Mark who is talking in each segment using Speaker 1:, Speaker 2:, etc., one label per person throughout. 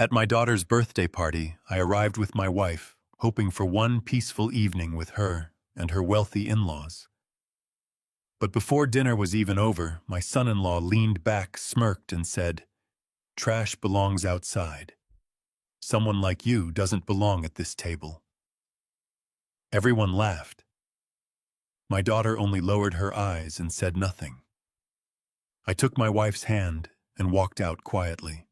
Speaker 1: At my daughter's birthday party, I arrived with my wife, hoping for one peaceful evening with her and her wealthy in-laws. But before dinner was even over, my son-in-law leaned back, smirked, and said, "Trash belongs outside. Someone like you doesn't belong at this table." Everyone laughed. My daughter only lowered her eyes and said nothing. I took my wife's hand and walked out quietly.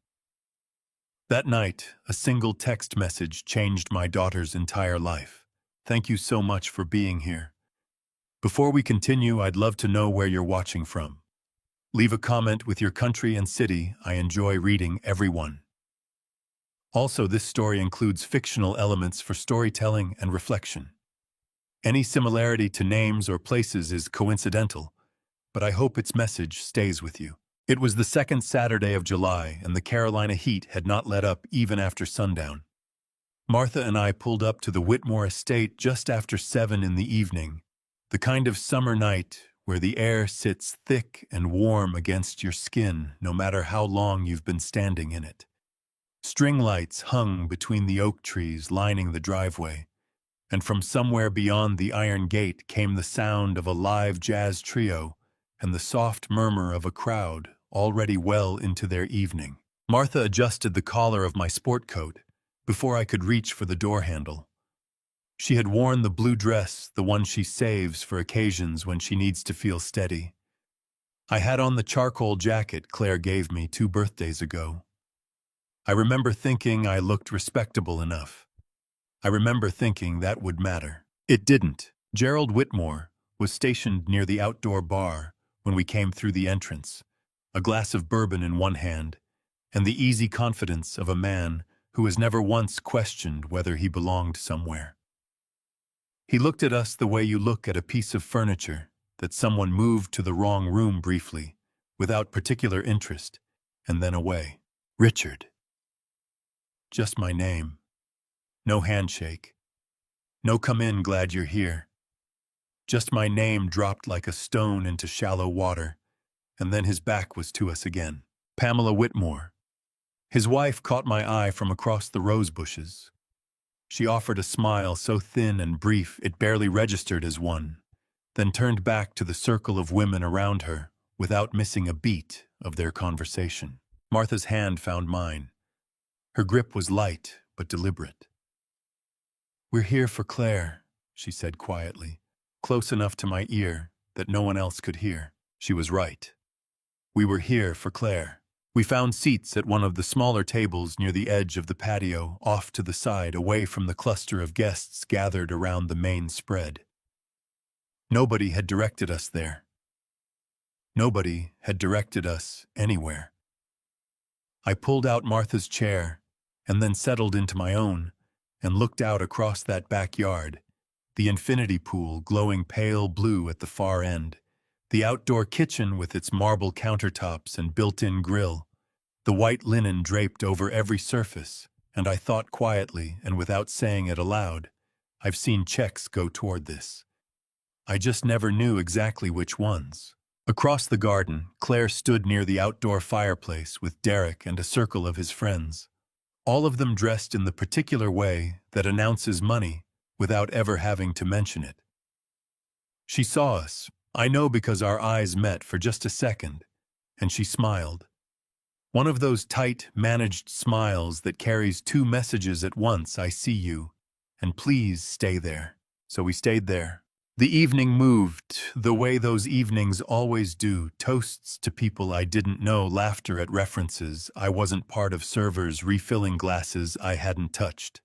Speaker 1: That night, a single text message changed my daughter's entire life. "Thank you so much for being here. Before we continue, I'd love to know where you're watching from. Leave a comment with your country and city. I enjoy reading every one. Also, this story includes fictional elements for storytelling and reflection. Any similarity to names or places is coincidental, but I hope its message stays with you." It was the second Saturday of July, and the Carolina heat had not let up even after sundown. Martha and I pulled up to the Whitmore estate just after 7 in the evening, the kind of summer night where the air sits thick and warm against your skin no matter how long you've been standing in it. String lights hung between the oak trees lining the driveway, and from somewhere beyond the iron gate came the sound of a live jazz trio and the soft murmur of a crowd already well into their evening. Martha adjusted the collar of my sport coat before I could reach for the door handle. She had worn the blue dress, the one she saves for occasions when she needs to feel steady. I had on the charcoal jacket Claire gave me 2 birthdays ago. I remember thinking I looked respectable enough. I remember thinking that would matter. It didn't. Gerald Whitmore was stationed near the outdoor bar when we came through the entrance, a glass of bourbon in one hand, and the easy confidence of a man who has never once questioned whether he belonged somewhere. He looked at us the way you look at a piece of furniture that someone moved to the wrong room briefly, without particular interest, and then away. "Richard." Just my name. No handshake. No "come in, glad you're here." Just my name dropped like a stone into shallow water, and then his back was to us again. Pamela Whitmore. His wife caught my eye from across the rose bushes. She offered a smile so thin and brief it barely registered as one, then turned back to the circle of women around her without missing a beat of their conversation. Martha's hand found mine. Her grip was light but deliberate. "We're here for Claire," she said quietly, close enough to my ear that no one else could hear. She was right. We were here for Claire. We found seats at one of the smaller tables near the edge of the patio, off to the side, away from the cluster of guests gathered around the main spread. Nobody had directed us there. Nobody had directed us anywhere. I pulled out Martha's chair and then settled into my own and looked out across that backyard, the infinity pool glowing pale blue at the far end, the outdoor kitchen with its marble countertops and built-in grill, the white linen draped over every surface, and I thought quietly and without saying it aloud, I've seen checks go toward this. I just never knew exactly which ones. Across the garden, Claire stood near the outdoor fireplace with Derek and a circle of his friends, all of them dressed in the particular way that announces money without ever having to mention it. She saw us, I know because our eyes met for just a second, and she smiled. One of those tight, managed smiles that carries 2 messages at once: "I see you," and "please stay there." So we stayed there. The evening moved, the way those evenings always do, toasts to people I didn't know, laughter at references I wasn't part of, servers refilling glasses I hadn't touched.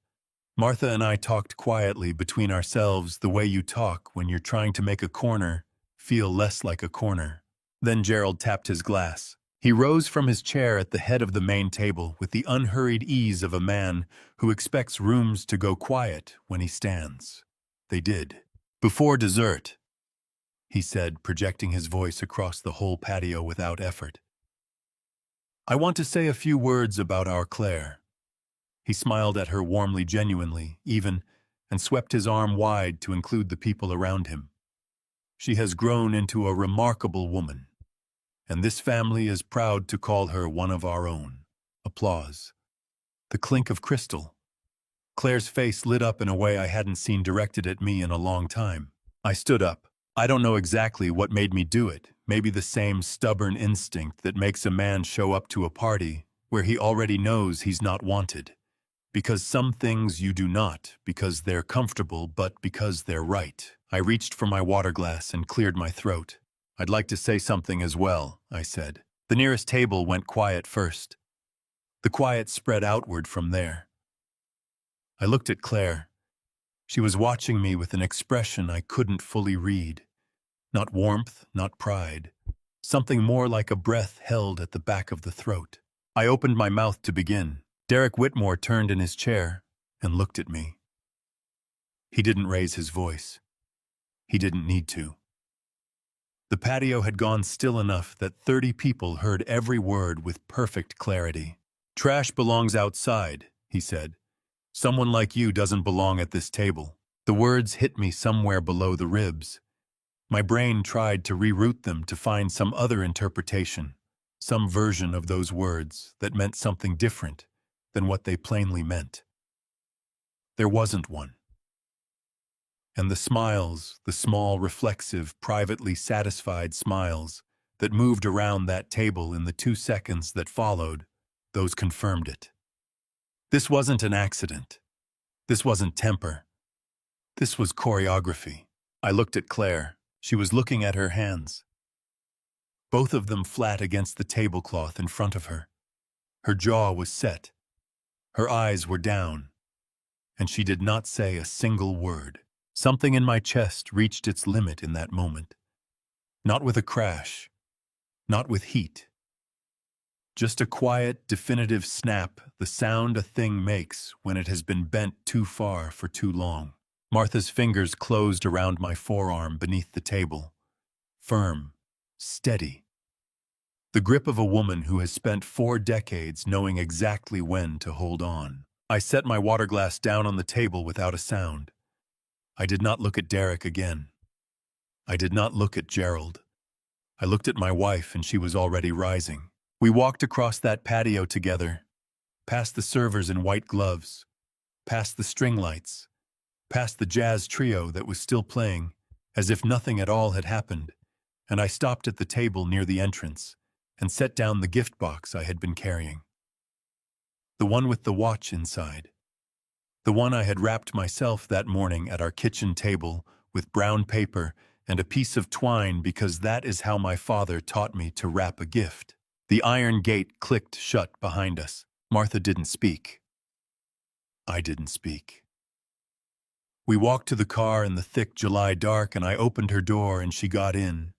Speaker 1: Martha and I talked quietly between ourselves, the way you talk when you're trying to make a corner feel less like a corner. Then Gerald tapped his glass. He rose from his chair at the head of the main table with the unhurried ease of a man who expects rooms to go quiet when he stands. They did. "Before dessert," he said, projecting his voice across the whole patio without effort, "I want to say a few words about our Claire." He smiled at her warmly, genuinely, even, and swept his arm wide to include the people around him. "She has grown into a remarkable woman, and this family is proud to call her one of our own." Applause. The clink of crystal. Claire's face lit up in a way I hadn't seen directed at me in a long time. I stood up. I don't know exactly what made me do it. Maybe the same stubborn instinct that makes a man show up to a party where he already knows he's not wanted. Because some things you do not, because they're comfortable, but because they're right. I reached for my water glass and cleared my throat. I'd like to say something as well, I said. The nearest table went quiet first. The quiet spread outward from there. I looked at Claire. She was watching me with an expression I couldn't fully read. Not warmth, not pride. Something more like a breath held at the back of the throat. I opened my mouth to begin. Derek Whitmore turned in his chair and looked at me. He didn't raise his voice. He didn't need to. The patio had gone still enough that 30 people heard every word with perfect clarity. "Trash belongs outside," he said. "Someone like you doesn't belong at this table." The words hit me somewhere below the ribs. My brain tried to reroute them to find some other interpretation, some version of those words that meant something different than what they plainly meant. There wasn't one. And the smiles, the small, reflexive, privately satisfied smiles that moved around that table in the 2 seconds that followed, those confirmed it. This wasn't an accident. This wasn't temper. This was choreography. I looked at Claire. She was looking at her hands, both of them flat against the tablecloth in front of her. Her jaw was set. Her eyes were down. And she did not say a single word. Something in my chest reached its limit in that moment. Not with a crash. Not with heat. Just a quiet, definitive snap, the sound a thing makes when it has been bent too far for too long. Martha's fingers closed around my forearm beneath the table. Firm. Steady. The grip of a woman who has spent 4 decades knowing exactly when to hold on. I set my water glass down on the table without a sound. I did not look at Derek again. I did not look at Gerald. I looked at my wife and she was already rising. We walked across that patio together, past the servers in white gloves, past the string lights, past the jazz trio that was still playing, as if nothing at all had happened, and I stopped at the table near the entrance and set down the gift box I had been carrying. The one with the watch inside. The one I had wrapped myself that morning at our kitchen table with brown paper and a piece of twine because that is how my father taught me to wrap a gift. The iron gate clicked shut behind us. Martha didn't speak. I didn't speak. We walked to the car in the thick July dark and I opened her door and she got in,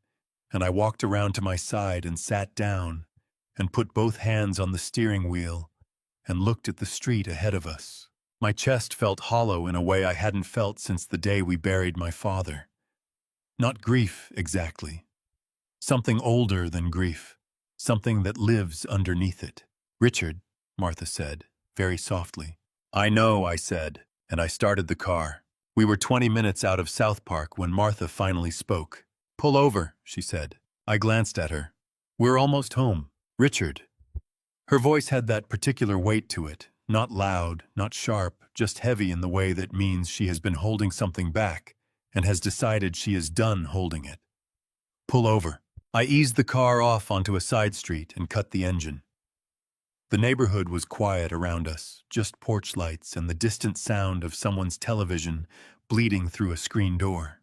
Speaker 1: and I walked around to my side and sat down and put both hands on the steering wheel and looked at the street ahead of us. My chest felt hollow in a way I hadn't felt since the day we buried my father. Not grief, exactly. Something older than grief. Something that lives underneath it. "Richard," Martha said, very softly. "I know," I said, and I started the car. We were 20 minutes out of South Park when Martha finally spoke. "Pull over," she said. I glanced at her. "We're almost home. Richard." Her voice had that particular weight to it, not loud, not sharp, just heavy in the way that means she has been holding something back and has decided she is done holding it. "Pull over." I eased the car off onto a side street and cut the engine. The neighborhood was quiet around us, just porch lights and the distant sound of someone's television bleeding through a screen door.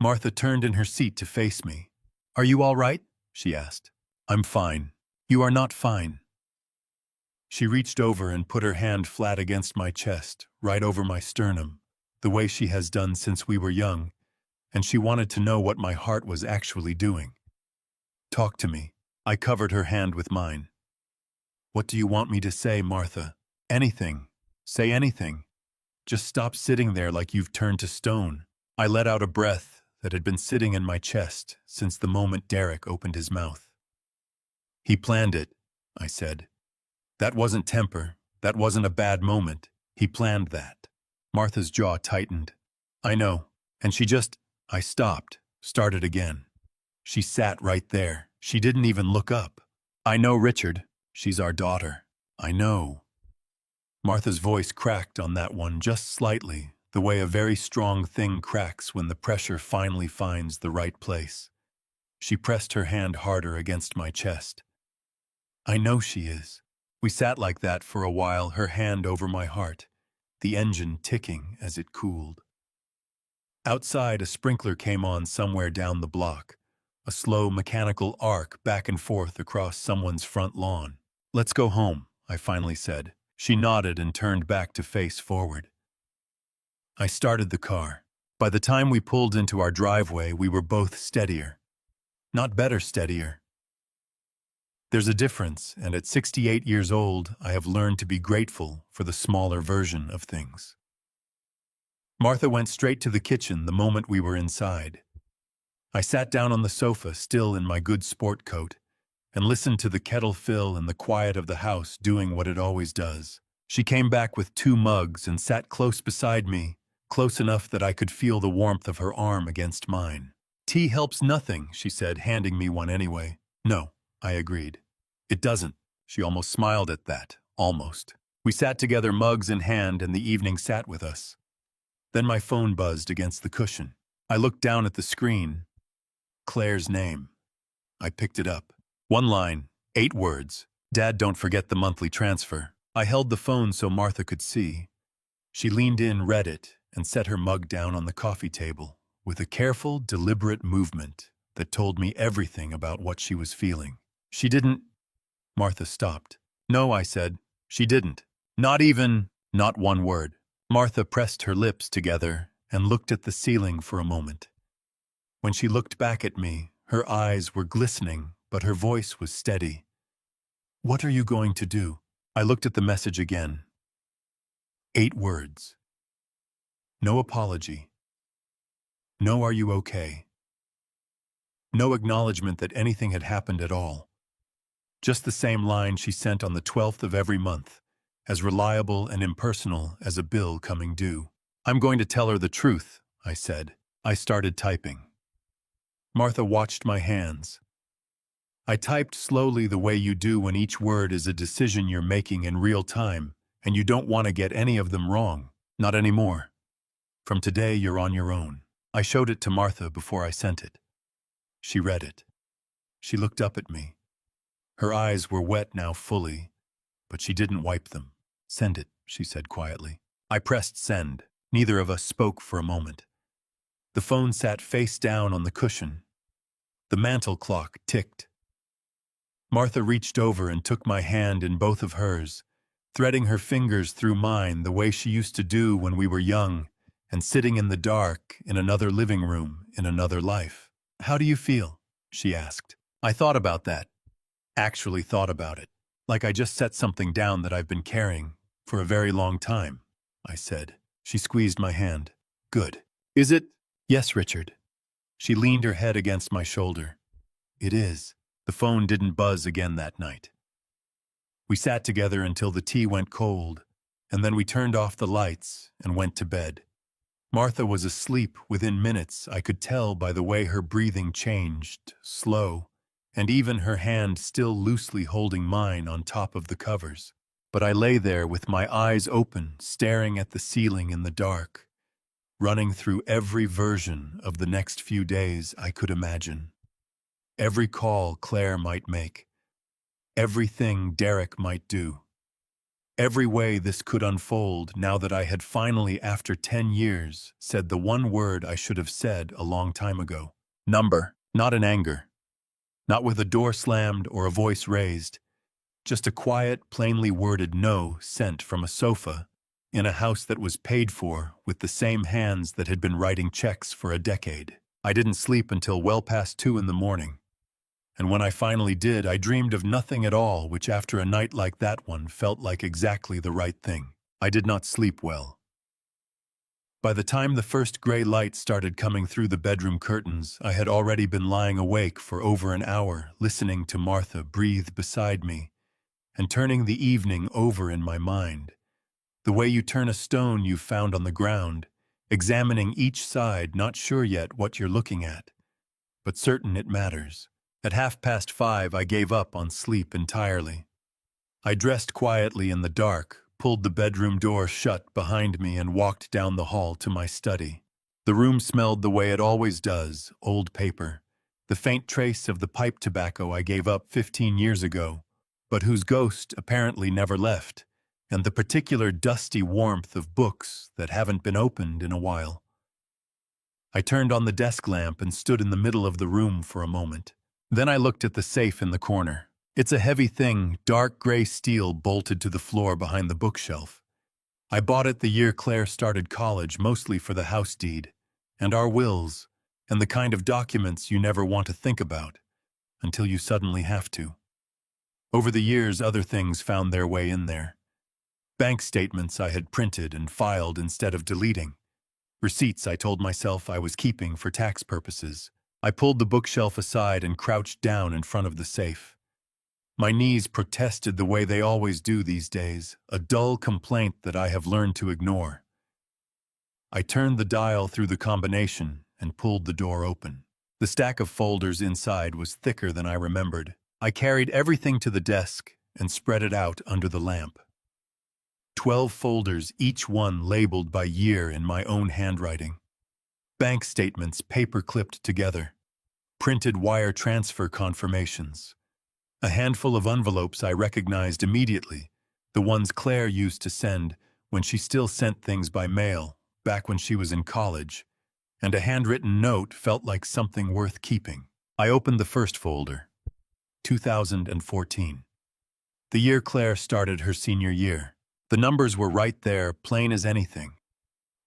Speaker 1: Martha turned in her seat to face me. "Are you all right?" she asked. "I'm fine." "You are not fine." She reached over and put her hand flat against my chest, right over my sternum, the way she has done since we were young, and she wanted to know what my heart was actually doing. "Talk to me." I covered her hand with mine. "What do you want me to say, Martha?" "Anything. Say anything. Just stop sitting there like you've turned to stone." I let out a breath that had been sitting in my chest since the moment Derek opened his mouth. "He planned it," I said. "That wasn't temper. That wasn't a bad moment. He planned that." Martha's jaw tightened. "I know." And I stopped, started again. She sat right there. She didn't even look up. "I know, Richard. She's our daughter. I know." Martha's voice cracked on that one just slightly, the way a very strong thing cracks when the pressure finally finds the right place. She pressed her hand harder against my chest. I know she is. We sat like that for a while, her hand over my heart, the engine ticking as it cooled. Outside, a sprinkler came on somewhere down the block, a slow mechanical arc back and forth across someone's front lawn. "Let's go home," I finally said. She nodded and turned back to face forward. I started the car. By the time we pulled into our driveway, we were both steadier. Not better steadier. There's a difference, and at 68 years old, I have learned to be grateful for the smaller version of things. Martha went straight to the kitchen the moment we were inside. I sat down on the sofa, still in my good sport coat, and listened to the kettle fill and the quiet of the house doing what it always does. She came back with 2 mugs and sat close beside me, close enough that I could feel the warmth of her arm against mine. "Tea helps nothing," she said, handing me one anyway. "No," I agreed. "It doesn't." She almost smiled at that. Almost. We sat together, mugs in hand, and the evening sat with us. Then my phone buzzed against the cushion. I looked down at the screen. Claire's name. I picked it up. 1 line, 8 words. "Dad, don't forget the monthly transfer." I held the phone so Martha could see. She leaned in, read it, and set her mug down on the coffee table, with a careful, deliberate movement that told me everything about what she was feeling. "She didn't—" Martha stopped. "No," I said. "She didn't. Not 1 word." Martha pressed her lips together and looked at the ceiling for a moment. When she looked back at me, her eyes were glistening, but her voice was steady. "What are you going to do?" I looked at the message again. 8 words. No apology. No "are you okay?" No acknowledgement that anything had happened at all. Just the same line she sent on the 12th of every month, as reliable and impersonal as a bill coming due. "I'm going to tell her the truth," I said. I started typing. Martha watched my hands. I typed slowly, the way you do when each word is a decision you're making in real time, and you don't want to get any of them wrong. Not anymore. From today, you're on your own. I showed it to Martha before I sent it. She read it. She looked up at me. Her eyes were wet now fully, but she didn't wipe them. "Send it," she said quietly. I pressed send. Neither of us spoke for a moment. The phone sat face down on the cushion. The mantel clock ticked. Martha reached over and took my hand in both of hers, threading her fingers through mine the way she used to do when we were young and sitting in the dark in another living room in another life. "How do you feel?" she asked. I thought about that. Actually thought about it. Like I just set something down that I've been carrying for a very long time, I said. She squeezed my hand. "Good. Is it?" "Yes, Richard." She leaned her head against my shoulder. "It is." The phone didn't buzz again that night. We sat together until the tea went cold, and then we turned off the lights and went to bed. Martha was asleep within minutes. I could tell by the way her breathing changed, slow, and even her hand still loosely holding mine on top of the covers. But I lay there with my eyes open, staring at the ceiling in the dark, running through every version of the next few days I could imagine. Every call Claire might make, everything Derek might do, every way this could unfold now that I had finally, after 10 years, said the one word I should have said a long time ago. Number. Not in anger. Not with a door slammed or a voice raised. Just a quiet, plainly worded no sent from a sofa in a house that was paid for with the same hands that had been writing checks for a decade. I didn't sleep until well past 2 in the morning. And when I finally did, I dreamed of nothing at all, which after a night like that one felt like exactly the right thing. I did not sleep well. By the time the first gray light started coming through the bedroom curtains, I had already been lying awake for over an hour, listening to Martha breathe beside me and turning the evening over in my mind. The way you turn a stone you've found on the ground, examining each side, not sure yet what you're looking at, but certain it matters. At 5:30, I gave up on sleep entirely. I dressed quietly in the dark, pulled the bedroom door shut behind me and walked down the hall to my study. The room smelled the way it always does, old paper, the faint trace of the pipe tobacco I gave up 15 years ago, but whose ghost apparently never left, and the particular dusty warmth of books that haven't been opened in a while. I turned on the desk lamp and stood in the middle of the room for a moment. Then I looked at the safe in the corner. It's a heavy thing, dark gray steel bolted to the floor behind the bookshelf. I bought it the year Claire started college, mostly for the house deed, and our wills, and the kind of documents you never want to think about, until you suddenly have to. Over the years, other things found their way in there. Bank statements I had printed and filed instead of deleting. Receipts I told myself I was keeping for tax purposes. I pulled the bookshelf aside and crouched down in front of the safe. My knees protested the way they always do these days, a dull complaint that I have learned to ignore. I turned the dial through the combination and pulled the door open. The stack of folders inside was thicker than I remembered. I carried everything to the desk and spread it out under the lamp. 12 folders, each one labeled by year in my own handwriting. Bank statements paper-clipped together. Printed wire transfer confirmations. A handful of envelopes I recognized immediately, the ones Claire used to send when she still sent things by mail, back when she was in college, and a handwritten note felt like something worth keeping. I opened the first folder. 2014. The year Claire started her senior year. The numbers were right there, plain as anything.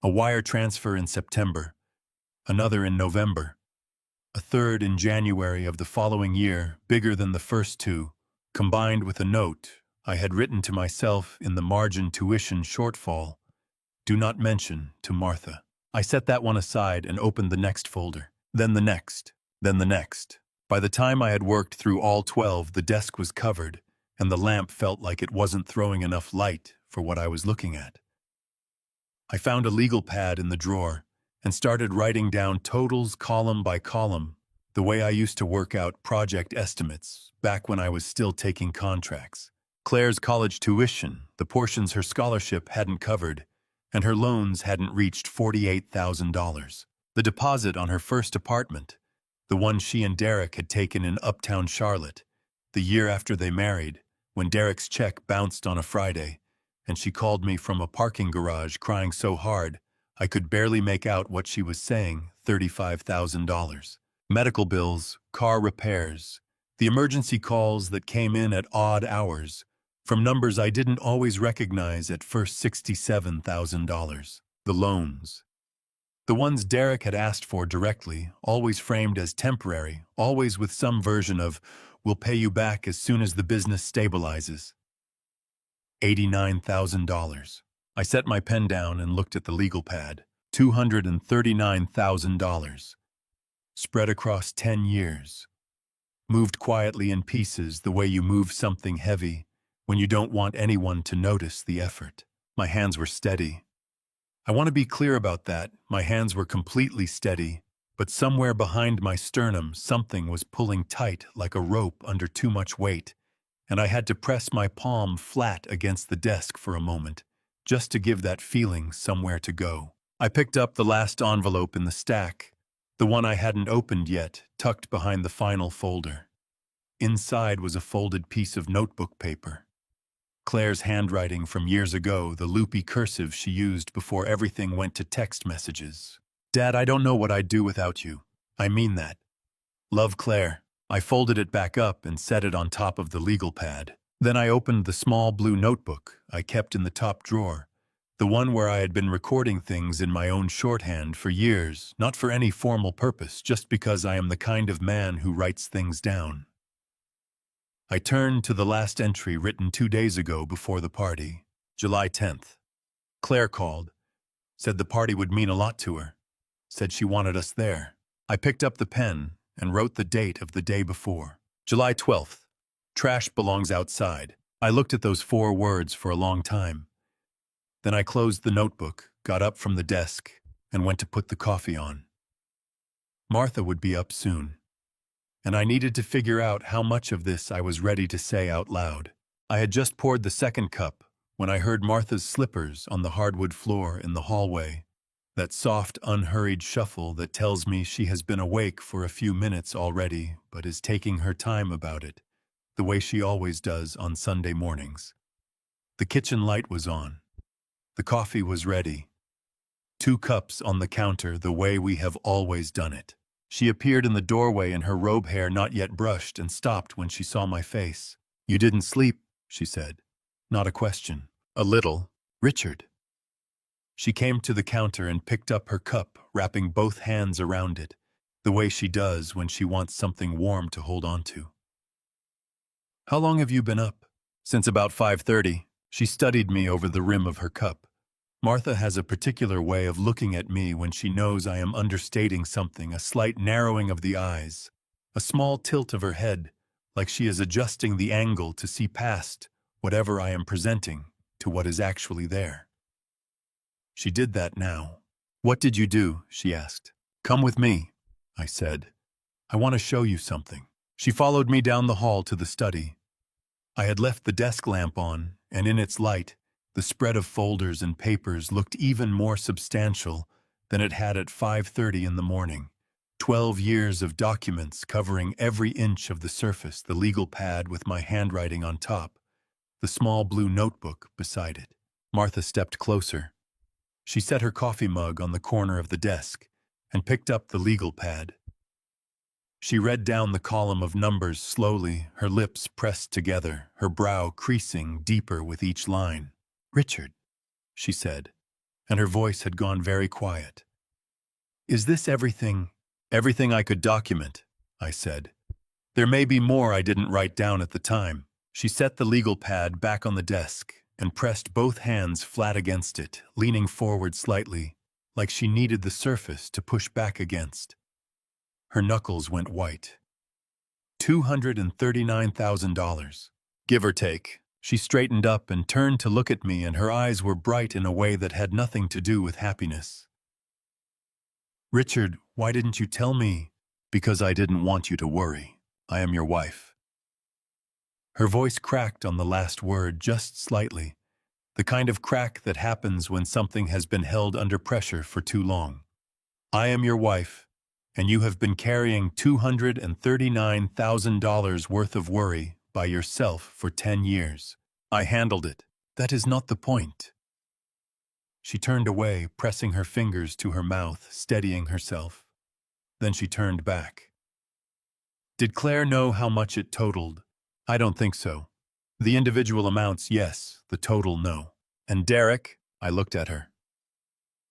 Speaker 1: A wire transfer in September, another in November, a third in January of the following year, bigger than the first two, combined with a note I had written to myself in the margin tuition shortfall, "Do not mention to Martha." I set that one aside and opened the next folder, then the next, then the next. By the time I had worked through all 12, the desk was covered, and the lamp felt like it wasn't throwing enough light for what I was looking at. I found a legal pad in the drawer and started writing down totals column by column, the way I used to work out project estimates back when I was still taking contracts. Claire's college tuition, the portions her scholarship hadn't covered, and her loans hadn't reached $48,000. The deposit on her first apartment, the one she and Derek had taken in uptown Charlotte, the year after they married, when Derek's check bounced on a Friday, and she called me from a parking garage crying so hard I could barely make out what she was saying, $35,000. Medical bills, car repairs, the emergency calls that came in at odd hours, from numbers I didn't always recognize at first, $67,000. The loans. The ones Derek had asked for directly, always framed as temporary, always with some version of, "We'll pay you back as soon as the business stabilizes." $89,000. I set my pen down and looked at the legal pad. $239,000. Spread across 10 years. Moved quietly in pieces the way you move something heavy when you don't want anyone to notice the effort. My hands were steady. I want to be clear about that. My hands were completely steady, but somewhere behind my sternum something was pulling tight like a rope under too much weight, and I had to press my palm flat against the desk for a moment, just to give that feeling somewhere to go. I picked up the last envelope in the stack, the one I hadn't opened yet, tucked behind the final folder. Inside was a folded piece of notebook paper. Claire's handwriting from years ago, the loopy cursive she used before everything went to text messages. "Dad, I don't know what I'd do without you. I mean that. Love, Claire." I folded it back up and set it on top of the legal pad. Then I opened the small blue notebook I kept in the top drawer, the one where I had been recording things in my own shorthand for years, not for any formal purpose, just because I am the kind of man who writes things down. I turned to the last entry written 2 days ago before the party, July 10th. Claire called, said the party would mean a lot to her, said she wanted us there. I picked up the pen and wrote the date of the day before, July 12th. Trash belongs outside. I looked at those 4 words for a long time. Then I closed the notebook, got up from the desk, and went to put the coffee on. Martha would be up soon, and I needed to figure out how much of this I was ready to say out loud. I had just poured the second cup when I heard Martha's slippers on the hardwood floor in the hallway, that soft, unhurried shuffle that tells me she has been awake for a few minutes already but is taking her time about it, the way she always does on Sunday mornings. The kitchen light was on. The coffee was ready. 2 cups on the counter the way we have always done it. She appeared in the doorway in her robe hair not yet brushed and stopped when she saw my face. "You didn't sleep," she said. Not a question. "A little. Richard." She came to the counter and picked up her cup, wrapping both hands around it, the way she does when she wants something warm to hold on to. "How long have you been up?" "Since about 5:30. She studied me over the rim of her cup. Martha has a particular way of looking at me when she knows I am understating something, a slight narrowing of the eyes, a small tilt of her head, like she is adjusting the angle to see past whatever I am presenting to what is actually there. She did that now. "What did you do?" she asked. "Come with me," I said. "I want to show you something." She followed me down the hall to the study. I had left the desk lamp on, and in its light, the spread of folders and papers looked even more substantial than it had at 5:30 in the morning. 12 years of documents covering every inch of the surface, the legal pad with my handwriting on top, the small blue notebook beside it. Martha stepped closer. She set her coffee mug on the corner of the desk and picked up the legal pad. She read down the column of numbers slowly, her lips pressed together, her brow creasing deeper with each line. "Richard," she said, and her voice had gone very quiet. "Is this everything?" "Everything I could document," I said. "There may be more I didn't write down at the time." She set the legal pad back on the desk and pressed both hands flat against it, leaning forward slightly, like she needed the surface to push back against. Her knuckles went white. $239,000, give or take. She straightened up and turned to look at me, and her eyes were bright in a way that had nothing to do with happiness. "Richard, why didn't you tell me?" "Because I didn't want you to worry. I am your wife." Her voice cracked on the last word just slightly, the kind of crack that happens when something has been held under pressure for too long. "I am your wife, and you have been carrying $239,000 worth of worry by yourself for 10 years. I handled it. That is not the point." She turned away, pressing her fingers to her mouth, steadying herself. Then she turned back. "Did Claire know how much it totaled?" "I don't think so. The individual amounts, yes. The total, no." "And Derek?" I looked at her.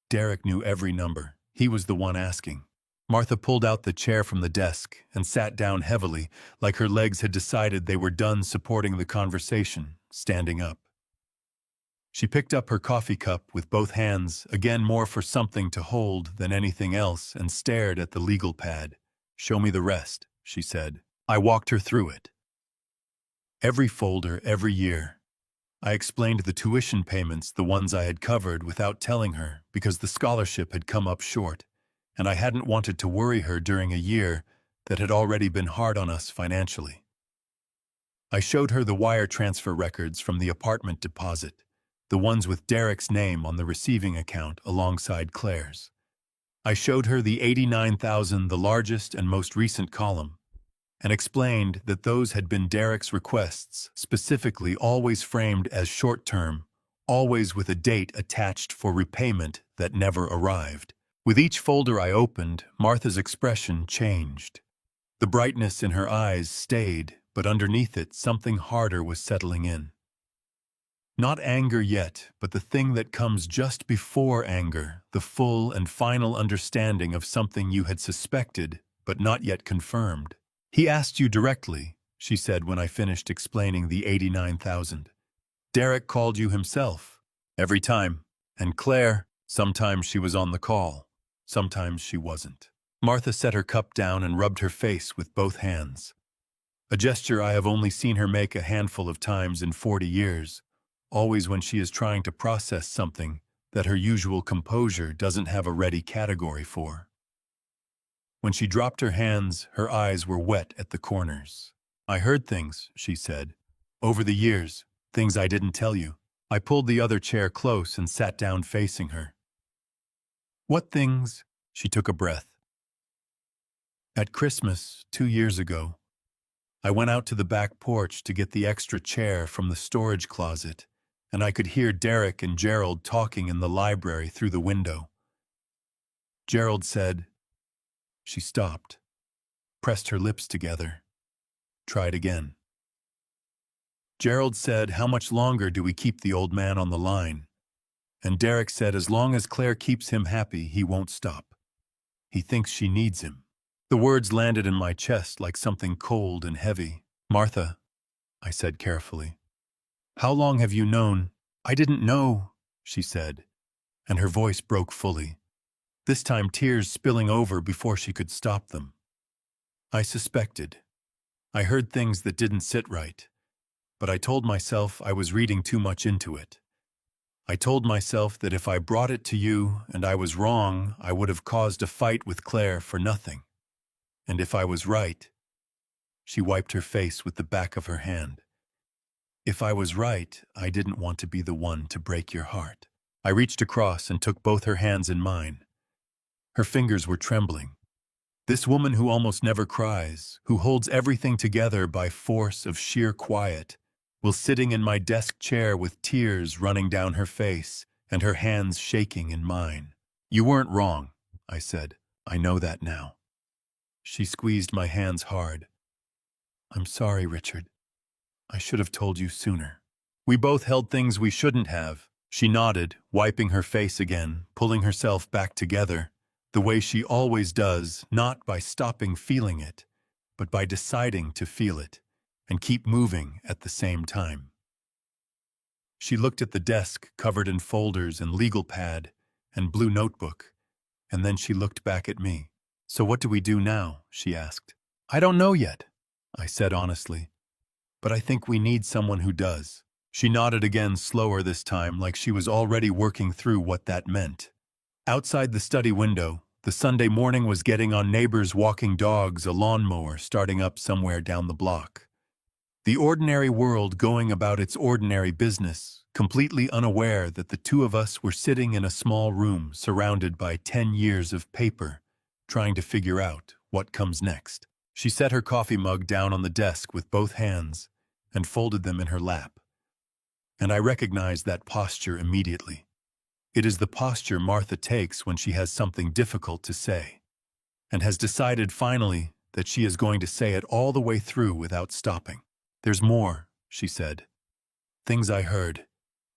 Speaker 1: Derek knew every number. He was the one asking. Martha pulled out the chair from the desk and sat down heavily, like her legs had decided they were done supporting the conversation, standing up. She picked up her coffee cup with both hands, again more for something to hold than anything else, and stared at the legal pad. "Show me the rest," she said. I walked her through it. Every folder, every year. I explained the tuition payments, the ones I had covered, without telling her, because the scholarship had come up short, and I hadn't wanted to worry her during a year that had already been hard on us financially. I showed her the wire transfer records from the apartment deposit, the ones with Derek's name on the receiving account alongside Claire's. I showed her the $89,000, the largest and most recent column, and explained that those had been Derek's requests, specifically always framed as short-term, always with a date attached for repayment that never arrived. With each folder I opened, Martha's expression changed. The brightness in her eyes stayed, but underneath it something harder was settling in. Not anger yet, but the thing that comes just before anger, the full and final understanding of something you had suspected, but not yet confirmed. "He asked you directly," she said when I finished explaining the $89,000. "Derek called you himself." "Every time. And Claire, sometimes she was on the call. Sometimes she wasn't." Martha set her cup down and rubbed her face with both hands. A gesture I have only seen her make a handful of times in 40 years, always when she is trying to process something that her usual composure doesn't have a ready category for. When she dropped her hands, her eyes were wet at the corners. "I heard things," she said, "over the years, things I didn't tell you. I pulled the other chair close and sat down facing her. What things? She took a breath. At Christmas, 2 years ago, I went out to the back porch to get the extra chair from the storage closet, and I could hear Derek and Gerald talking in the library through the window. Gerald said, she stopped, pressed her lips together, tried again. Gerald said, how much longer do we keep the old man on the line? And Derek said, as long as Claire keeps him happy, he won't stop. He thinks she needs him. The words landed in my chest like something cold and heavy. Martha, I said carefully, how long have you known? I didn't know, she said, and her voice broke fully, this time tears spilling over before she could stop them. I suspected. I heard things that didn't sit right, but I told myself I was reading too much into it. I told myself that if I brought it to you and I was wrong, I would have caused a fight with Claire for nothing. And if I was right, she wiped her face with the back of her hand. If I was right, I didn't want to be the one to break your heart. I reached across and took both her hands in mine. Her fingers were trembling. This woman who almost never cries, who holds everything together by force of sheer quiet, was sitting in my desk chair with tears running down her face and her hands shaking in mine. You weren't wrong, I said. I know that now. She squeezed my hands hard. I'm sorry, Richard. I should have told you sooner. We both held things we shouldn't have. She nodded, wiping her face again, pulling herself back together, the way she always does, not by stopping feeling it, but by deciding to feel it, and keep moving at the same time. She looked at the desk covered in folders and legal pad and blue notebook, and then she looked back at me. So what do we do now? She asked. I don't know yet, I said honestly, but I think we need someone who does. She nodded again, slower this time, like she was already working through what that meant. Outside the study window, the Sunday morning was getting on neighbors walking dogs, a lawnmower starting up somewhere down the block. The ordinary world going about its ordinary business, completely unaware that the two of us were sitting in a small room surrounded by 10 years of paper, trying to figure out what comes next. She set her coffee mug down on the desk with both hands and folded them in her lap. And I recognized that posture immediately. It is the posture Martha takes when she has something difficult to say, and has decided finally that she is going to say it all the way through without stopping. There's more, she said. Things I heard.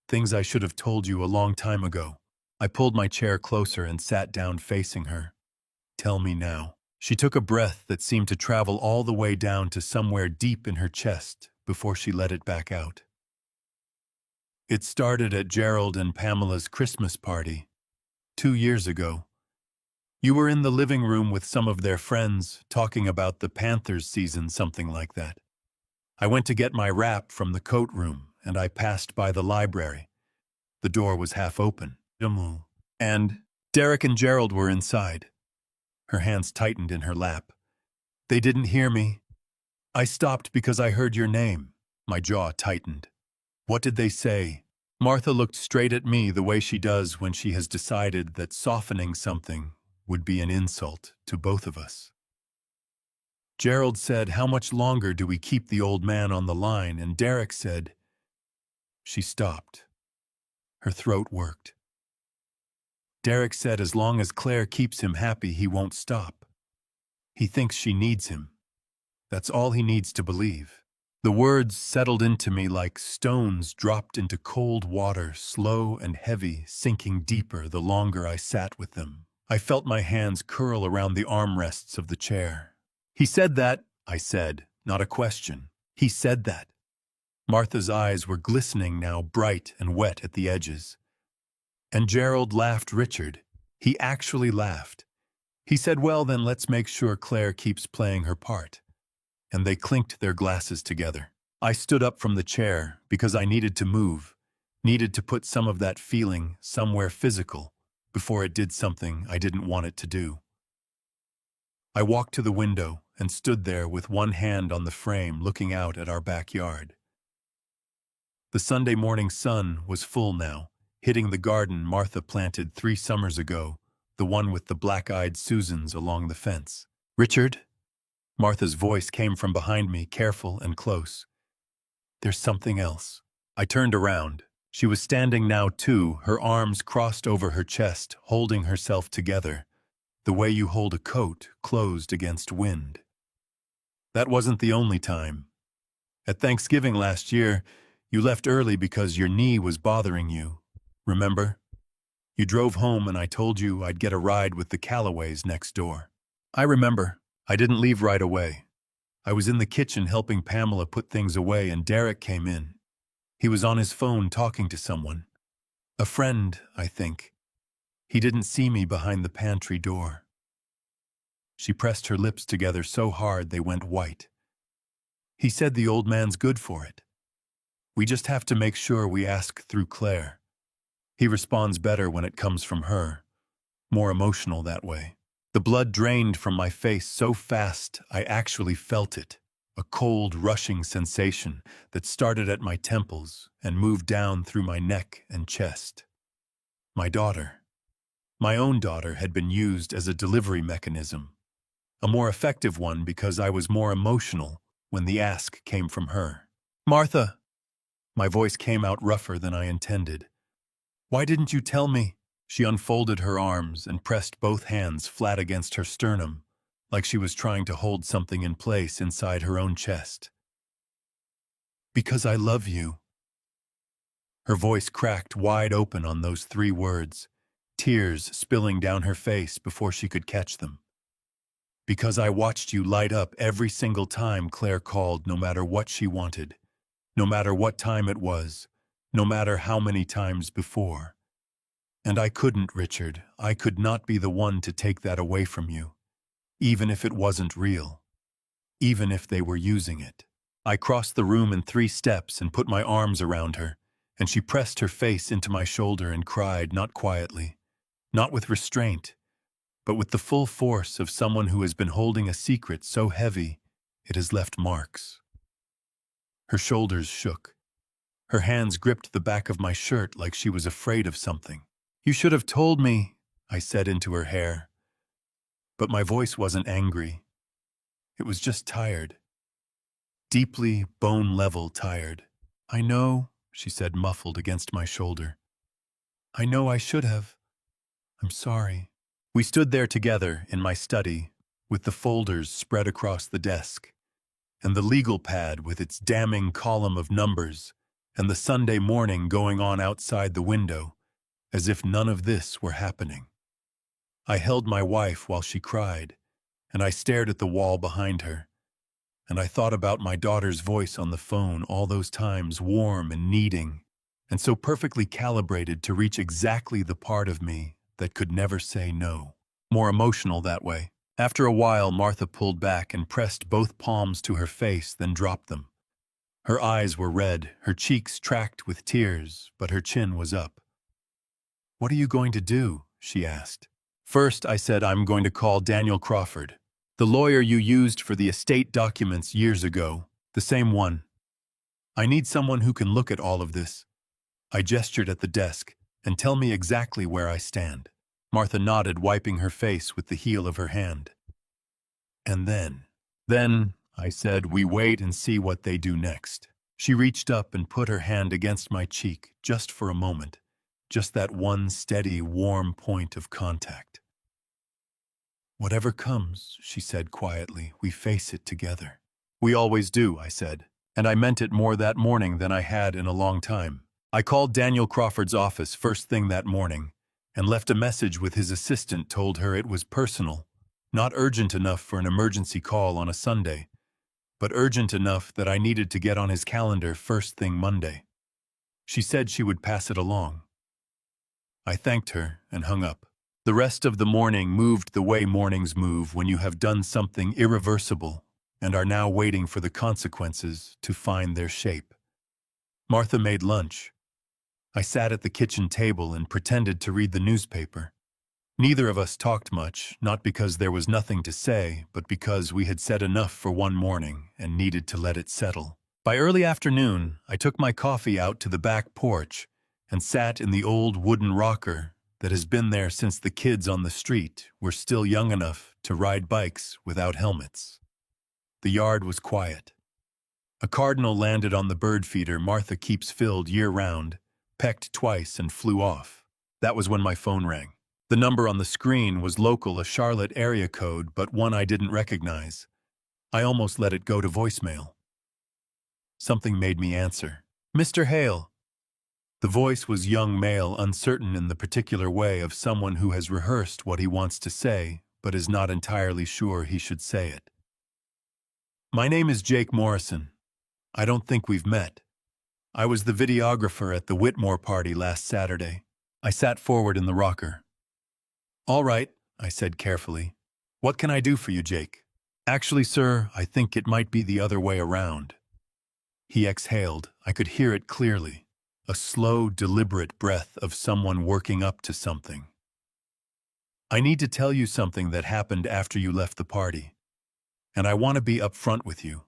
Speaker 1: Things I should have told you a long time ago. I pulled my chair closer and sat down facing her. Tell me now. She took a breath that seemed to travel all the way down to somewhere deep in her chest before she let it back out. It started at Gerald and Pamela's Christmas party, 2 years ago. You were in the living room with some of their friends, talking about the Panthers season, something like that. I went to get my wrap from the coat room, and I passed by the library. The door was half open. And Derek and Gerald were inside. Her hands tightened in her lap. They didn't hear me. I stopped because I heard your name. My jaw tightened. What did they say? Martha looked straight at me the way she does when she has decided that softening something would be an insult to both of us. Gerald said, how much longer do we keep the old man on the line? And Derek said, she stopped. Her throat worked. Derek said, as long as Claire keeps him happy, he won't stop. He thinks she needs him. That's all he needs to believe. The words settled into me like stones dropped into cold water, slow and heavy, sinking deeper the longer I sat with them. I felt my hands curl around the armrests of the chair. He said that, I said, not a question. He said that. Martha's eyes were glistening now, bright and wet at the edges. And Gerald laughed, Richard. He actually laughed. He said, well, then let's make sure Claire keeps playing her part. And they clinked their glasses together. I stood up from the chair because I needed to move, needed to put some of that feeling somewhere physical before it did something I didn't want it to do. I walked to the window and stood there with one hand on the frame looking out at our backyard. The Sunday morning sun was full now, hitting the garden Martha planted 3 summers ago, the one with the black-eyed Susans along the fence. "Richard?" Martha's voice came from behind me, careful and close. "There's something else." I turned around. She was standing now too, her arms crossed over her chest, holding herself together, the way you hold a coat closed against wind. "That wasn't the only time. At Thanksgiving last year, you left early because your knee was bothering you. Remember? You drove home and I told you I'd get a ride with the Callaways next door." "I remember. I didn't leave right away. I was in the kitchen helping Pamela put things away and Derek came in. He was on his phone talking to someone. A friend, I think. He didn't see me behind the pantry door." She pressed her lips together so hard they went white. "He said the old man's good for it. We just have to make sure we ask through Claire. He responds better when it comes from her, more emotional that way." The blood drained from my face so fast I actually felt it, a cold, rushing sensation that started at my temples and moved down through my neck and chest. My daughter, my own daughter, had been used as a delivery mechanism, a more effective one because I was more emotional when the ask came from her. "Martha!" My voice came out rougher than I intended. "Why didn't you tell me?" She unfolded her arms and pressed both hands flat against her sternum, like she was trying to hold something in place inside her own chest. "Because I love you." Her voice cracked wide open on those 3 words, tears spilling down her face before she could catch them. "Because I watched you light up every single time Claire called, no matter what she wanted, no matter what time it was, no matter how many times before. And I couldn't, Richard. I could not be the one to take that away from you, even if it wasn't real, even if they were using it." I crossed the room in 3 steps and put my arms around her, and she pressed her face into my shoulder and cried, not quietly, not with restraint, but with the full force of someone who has been holding a secret so heavy it has left marks. Her shoulders shook. Her hands gripped the back of my shirt like she was afraid of something. "You should have told me," I said into her hair. But my voice wasn't angry. It was just tired. Deeply, bone-level tired. "I know," she said, muffled against my shoulder. "I know I should have. I'm sorry." We stood there together in my study, with the folders spread across the desk, and the legal pad with its damning column of numbers, and the Sunday morning going on outside the window, as if none of this were happening. I held my wife while she cried, and I stared at the wall behind her, and I thought about my daughter's voice on the phone all those times, warm and needing, and so perfectly calibrated to reach exactly the part of me that could never say no. More emotional that way. After a while, Martha pulled back and pressed both palms to her face, then dropped them. Her eyes were red, her cheeks tracked with tears, but her chin was up. "What are you going to do?" she asked. "First," I said, "I'm going to call Daniel Crawford, the lawyer you used for the estate documents years ago, the same one. I need someone who can look at all of this." I gestured at the desk, "and tell me exactly where I stand." Martha nodded, wiping her face with the heel of her hand. "And then," I said, "we wait and see what they do next." She reached up and put her hand against my cheek, just for a moment. Just that one steady, warm point of contact. "Whatever comes," she said quietly, "we face it together." "We always do," I said, and I meant it more that morning than I had in a long time. I called Daniel Crawford's office first thing that morning, and left a message with his assistant, told her it was personal, not urgent enough for an emergency call on a Sunday, but urgent enough that I needed to get on his calendar first thing Monday. She said she would pass it along. I thanked her and hung up. The rest of the morning moved the way mornings move when you have done something irreversible and are now waiting for the consequences to find their shape. Martha made lunch. I sat at the kitchen table and pretended to read the newspaper. Neither of us talked much, not because there was nothing to say, but because we had said enough for one morning and needed to let it settle. By early afternoon, I took my coffee out to the back porch and sat in the old wooden rocker that has been there since the kids on the street were still young enough to ride bikes without helmets. The yard was quiet. A cardinal landed on the bird feeder Martha keeps filled year-round, pecked twice and flew off. That was when my phone rang. The number on the screen was local, a Charlotte area code, but one I didn't recognize. I almost let it go to voicemail. Something made me answer. "Mr. Hale." The voice was young male, uncertain in the particular way of someone who has rehearsed what he wants to say, but is not entirely sure he should say it. "My name is Jake Morrison. I don't think we've met. I was the videographer at the Whitmore party last Saturday." I sat forward in the rocker. "All right," I said carefully. "What can I do for you, Jake?" "Actually, sir, I think it might be the other way around." He exhaled. I could hear it clearly. A slow, deliberate breath of someone working up to something. "I need to tell you something that happened after you left the party. And I want to be upfront with you.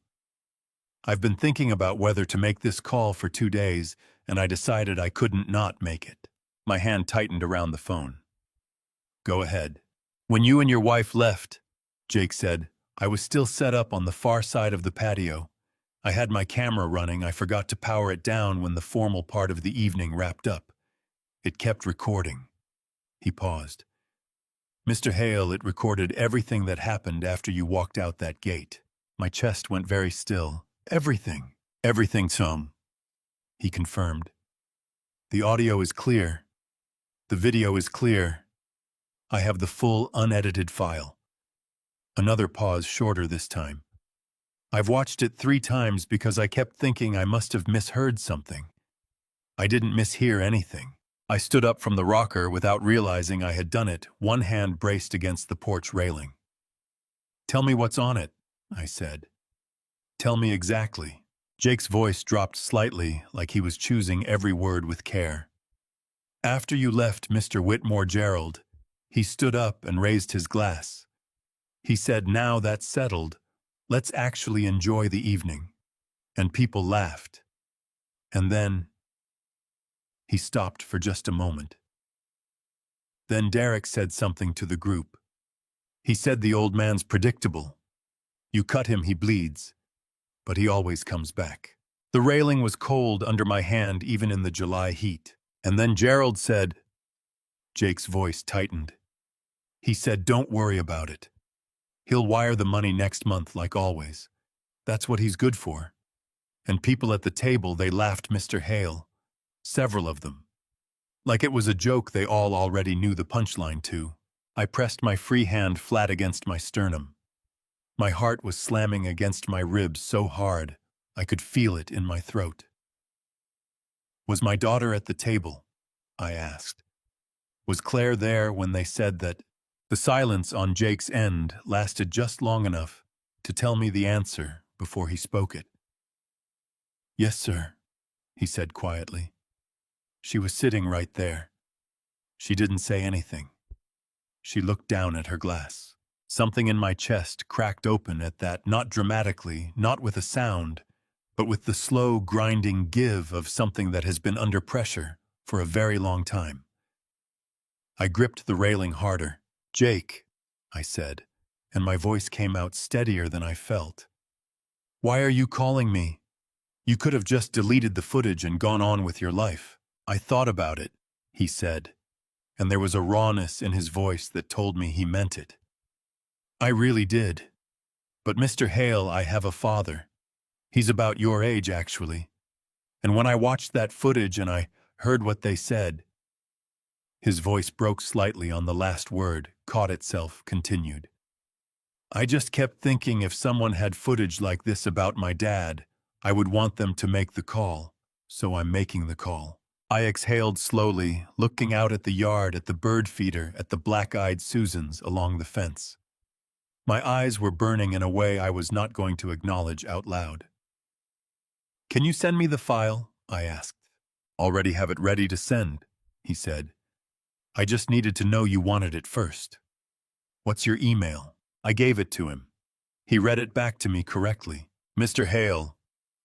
Speaker 1: I've been thinking about whether to make this call for 2 days, and I decided I couldn't not make it." My hand tightened around the phone. "Go ahead." "When you and your wife left," Jake said, "I was still set up on the far side of the patio. I had my camera running. I forgot to power it down when the formal part of the evening wrapped up. It kept recording." He paused. "Mr. Hale, it recorded everything that happened after you walked out that gate." My chest went very still. "Everything." "Everything, Tom," he confirmed. "The audio is clear. The video is clear. I have the full, unedited file." Another pause, shorter this time. "I've watched it 3 times because I kept thinking I must have misheard something. I didn't mishear anything." I stood up from the rocker without realizing I had done it, one hand braced against the porch railing. "Tell me what's on it," I said. "Tell me exactly." Jake's voice dropped slightly, like he was choosing every word with care. "After you left Mr. Whitmore Gerald, he stood up and raised his glass. He said, 'Now that's settled, let's actually enjoy the evening.' And people laughed. And then—" He stopped for just a moment. "Then Derek said something to the group. He said the old man's predictable. You cut him, he bleeds. But he always comes back." The railing was cold under my hand even in the July heat. "And then Gerald said—" Jake's voice tightened. "He said, 'Don't worry about it. He'll wire the money next month like always. That's what he's good for.' And people at the table, they laughed, Mr. Hale. Several of them. Like it was a joke they all already knew the punchline to." I pressed my free hand flat against my sternum. My heart was slamming against my ribs so hard, I could feel it in my throat. "Was my daughter at the table?" I asked. "Was Claire there when they said that—" The silence on Jake's end lasted just long enough to tell me the answer before he spoke it. "Yes, sir," he said quietly. "She was sitting right there. She didn't say anything. She looked down at her glass." Something in my chest cracked open at that, not dramatically, not with a sound, but with the slow, grinding give of something that has been under pressure for a very long time. I gripped the railing harder. "Jake," I said, and my voice came out steadier than I felt. "Why are you calling me? You could have just deleted the footage and gone on with your life." "I thought about it," he said, and there was a rawness in his voice that told me he meant it. "I really did. But Mr. Hale, I have a father. He's about your age, actually. And when I watched that footage and I heard what they said—" His voice broke slightly on the last word, caught itself, continued. "I just kept thinking if someone had footage like this about my dad, I would want them to make the call, so I'm making the call." I exhaled slowly, looking out at the yard, at the bird feeder, at the black-eyed Susans along the fence. My eyes were burning in a way I was not going to acknowledge out loud. "Can you send me the file?" I asked. "Already have it ready to send," he said. "I just needed to know you wanted it first." "What's your email?" I gave it to him. He read it back to me correctly. "Mr. Hale,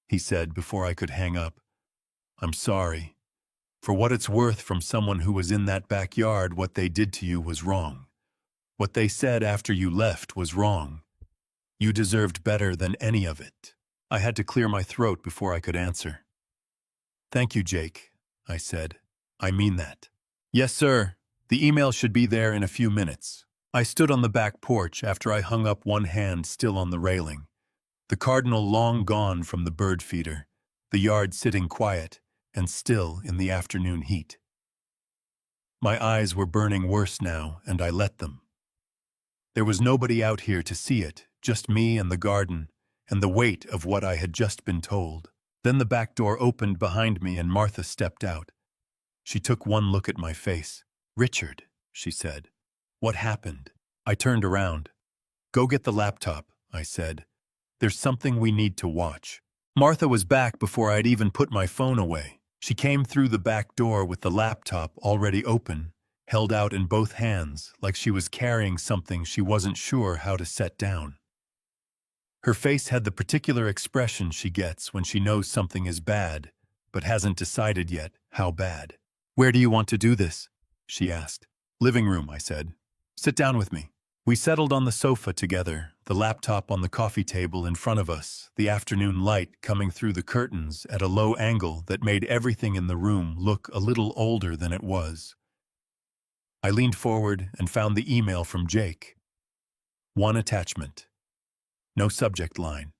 Speaker 1: he said before I could hang up. "I'm sorry. For what it's worth, from someone who was in that backyard, what they did to you was wrong. What they said after you left was wrong. You deserved better than any of it." I had to clear my throat before I could answer. "Thank you, Jake," I said. "I mean that." "Yes, sir. The email should be there in a few minutes." I stood on the back porch after I hung up one hand still on the railing. The cardinal long gone from the bird feeder, the yard sitting quiet and still in the afternoon heat. My eyes were burning worse now, and I let them. There was nobody out here to see it, just me and the garden, and the weight of what I had just been told. Then the back door opened behind me and Martha stepped out. She took one look at my face. "Richard," she said. "What happened?" I turned around. "Go get the laptop," I said. "There's something we need to watch." Martha was back before I'd even put my phone away. She came through the back door with the laptop already open, held out in both hands like she was carrying something she wasn't sure how to set down. Her face had the particular expression she gets when she knows something is bad, but hasn't decided yet how bad. "Where do you want to do this?" she asked. "Living room," I said. "Sit down with me." We settled on the sofa together, the laptop on the coffee table in front of us, the afternoon light coming through the curtains at a low angle that made everything in the room look a little older than it was. I leaned forward and found the email from Jake. One attachment. No subject line.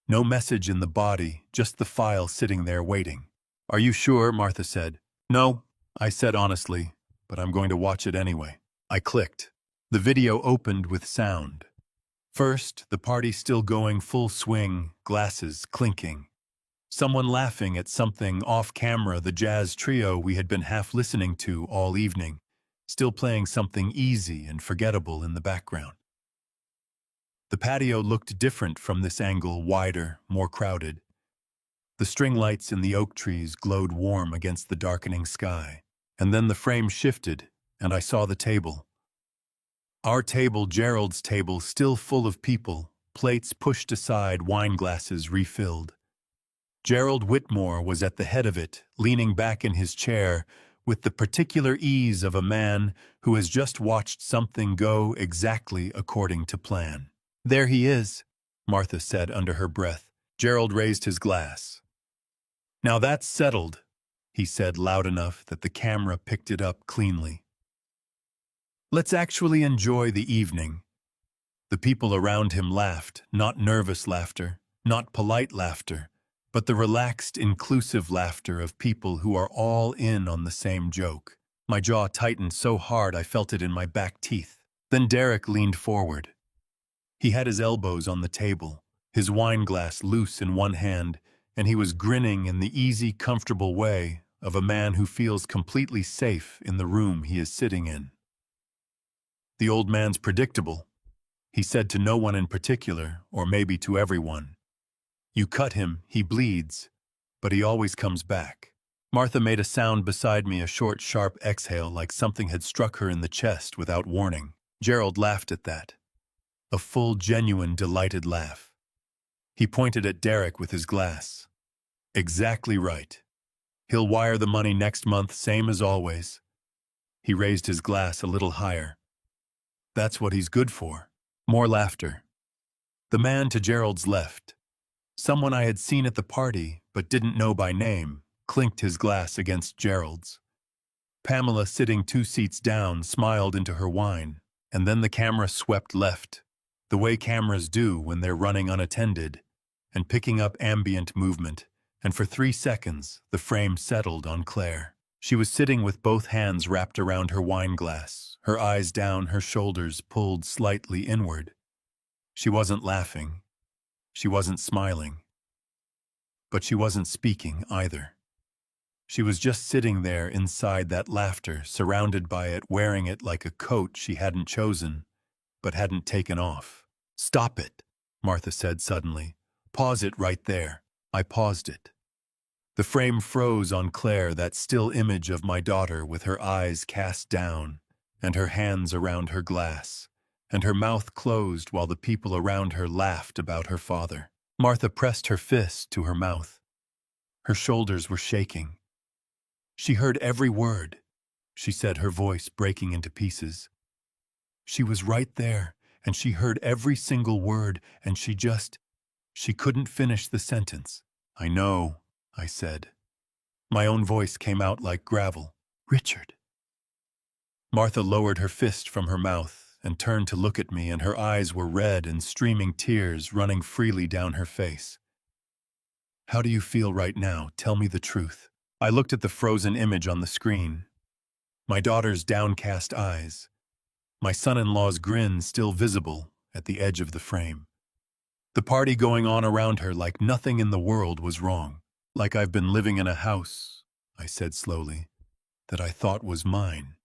Speaker 1: No message in the body, just the file sitting there waiting. "Are you sure?" Martha said. "No," I said honestly, "but I'm going to watch it anyway." I clicked. The video opened with sound. First, the party still going full swing, glasses clinking. Someone laughing at something off camera, the jazz trio we had been half listening to all evening, still playing something easy and forgettable in the background. The patio looked different from this angle, wider, more crowded. The string lights in the oak trees glowed warm against the darkening sky. And then the frame shifted, and I saw the table. Our table, Gerald's table, still full of people, plates pushed aside, wine glasses refilled. Gerald Whitmore was at the head of it, leaning back in his chair, with the particular ease of a man who has just watched something go exactly according to plan. "There he is," Martha said under her breath. Gerald raised his glass. "Now that's settled," he said loud enough that the camera picked it up cleanly. "Let's actually enjoy the evening." The people around him laughed, not nervous laughter, not polite laughter, but the relaxed, inclusive laughter of people who are all in on the same joke. My jaw tightened so hard I felt it in my back teeth. Then Derek leaned forward. He had his elbows on the table, his wine glass loose in one hand, and he was grinning in the easy, comfortable way of a man who feels completely safe in the room he is sitting in. "The old man's predictable," he said to no one in particular, or maybe to everyone. "You cut him, he bleeds, but he always comes back." Martha made a sound beside me, a short, sharp exhale like something had struck her in the chest without warning. Gerald laughed at that. A full, genuine, delighted laugh. He pointed at Derek with his glass. "Exactly right. He'll wire the money next month, same as always." He raised his glass a little higher. "That's what he's good for." More laughter. The man to Gerald's left, someone I had seen at the party but didn't know by name, clinked his glass against Gerald's. Pamela, sitting 2 seats down, smiled into her wine, and then the camera swept left, the way cameras do when they're running unattended, and picking up ambient movement, and for 3 seconds the frame settled on Claire. She was sitting with both hands wrapped around her wine glass, her eyes down, her shoulders pulled slightly inward. She wasn't laughing. She wasn't smiling. But she wasn't speaking either. She was just sitting there inside that laughter, surrounded by it, wearing it like a coat she hadn't chosen, but hadn't taken off. "Stop it," Martha said suddenly. "Pause it right there." I paused it. The frame froze on Claire, that still image of my daughter with her eyes cast down and her hands around her glass, and her mouth closed while the people around her laughed about her father. Martha pressed her fist to her mouth. Her shoulders were shaking. She heard every word, she said, her voice breaking into pieces. She was right there, and she heard every single word, and she couldn't finish the sentence. I know, I said. My own voice came out like gravel. Richard. Martha lowered her fist from her mouth and turned to look at me, and her eyes were red and streaming tears running freely down her face. How do you feel right now? Tell me the truth. I looked at the frozen image on the screen. My daughter's downcast eyes. My son-in-law's grin still visible at the edge of the frame. The party going on around her like nothing in the world was wrong. Like I've been living in a house, I said slowly, that I thought was mine.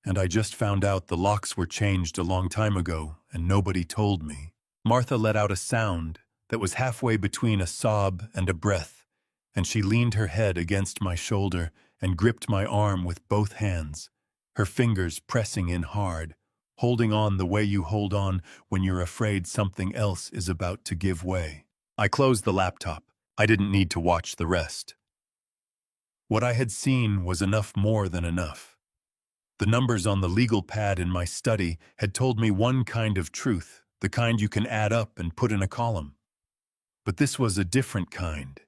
Speaker 1: And I just found out the locks were changed a long time ago, and nobody told me. Martha let out a sound that was halfway between a sob and a breath, and she leaned her head against my shoulder and gripped my arm with both hands, her fingers pressing in hard, holding on the way you hold on when you're afraid something else is about to give way. I closed the laptop. I didn't need to watch the rest. What I had seen was enough, more than enough. The numbers on the legal pad in my study had told me one kind of truth, the kind you can add up and put in a column. But this was a different kind.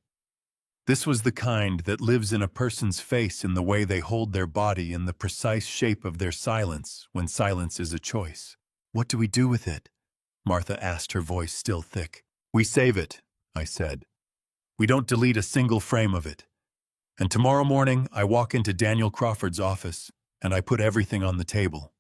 Speaker 1: This was the kind that lives in a person's face, in the way they hold their body, in the precise shape of their silence when silence is a choice. What do we do with it? Martha asked, her voice still thick. We save it, I said. We don't delete a single frame of it. And tomorrow morning I walk into Daniel Crawford's office and I put everything on the table.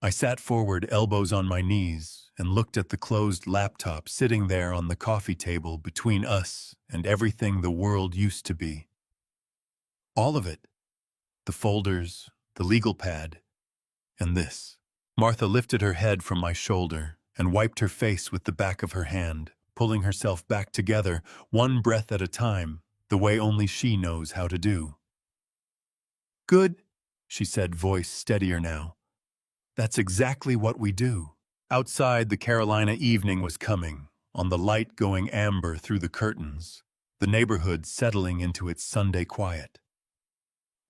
Speaker 1: I sat forward, elbows on my knees, and looked at the closed laptop sitting there on the coffee table between us and everything the world used to be. All of it. The folders, the legal pad, and this. Martha lifted her head from my shoulder and wiped her face with the back of her hand, pulling herself back together, one breath at a time, the way only she knows how to do. Good, she said, voice steadier now. That's exactly what we do. Outside, the Carolina evening was coming, on the light going amber through the curtains, the neighborhood settling into its Sunday quiet.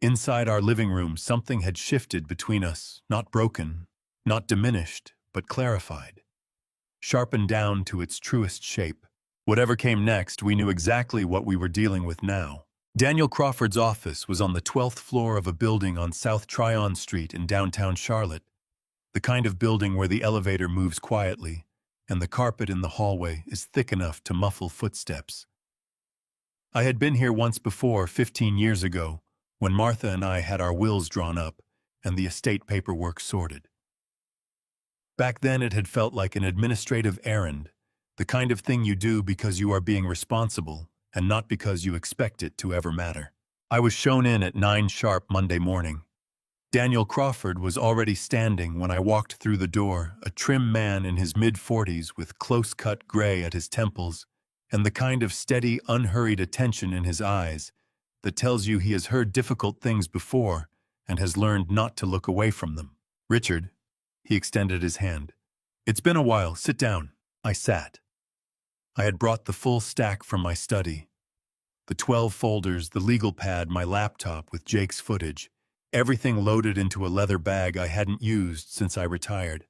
Speaker 1: Inside our living room, something had shifted between us, not broken, not diminished, but clarified, sharpened down to its truest shape. Whatever came next, we knew exactly what we were dealing with now. Daniel Crawford's office was on the 12th floor of a building on South Tryon Street in downtown Charlotte, the kind of building where the elevator moves quietly and the carpet in the hallway is thick enough to muffle footsteps. I had been here once before, 15 years ago, when Martha and I had our wills drawn up and the estate paperwork sorted. Back then it had felt like an administrative errand, the kind of thing you do because you are being responsible and not because you expect it to ever matter. I was shown in at 9 sharp Monday morning. Daniel Crawford was already standing when I walked through the door, a trim man in his mid-40s with close-cut gray at his temples and the kind of steady, unhurried attention in his eyes that tells you he has heard difficult things before and has learned not to look away from them. Richard, he extended his hand. It's been a while, sit down. I sat. I had brought the full stack from my study. The 12 folders, the legal pad, my laptop with Jake's footage, everything loaded into a leather bag I hadn't used since I retired.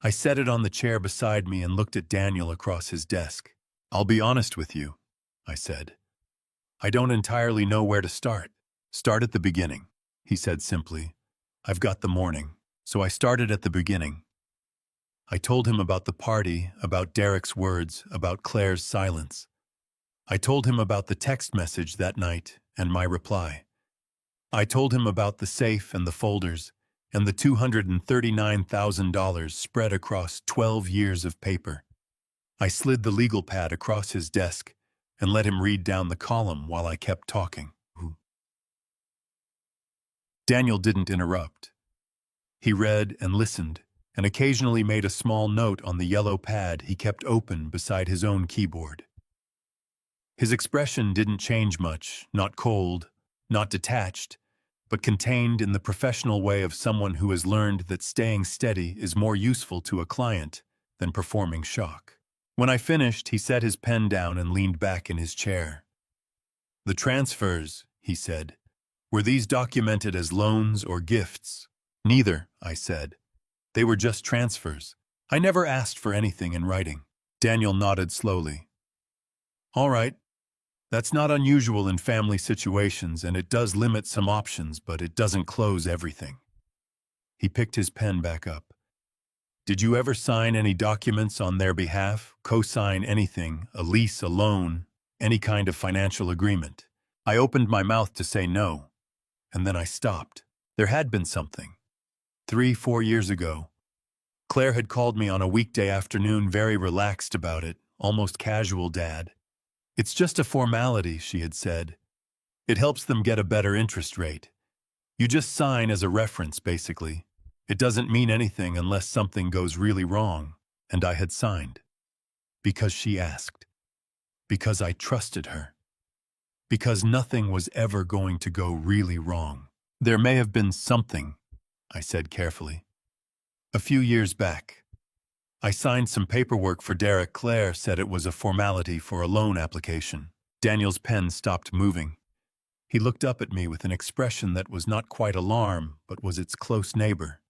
Speaker 1: I set it on the chair beside me and looked at Daniel across his desk. I'll be honest with you, I said. I don't entirely know where to start. Start at the beginning, he said simply. I've got the morning, so I started at the beginning. I told him about the party, about Derek's words, about Claire's silence. I told him about the text message that night and my reply. I told him about the safe and the folders and the $239,000 spread across 12 years of paper. I slid the legal pad across his desk and let him read down the column while I kept talking. Daniel didn't interrupt. He read and listened and occasionally made a small note on the yellow pad he kept open beside his own keyboard. His expression didn't change much, not cold, not detached, but contained in the professional way of someone who has learned that staying steady is more useful to a client than performing shock. When I finished, he set his pen down and leaned back in his chair. The transfers, he said, were these documented as loans or gifts? Neither, I said. They were just transfers. I never asked for anything in writing. Daniel nodded slowly. All right. That's not unusual in family situations, and it does limit some options, but it doesn't close everything. He picked his pen back up. Did you ever sign any documents on their behalf, co-sign anything, a lease, a loan, any kind of financial agreement? I opened my mouth to say no, and then I stopped. There had been something. 3-4 years ago, Claire had called me on a weekday afternoon, very relaxed about it, almost casual, Dad. It's just a formality, she had said. It helps them get a better interest rate. You just sign as a reference, basically. It doesn't mean anything unless something goes really wrong, and I had signed. Because she asked. Because I trusted her. Because nothing was ever going to go really wrong. There may have been something, I said carefully. A few years back, I signed some paperwork for Derek. Claire said it was a formality for a loan application. Daniel's pen stopped moving. He looked up at me with an expression that was not quite alarm, but was its close neighbor.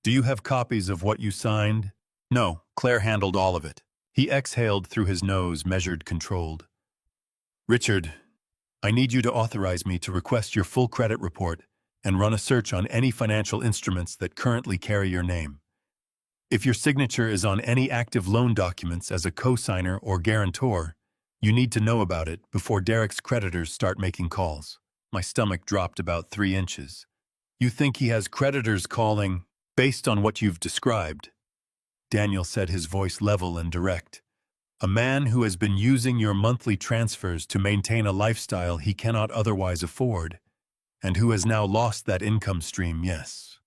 Speaker 1: Do you have copies of what you signed? No, Claire handled all of it. He exhaled through his nose, measured, controlled. Richard, I need you to authorize me to request your full credit report and run a search on any financial instruments that currently carry your name. If your signature is on any active loan documents as a co-signer or guarantor, you need to know about it before Derek's creditors start making calls. My stomach dropped about 3 inches. You think he has creditors calling based on what you've described? Daniel said, his voice level and direct. A man who has been using your monthly transfers to maintain a lifestyle he cannot otherwise afford, and who has now lost that income stream, yes.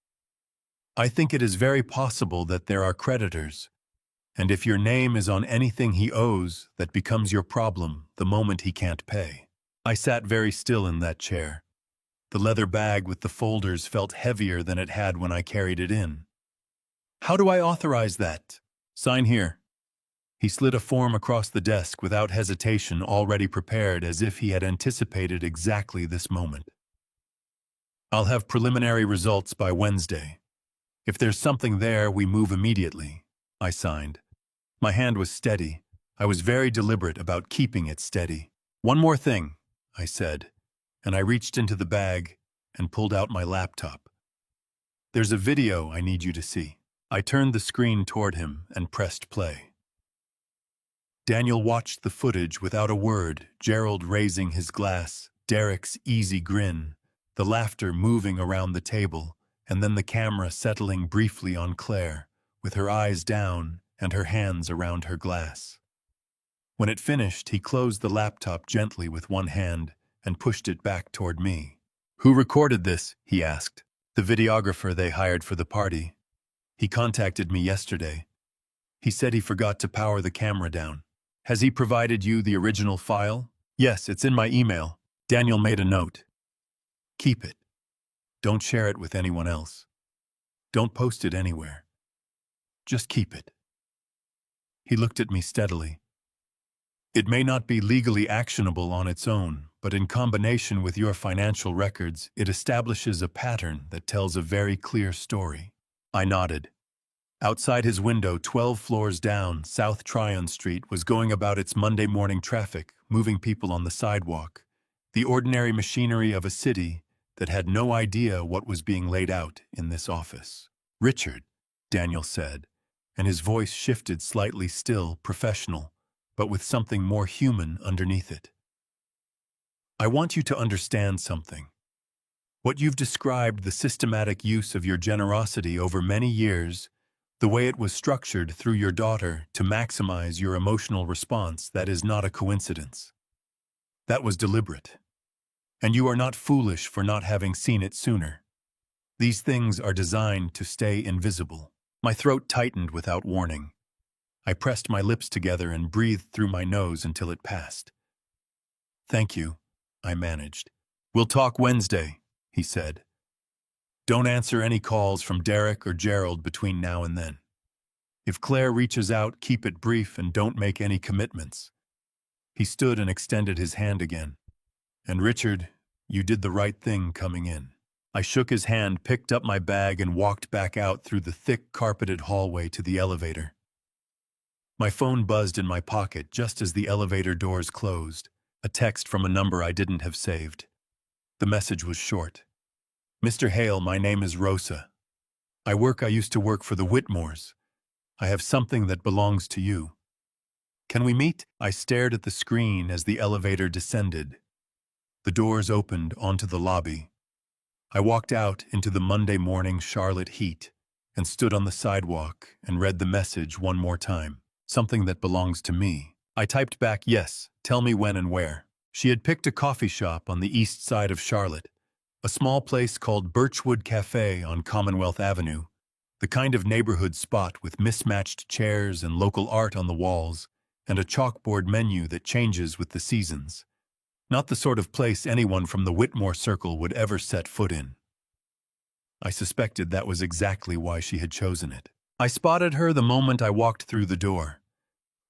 Speaker 1: I think it is very possible that there are creditors, and if your name is on anything he owes, that becomes your problem the moment he can't pay. I sat very still in that chair. The leather bag with the folders felt heavier than it had when I carried it in. How do I authorize that? Sign here. He slid a form across the desk without hesitation, already prepared, as if he had anticipated exactly this moment. I'll have preliminary results by Wednesday. If there's something there, we move immediately. I signed. My hand was steady. I was very deliberate about keeping it steady. One more thing, I said, and I reached into the bag and pulled out my laptop. There's a video I need you to see. I turned the screen toward him and pressed play. Daniel watched the footage without a word, Gerald raising his glass, Derek's easy grin, the laughter moving around the table, and then the camera settling briefly on Claire, with her eyes down and her hands around her glass. When it finished, he closed the laptop gently with one hand and pushed it back toward me. Who recorded this? He asked. The videographer they hired for the party. He contacted me yesterday. He said he forgot to power the camera down. Has he provided you the original file? Yes, it's in my email. Daniel made a note. Keep it. Don't share it with anyone else. Don't post it anywhere. Just keep it. He looked at me steadily. It may not be legally actionable on its own, but in combination with your financial records, it establishes a pattern that tells a very clear story. I nodded. Outside his window, 12 floors down, South Tryon Street was going about its Monday morning traffic, moving people on the sidewalk, the ordinary machinery of a city that had no idea what was being laid out in this office. Richard, Daniel said, and his voice shifted slightly, still professional, but with something more human underneath it. I want you to understand something. What you've described, the systematic use of your generosity over many years, the way it was structured through your daughter to maximize your emotional response, that is not a coincidence. That was deliberate. And you are not foolish for not having seen it sooner. These things are designed to stay invisible. My throat tightened without warning. I pressed my lips together and breathed through my nose until it passed. Thank you, I managed. We'll talk Wednesday, he said. Don't answer any calls from Derek or Gerald between now and then. If Claire reaches out, keep it brief and don't make any commitments." He stood and extended his hand again. "And Richard, you did the right thing coming in." I shook his hand, picked up my bag, and walked back out through the thick, carpeted hallway to the elevator. My phone buzzed in my pocket just as the elevator doors closed, a text from a number I didn't have saved. The message was short. "Mr. Hale, my name is Rosa. I used to work for the Whitmores. I have something that belongs to you. Can we meet?" I stared at the screen as the elevator descended. The doors opened onto the lobby. I walked out into the Monday morning Charlotte heat and stood on the sidewalk and read the message one more time. "Something that belongs to me." I typed back, "Yes, tell me when and where." She had picked a coffee shop on the east side of Charlotte, a small place called Birchwood Cafe on Commonwealth Avenue, the kind of neighborhood spot with mismatched chairs and local art on the walls, and a chalkboard menu that changes with the seasons. Not the sort of place anyone from the Whitmore circle would ever set foot in. I suspected that was exactly why she had chosen it. I spotted her the moment I walked through the door.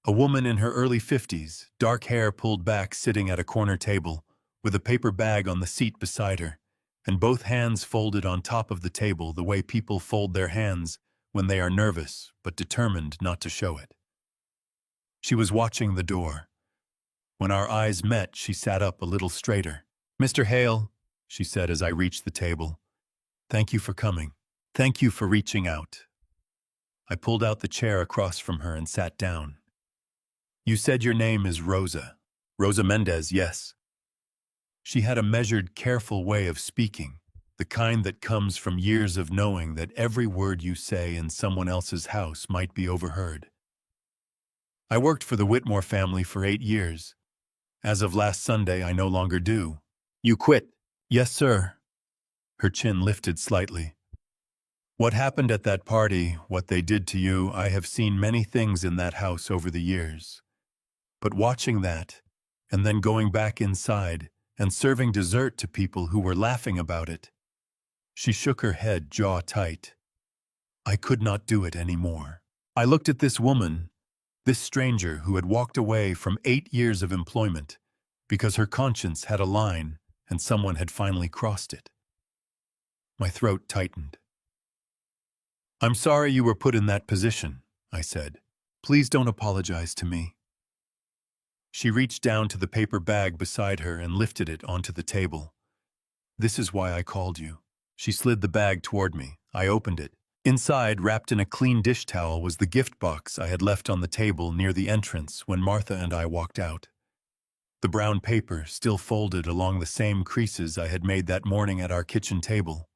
Speaker 1: A woman in her early 50s, dark hair pulled back, sitting at a corner table, with a paper bag on the seat beside her, and both hands folded on top of the table the way people fold their hands when they are nervous but determined not to show it. She was watching the door. When our eyes met, she sat up a little straighter. "Mr. Hale," she said as I reached the table, "thank you for coming. Thank you for reaching out." I pulled out the chair across from her and sat down. "You said your name is Rosa." "Rosa Mendez, yes." She had a measured, careful way of speaking, the kind that comes from years of knowing that every word you say in someone else's house might be overheard. "I worked for the Whitmore family for 8 years. As of last Sunday, I no longer do." "You quit?" "Yes, sir." Her chin lifted slightly. "What happened at that party, what they did to you, I have seen many things in that house over the years. But watching that, and then going back inside and serving dessert to people who were laughing about it." She shook her head, jaw tight. "I could not do it anymore." I looked at this woman, this stranger who had walked away from 8 years of employment because her conscience had a line and someone had finally crossed it. My throat tightened. "I'm sorry you were put in that position," I said. "Please don't apologize to me." She reached down to the paper bag beside her and lifted it onto the table. "This is why I called you." She slid the bag toward me. I opened it. Inside, wrapped in a clean dish towel, was the gift box I had left on the table near the entrance when Martha and I walked out. The brown paper still folded along the same creases I had made that morning at our kitchen table.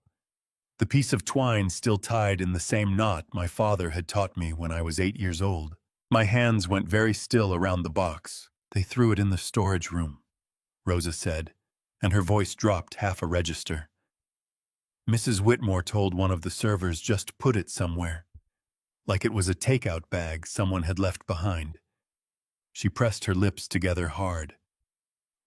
Speaker 1: The piece of twine still tied in the same knot my father had taught me when I was 8 years old. My hands went very still around the box. "They threw it in the storage room," Rosa said, and her voice dropped half a register. "Mrs. Whitmore told one of the servers just put it somewhere, like it was a takeout bag someone had left behind." She pressed her lips together hard.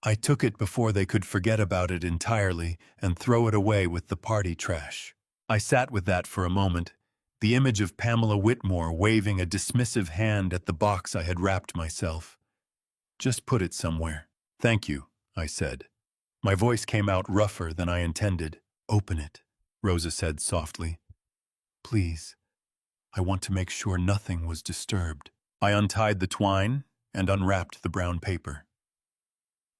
Speaker 1: "I took it before they could forget about it entirely and throw it away with the party trash." I sat with that for a moment, the image of Pamela Whitmore waving a dismissive hand at the box I had wrapped myself. "Just put it somewhere." "Thank you," I said. My voice came out rougher than I intended. "Open it," Rosa said softly. "Please. I want to make sure nothing was disturbed." I untied the twine and unwrapped the brown paper.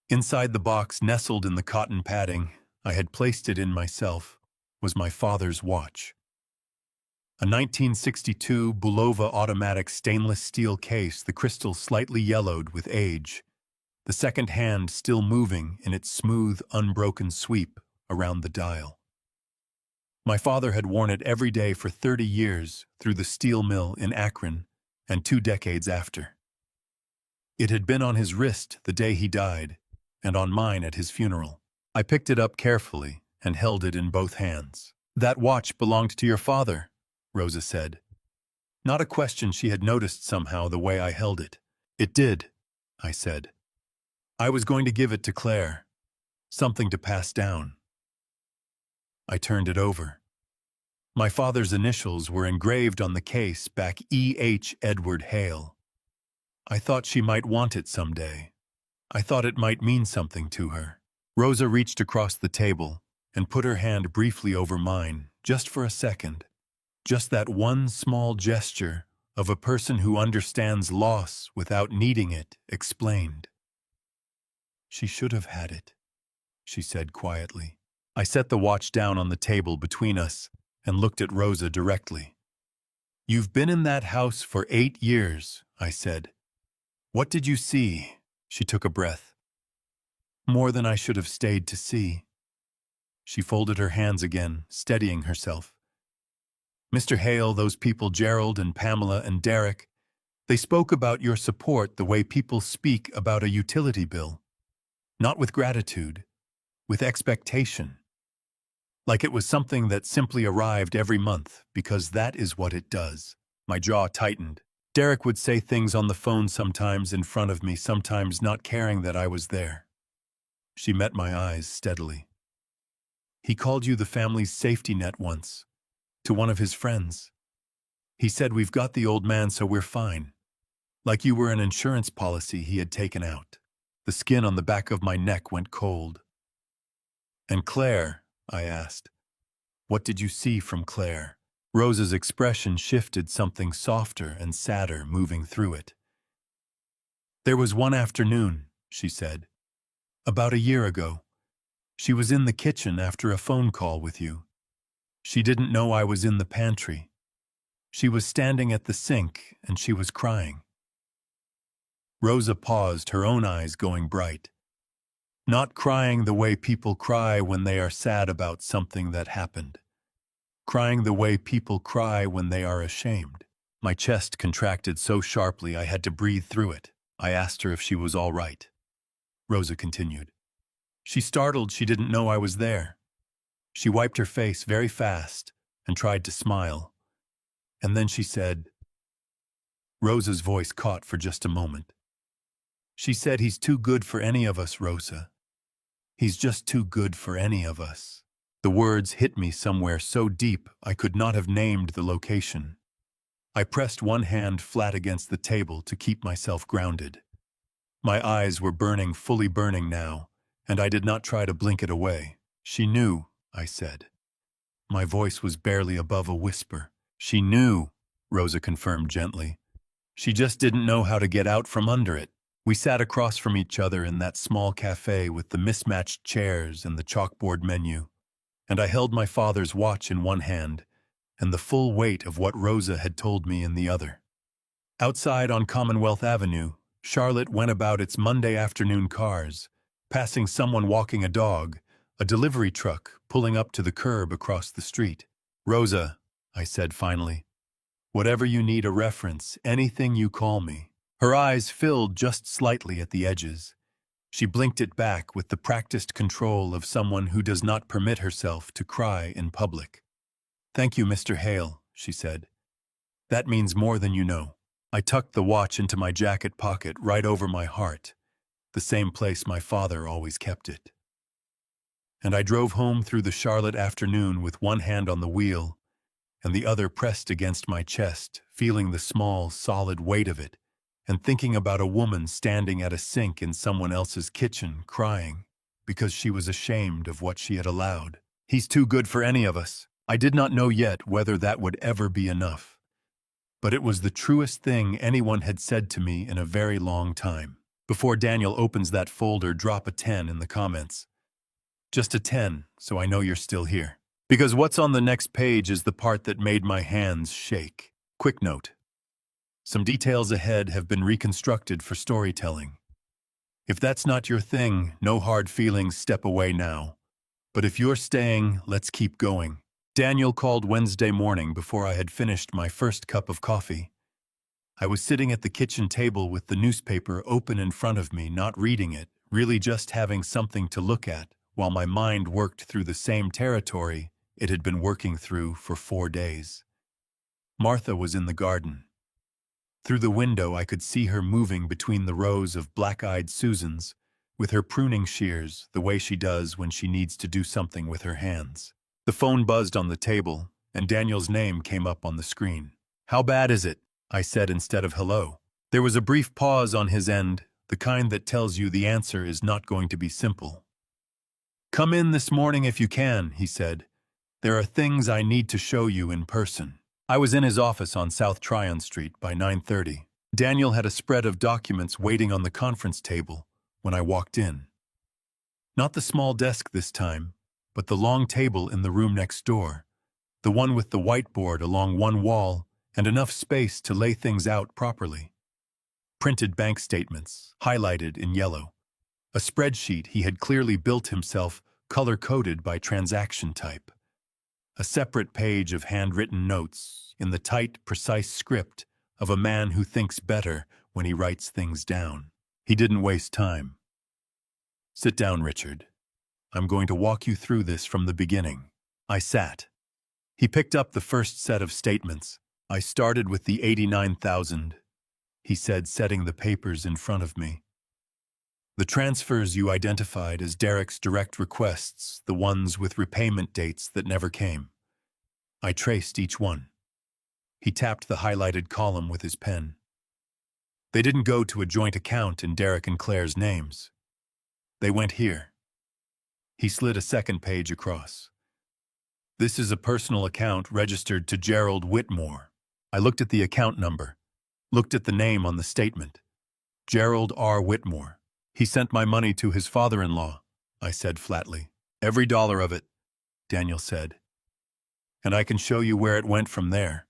Speaker 1: Inside the box, nestled in the cotton padding, I had placed it in myself, was my father's watch. A 1962 Bulova automatic stainless steel case, the crystal slightly yellowed with age, the second hand still moving in its smooth, unbroken sweep around the dial. My father had worn it every day for 30 years through the steel mill in Akron and 2 decades after. It had been on his wrist the day he died and on mine at his funeral. I picked it up carefully and held it in both hands. "That watch belonged to your father," Rosa said. Not a question she had noticed somehow the way I held it. "It did," I said. "I was going to give it to Claire. Something to pass down." I turned it over. My father's initials were engraved on the case back E.H. Edward Hale. I thought she might want it someday. I thought it might mean something to her. Rosa reached across the table and put her hand briefly over mine, just for a second. Just that one small gesture of a person who understands loss without needing it explained. She should have had it, she said quietly. I set the watch down on the table between us and looked at Rosa directly. You've been in that house for 8 years, I said. What did you see? She took a breath. More than I should have stayed to see. She folded her hands again, steadying herself. Mr. Hale, those people Gerald and Pamela and Derek, they spoke about your support the way people speak about a utility bill. Not with gratitude, with expectation. Like it was something that simply arrived every month, because that is what it does. My jaw tightened. Derek would say things on the phone sometimes in front of me, sometimes not caring that I was there. She met my eyes steadily. He called you the family's safety net once, to one of his friends. He said, we've got the old man so we're fine. Like you were an insurance policy he had taken out. The skin on the back of my neck went cold. And Claire, I asked, what did you see from Claire? Rosa's expression shifted, something softer and sadder moving through it. There was one afternoon, she said, about a year ago. She was in the kitchen after a phone call with you. She didn't know I was in the pantry. She was standing at the sink and she was crying. Rosa paused, her own eyes going bright. Not crying the way people cry when they are sad about something that happened. Crying the way people cry when they are ashamed. My chest contracted so sharply I had to breathe through it. I asked her if she was all right. Rosa continued. She startled she didn't know I was there. She wiped her face very fast and tried to smile. And then she said, Rosa's voice caught for just a moment. She said, he's too good for any of us, Rosa. He's just too good for any of us. The words hit me somewhere so deep I could not have named the location. I pressed one hand flat against the table to keep myself grounded. My eyes were burning, fully burning now, and I did not try to blink it away. She knew, I said. My voice was barely above a whisper. She knew, Rosa confirmed gently. She just didn't know how to get out from under it. We sat across from each other in that small cafe with the mismatched chairs and the chalkboard menu, and I held my father's watch in one hand and the full weight of what Rosa had told me in the other. Outside on Commonwealth Avenue, Charlotte went about its Monday afternoon cars, passing someone walking a dog, a delivery truck pulling up to the curb across the street. Rosa, I said finally, whatever you need a reference, anything you call me. Her eyes filled just slightly at the edges. She blinked it back with the practiced control of someone who does not permit herself to cry in public. Thank you, Mr. Hale, she said. That means more than you know. I tucked the watch into my jacket pocket right over my heart, the same place my father always kept it. And I drove home through the Charlotte afternoon with one hand on the wheel and the other pressed against my chest, feeling the small, solid weight of it, and thinking about a woman standing at a sink in someone else's kitchen, crying, because she was ashamed of what she had allowed. He's too good for any of us. I did not know yet whether that would ever be enough. But it was the truest thing anyone had said to me in a very long time. Before Daniel opens that folder, drop a 10 in the comments. Just a 10, so I know you're still here. Because what's on the next page is the part that made my hands shake. Quick note. Some details ahead have been reconstructed for storytelling. If that's not your thing, no hard feelings, step away now. But if you're staying, let's keep going. Daniel called Wednesday morning before I had finished my first cup of coffee. I was sitting at the kitchen table with the newspaper open in front of me, not reading it, really just having something to look at, while my mind worked through the same territory it had been working through for 4 days. Martha was in the garden. Through the window I could see her moving between the rows of black-eyed Susans, with her pruning shears, the way she does when she needs to do something with her hands. The phone buzzed on the table, and Daniel's name came up on the screen. "How bad is it?" I said instead of hello. There was a brief pause on his end, the kind that tells you the answer is not going to be simple. "Come in this morning if you can," he said. "There are things I need to show you in person." I was in his office on South Tryon Street by 9:30. Daniel had a spread of documents waiting on the conference table when I walked in. Not the small desk this time, but the long table in the room next door, the one with the whiteboard along one wall and enough space to lay things out properly. Printed bank statements, highlighted in yellow. A spreadsheet he had clearly built himself, color-coded by transaction type. A separate page of handwritten notes in the tight, precise script of a man who thinks better when he writes things down. He didn't waste time. "Sit down, Richard. I'm going to walk you through this from the beginning." I sat. He picked up the first set of statements. "I started with the 89,000, he said, setting the papers in front of me. "The transfers you identified as Derek's direct requests, the ones with repayment dates that never came. I traced each one." He tapped the highlighted column with his pen. "They didn't go to a joint account in Derek and Claire's names. They went here." He slid a second page across. "This is a personal account registered to Gerald Whitmore." I looked at the account number, looked at the name on the statement. Gerald R. Whitmore. "He sent my money to his father-in-law," I said flatly. "Every dollar of it," Daniel said. "And I can show you where it went from there."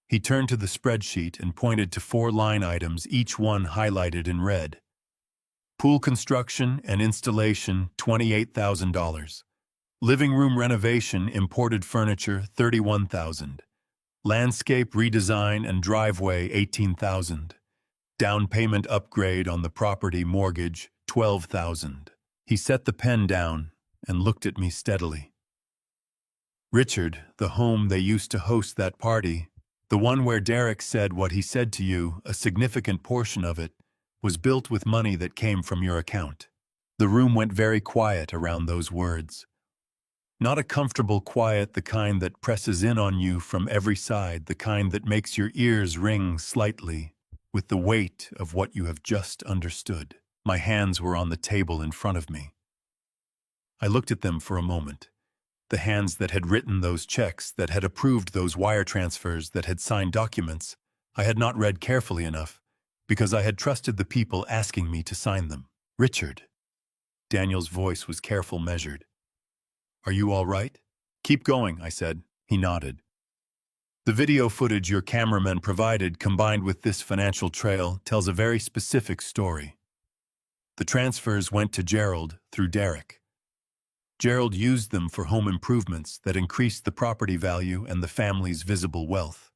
Speaker 1: He turned to the spreadsheet and pointed to 4 line items, each one highlighted in red. Pool construction and installation, $28,000. Living room renovation, imported furniture, $31,000. Landscape redesign and driveway, $18,000. Down payment upgrade on the property mortgage, $12,000. He set the pen down and looked at me steadily. "Richard, the home they used to host that party, the one where Derek said what he said to you, a significant portion of it, was built with money that came from your account." The room went very quiet around those words. Not a comfortable quiet, the kind that presses in on you from every side, the kind that makes your ears ring slightly with the weight of what you have just understood. My hands were on the table in front of me. I looked at them for a moment. The hands that had written those checks, that had approved those wire transfers, that had signed documents, I had not read carefully enough, because I had trusted the people asking me to sign them. "Richard." Daniel's voice was careful, measured. "Are you all right?" "Keep going," I said. He nodded. "The video footage your cameraman provided, combined with this financial trail, tells a very specific story. The transfers went to Gerald through Derek. Gerald used them for home improvements that increased the property value and the family's visible wealth.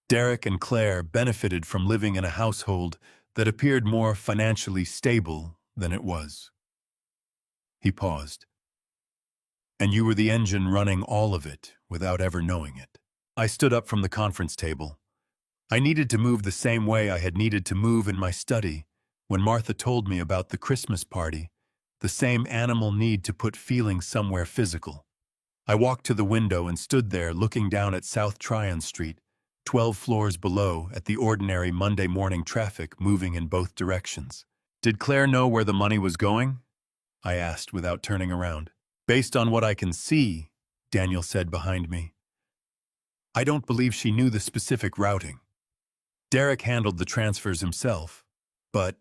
Speaker 1: Derek and Claire benefited from living in a household that appeared more financially stable than it was." He paused. "And you were the engine running all of it without ever knowing it." I stood up from the conference table. I needed to move the same way I had needed to move in my study when Martha told me about the Christmas party, the same animal need to put feeling somewhere physical. I walked to the window and stood there looking down at South Tryon Street, 12 floors below, at the ordinary Monday morning traffic moving in both directions. "Did Claire know where the money was going?" I asked without turning around. "Based on what I can see," Daniel said behind me, "I don't believe she knew the specific routing. Derek handled the transfers himself, but—"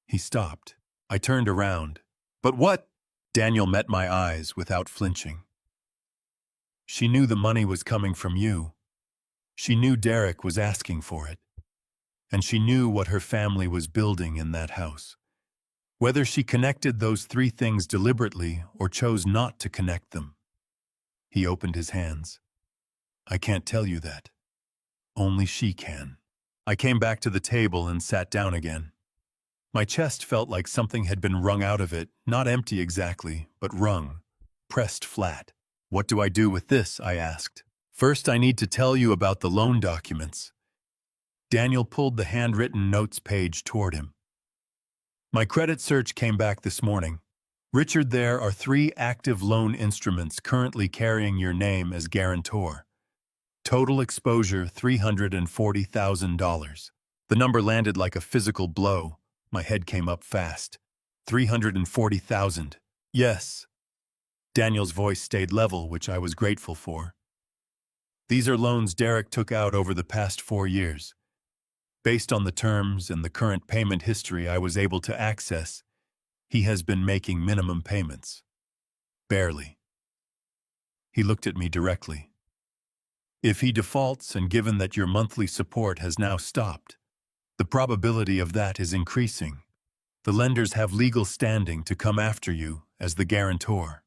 Speaker 1: He stopped. I turned around. "But what?" Daniel met my eyes without flinching. "She knew the money was coming from you. She knew Derek was asking for it. And she knew what her family was building in that house. Whether she connected those 3 things deliberately or chose not to connect them." He opened his hands. "I can't tell you that. Only she can." I came back to the table and sat down again. My chest felt like something had been wrung out of it, not empty exactly, but wrung, pressed flat. "What do I do with this?" I asked. "First, I need to tell you about the loan documents." Daniel pulled the handwritten notes page toward him. "My credit search came back this morning. Richard, there are 3 active loan instruments currently carrying your name as guarantor. Total exposure $340,000. The number landed like a physical blow. My head came up fast. 340,000. Yes. Daniel's voice stayed level, which I was grateful for. These are loans Derek took out over the past 4 years. Based on the terms and the current payment history I was able to access, he has been making minimum payments. Barely. He looked at me directly. If he defaults, and given that your monthly support has now stopped, the probability of that is increasing. The lenders have legal standing to come after you as the guarantor.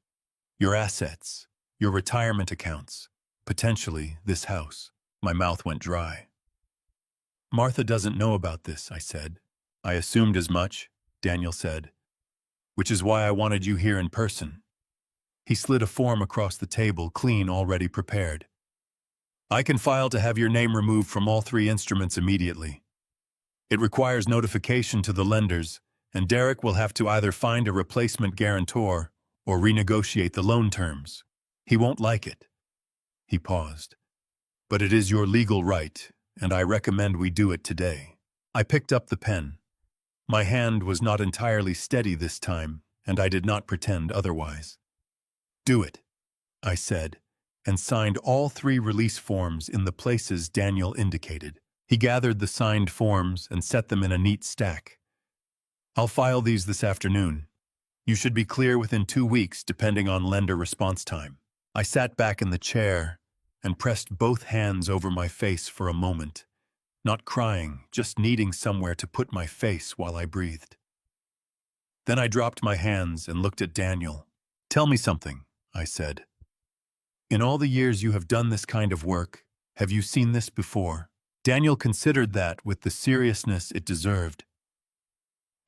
Speaker 1: Your assets, your retirement accounts, potentially this house. My mouth went dry. Martha doesn't know about this, I said. I assumed as much, Daniel said, which is why I wanted you here in person. He slid a form across the table, clean, already prepared. I can file to have your name removed from all 3 instruments immediately. It requires notification to the lenders, and Derek will have to either find a replacement guarantor or renegotiate the loan terms. He won't like it. He paused. But it is your legal right, and I recommend we do it today. I picked up the pen. My hand was not entirely steady this time, and I did not pretend otherwise. Do it, I said, and signed all 3 release forms in the places Daniel indicated. He gathered the signed forms and set them in a neat stack. I'll file these this afternoon. You should be clear within 2 weeks, depending on lender response time. I sat back in the chair and pressed both hands over my face for a moment, not crying, just needing somewhere to put my face while I breathed. Then I dropped my hands and looked at Daniel. Tell me something, I said. In all the years you have done this kind of work, have you seen this before? Daniel considered that with the seriousness it deserved.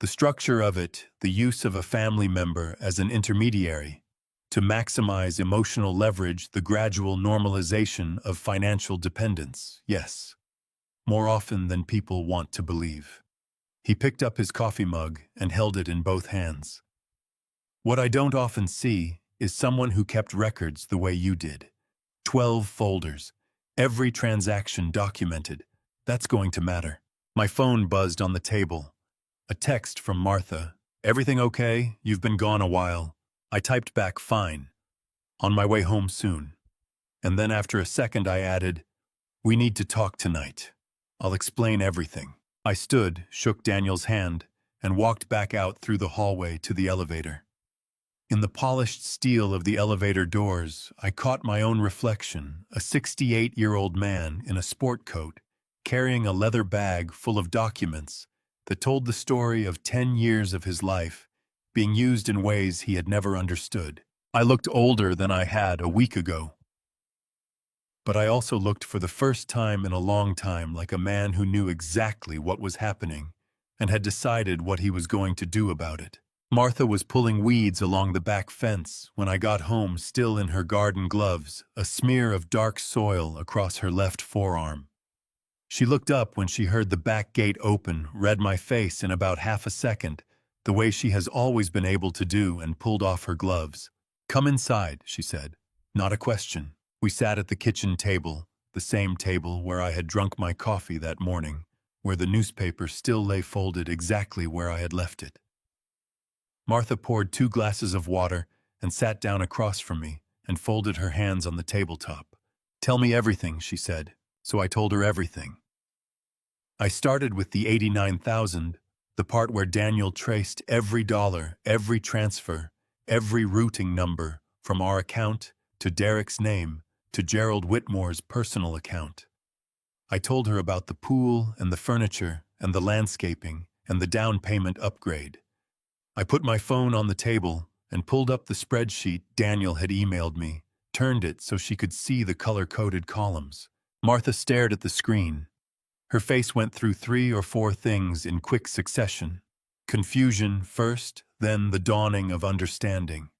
Speaker 1: The structure of it, the use of a family member as an intermediary, to maximize emotional leverage, the gradual normalization of financial dependence, yes. More often than people want to believe. He picked up his coffee mug and held it in both hands. What I don't often see is someone who kept records the way you did. 12 folders, every transaction documented. That's going to matter. My phone buzzed on the table. A text from Martha. Everything okay? You've been gone a while. I typed back, fine. On my way home soon. And then after a second I added, we need to talk tonight. I'll explain everything. I stood, shook Daniel's hand, and walked back out through the hallway to the elevator. In the polished steel of the elevator doors, I caught my own reflection, a 68-year-old man in a sport coat, carrying a leather bag full of documents that told the story of 10 years of his life being used in ways he had never understood. I looked older than I had a week ago. But I also looked for the first time in a long time like a man who knew exactly what was happening and had decided what he was going to do about it. Martha was pulling weeds along the back fence when I got home, still in her garden gloves, a smear of dark soil across her left forearm. She looked up when she heard the back gate open, read my face in about half a second, the way she has always been able to do, and pulled off her gloves. Come inside, she said. Not a question. We sat at the kitchen table, the same table where I had drunk my coffee that morning, where the newspaper still lay folded exactly where I had left it. Martha poured 2 glasses of water and sat down across from me and folded her hands on the tabletop. Tell me everything, she said. So I told her everything. I started with the $89,000, the part where Daniel traced every dollar, every transfer, every routing number from our account to Derek's name to Gerald Whitmore's personal account. I told her about the pool and the furniture and the landscaping and the down payment upgrade. I put my phone on the table and pulled up the spreadsheet Daniel had emailed me, turned it so she could see the color-coded columns. Martha stared at the screen. Her face went through 3 or 4 things in quick succession. Confusion first, then the dawning of understanding.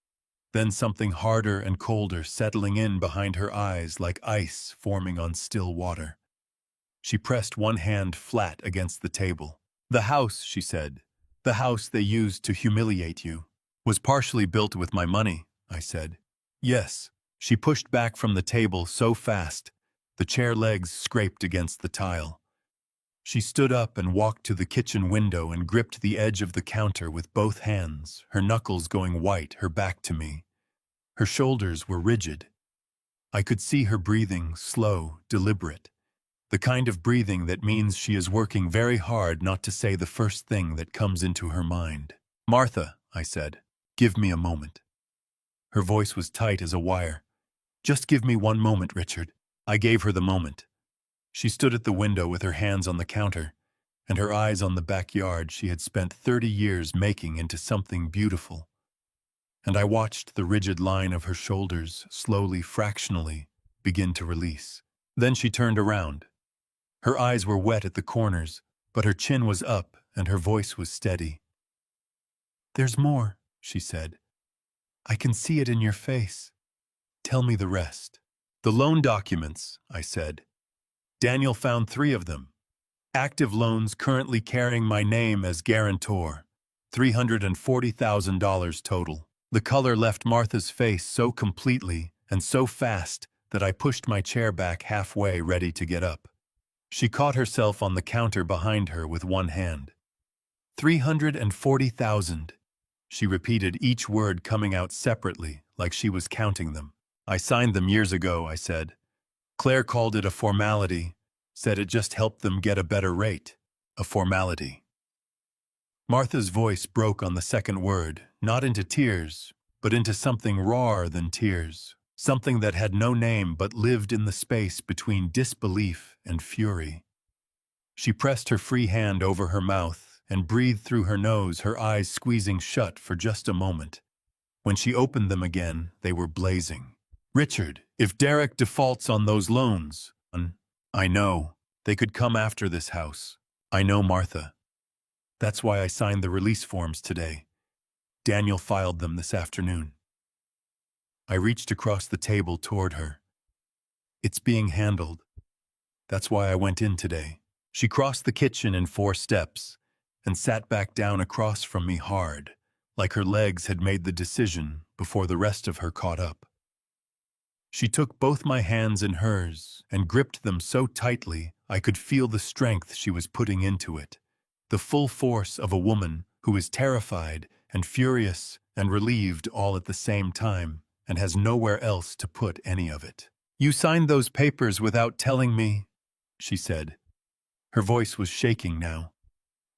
Speaker 1: Then something harder and colder settling in behind her eyes like ice forming on still water. She pressed one hand flat against the table. The house, she said. The house they used to humiliate you. Was partially built with my money, I said. Yes. She pushed back from the table so fast, the chair legs scraped against the tile. She stood up and walked to the kitchen window and gripped the edge of the counter with both hands, her knuckles going white, her back to me. Her shoulders were rigid. I could see her breathing, slow, deliberate. The kind of breathing that means she is working very hard not to say the first thing that comes into her mind. Martha, I said, give me a moment. Her voice was tight as a wire. Just give me one moment, Richard. I gave her the moment. She stood at the window with her hands on the counter, and her eyes on the backyard she had spent 30 years making into something beautiful. And I watched the rigid line of her shoulders slowly, fractionally, begin to release. Then she turned around. Her eyes were wet at the corners, but her chin was up and her voice was steady. There's more, she said. I can see it in your face. Tell me the rest. The loan documents, I said. Daniel found 3 of them. Active loans currently carrying my name as guarantor. $340,000 total. The color left Martha's face so completely and so fast that I pushed my chair back halfway, ready to get up. She caught herself on the counter behind her with one hand. 340,000. She repeated each word coming out separately, like she was counting them. I signed them years ago, I said. Claire called it a formality, said it just helped them get a better rate. A formality. Martha's voice broke on the second word, not into tears, but into something rawer than tears. Something that had no name but lived in the space between disbelief and fury. She pressed her free hand over her mouth and breathed through her nose, her eyes squeezing shut for just a moment. When she opened them again, they were blazing. Richard, if Derek defaults on those loans, I know, they could come after this house. I know, Martha. That's why I signed the release forms today. Daniel filed them this afternoon. I reached across the table toward her. It's being handled. That's why I went in today. She crossed the kitchen in 4 steps and sat back down across from me hard, like her legs had made the decision before the rest of her caught up. She took both my hands in hers and gripped them so tightly I could feel the strength she was putting into it, the full force of a woman who is terrified and furious and relieved all at the same time, and has nowhere else to put any of it. You signed those papers without telling me, she said. Her voice was shaking now.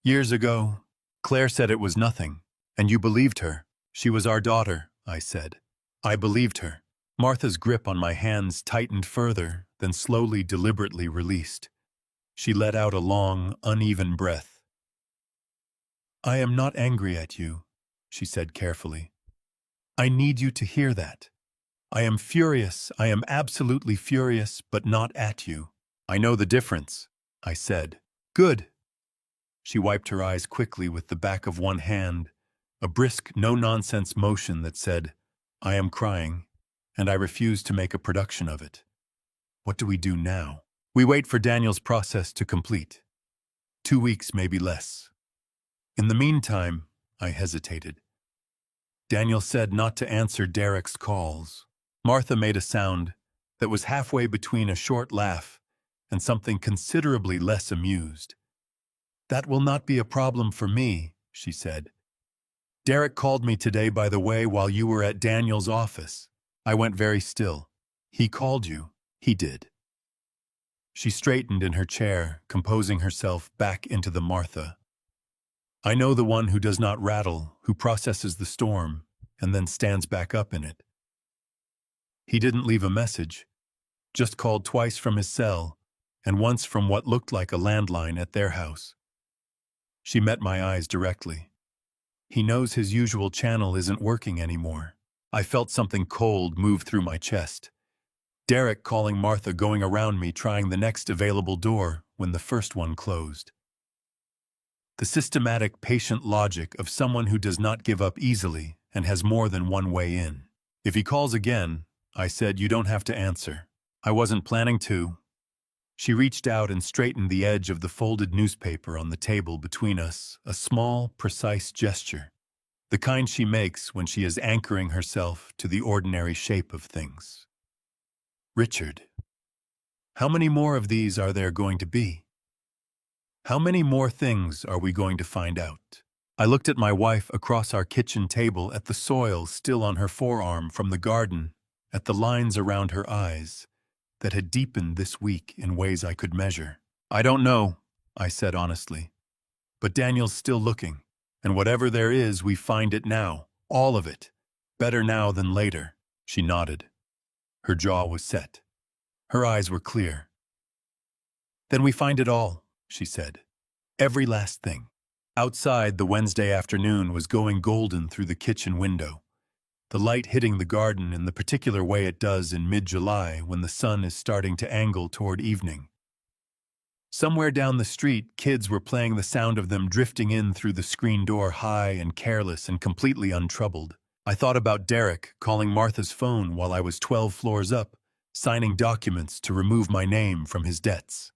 Speaker 1: Years ago, Claire said it was nothing, and you believed her. She was our daughter, I said. I believed her. Martha's grip on my hands tightened further, then slowly, deliberately released. She let out a long, uneven breath. I am not angry at you, she said carefully. I need you to hear that. I am furious, I am absolutely furious, but not at you. I know the difference, I said. Good. She wiped her eyes quickly with the back of one hand, a brisk, no-nonsense motion that said, I am crying, and I refuse to make a production of it. What do we do now? We wait for Daniel's process to complete. 2 weeks, maybe less. In the meantime, I hesitated. Daniel said not to answer Derek's calls. Martha made a sound that was halfway between a short laugh and something considerably less amused. That will not be a problem for me, she said. Derek called me today, by the way, while you were at Daniel's office. I went very still. He called you. He did. She straightened in her chair, composing herself back into the Martha. I know the one who does not rattle, who processes the storm, and then stands back up in it. He didn't leave a message, just called twice from his cell, and once from what looked like a landline at their house. She met my eyes directly. He knows his usual channel isn't working anymore. I felt something cold move through my chest. Derek calling Martha, going around me, trying the next available door when the first one closed. The systematic, patient logic of someone who does not give up easily and has more than one way in. If he calls again, I said, you don't have to answer. I wasn't planning to. She reached out and straightened the edge of the folded newspaper on the table between us, a small, precise gesture. The kind she makes when she is anchoring herself to the ordinary shape of things. Richard, how many more of these are there going to be? How many more things are we going to find out? I looked at my wife across our kitchen table, at the soil still on her forearm from the garden, at the lines around her eyes that had deepened this week in ways I could measure. I don't know, I said honestly. But Daniel's still looking, and whatever there is, we find it now, all of it. Better now than later. She nodded. Her jaw was set. Her eyes were clear. Then we find it all, she said. Every last thing. Outside, the Wednesday afternoon was going golden through the kitchen window, the light hitting the garden in the particular way it does in mid-July when the sun is starting to angle toward evening. Somewhere down the street, kids were playing, the sound of them drifting in through the screen door, high and careless and completely untroubled. I thought about Derek calling Martha's phone while I was 12 floors up, signing documents to remove my name from his debts.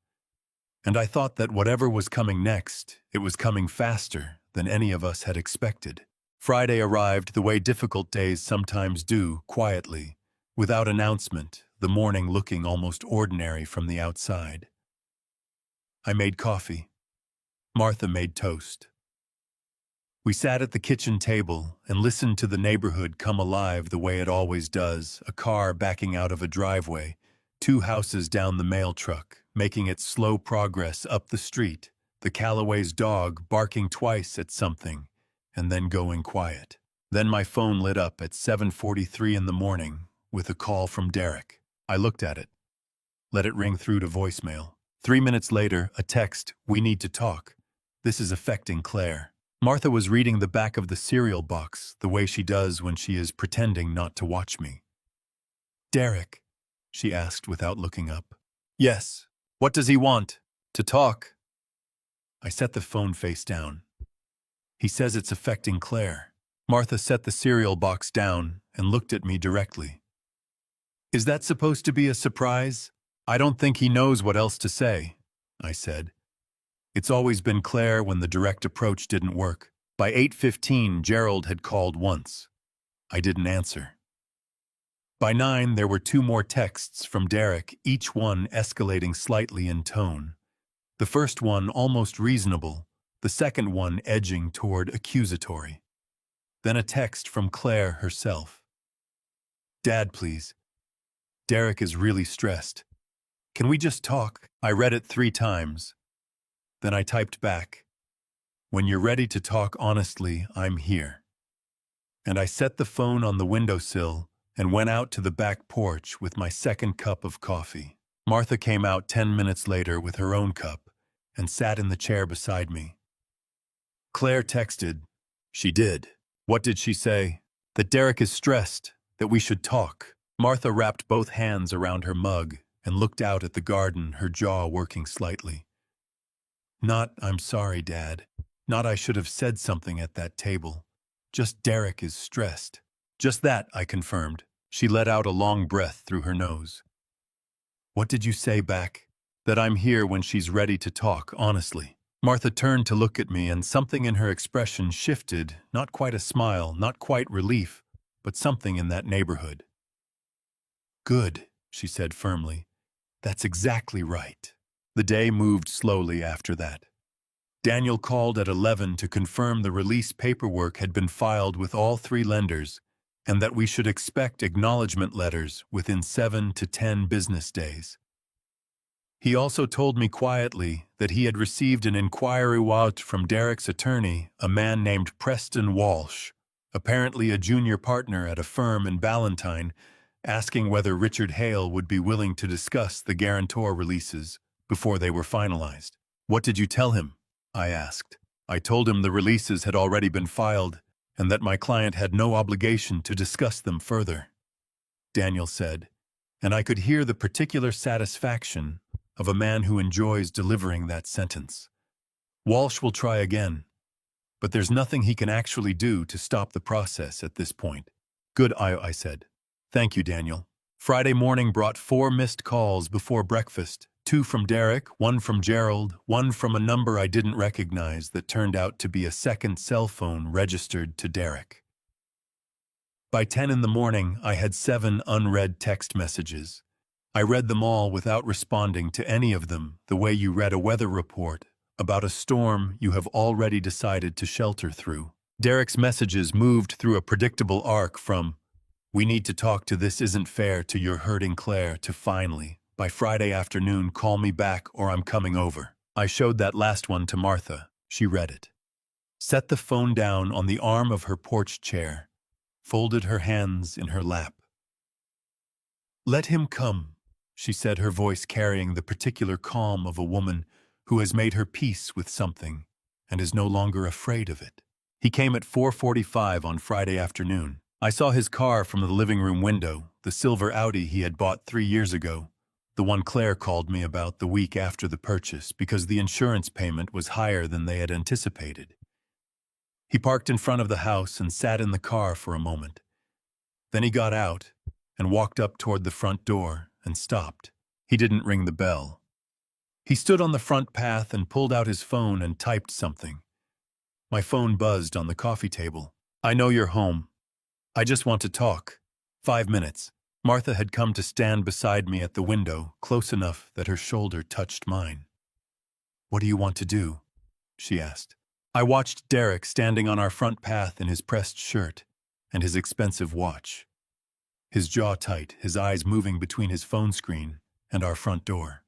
Speaker 1: And I thought that whatever was coming next, it was coming faster than any of us had expected. Friday arrived the way difficult days sometimes do, quietly, without announcement, the morning looking almost ordinary from the outside. I made coffee. Martha made toast. We sat at the kitchen table and listened to the neighborhood come alive the way it always does, a car backing out of a driveway, 2 houses down the mail truck, making its slow progress up the street, the Callaway's dog barking twice at something, and then going quiet. Then my phone lit up at 7:43 in the morning with a call from Derek. I looked at it, let it ring through to voicemail. 3 minutes later, a text, "We need to talk. This is affecting Claire." Martha was reading the back of the cereal box the way she does when she is pretending not to watch me. "Derek?" she asked without looking up. "Yes. What does he want? To talk?" I set the phone face down. "He says it's affecting Claire." Martha set the cereal box down and looked at me directly. "Is that supposed to be a surprise? I don't think he knows what else to say," I said. It's always been Claire when the direct approach didn't work. By 8:15, Gerald had called once. I didn't answer. By 9, there were 2 more texts from Derek, each one escalating slightly in tone. The first one almost reasonable, the second one edging toward accusatory. Then a text from Claire herself. "Dad, please. Derek is really stressed. Can we just talk?" I read it 3 times. Then I typed back, "When you're ready to talk honestly, I'm here." And I set the phone on the windowsill and went out to the back porch with my second cup of coffee. Martha came out 10 minutes later with her own cup and sat in the chair beside me. "Claire texted." "She did. What did she say?" "That Derek is stressed, that we should talk." Martha wrapped both hands around her mug and looked out at the garden, her jaw working slightly. "Not, 'I'm sorry, Dad.' Not, 'I should have said something at that table.' Just Derek is stressed." "Just that," I confirmed. She let out a long breath through her nose. "What did you say back?" "That I'm here when she's ready to talk, honestly." Martha turned to look at me, and something in her expression shifted, not quite a smile, not quite relief, but something in that neighborhood. "Good," she said firmly. "That's exactly right." The day moved slowly after that. Daniel called at 11 to confirm the release paperwork had been filed with all 3 lenders and that we should expect acknowledgement letters within 7 to 10 business days. He also told me quietly that he had received an inquiry out from Derek's attorney, a man named Preston Walsh, apparently a junior partner at a firm in Ballantyne, asking whether Richard Hale would be willing to discuss the guarantor releases before they were finalized. "What did you tell him?" I asked. "I told him the releases had already been filed and that my client had no obligation to discuss them further," Daniel said, and I could hear the particular satisfaction of a man who enjoys delivering that sentence. "Walsh will try again, but there's nothing he can actually do to stop the process at this point." "Good," I said. "Thank you, Daniel." Friday morning brought 4 missed calls before breakfast, Two from Derek, one from Gerald, one from a number I didn't recognize that turned out to be a second cell phone registered to Derek. By 10 in the morning, I had 7 unread text messages. I read them all without responding to any of them, the way you read a weather report about a storm you have already decided to shelter through. Derek's messages moved through a predictable arc from, "We need to talk to this isn't fair," to "You're hurting Claire," to finally, "By Friday afternoon, call me back or I'm coming over." I showed that last one to Martha. She read it. Set the phone down on the arm of her porch chair, folded her hands in her lap. "Let him come," she said, her voice carrying the particular calm of a woman who has made her peace with something and is no longer afraid of it. He came at 4:45 on Friday afternoon. I saw his car from the living room window, the silver Audi he had bought 3 years ago, the one Claire called me about the week after the purchase because the insurance payment was higher than they had anticipated. He parked in front of the house and sat in the car for a moment. Then he got out and walked up toward the front door and stopped. He didn't ring the bell. He stood on the front path and pulled out his phone and typed something. My phone buzzed on the coffee table. "I know you're home. I just want to talk. 5 minutes." Martha had come to stand beside me at the window, close enough that her shoulder touched mine. "What do you want to do?" she asked. I watched Derek standing on our front path in his pressed shirt and his expensive watch. His jaw tight, his eyes moving between his phone screen and our front door.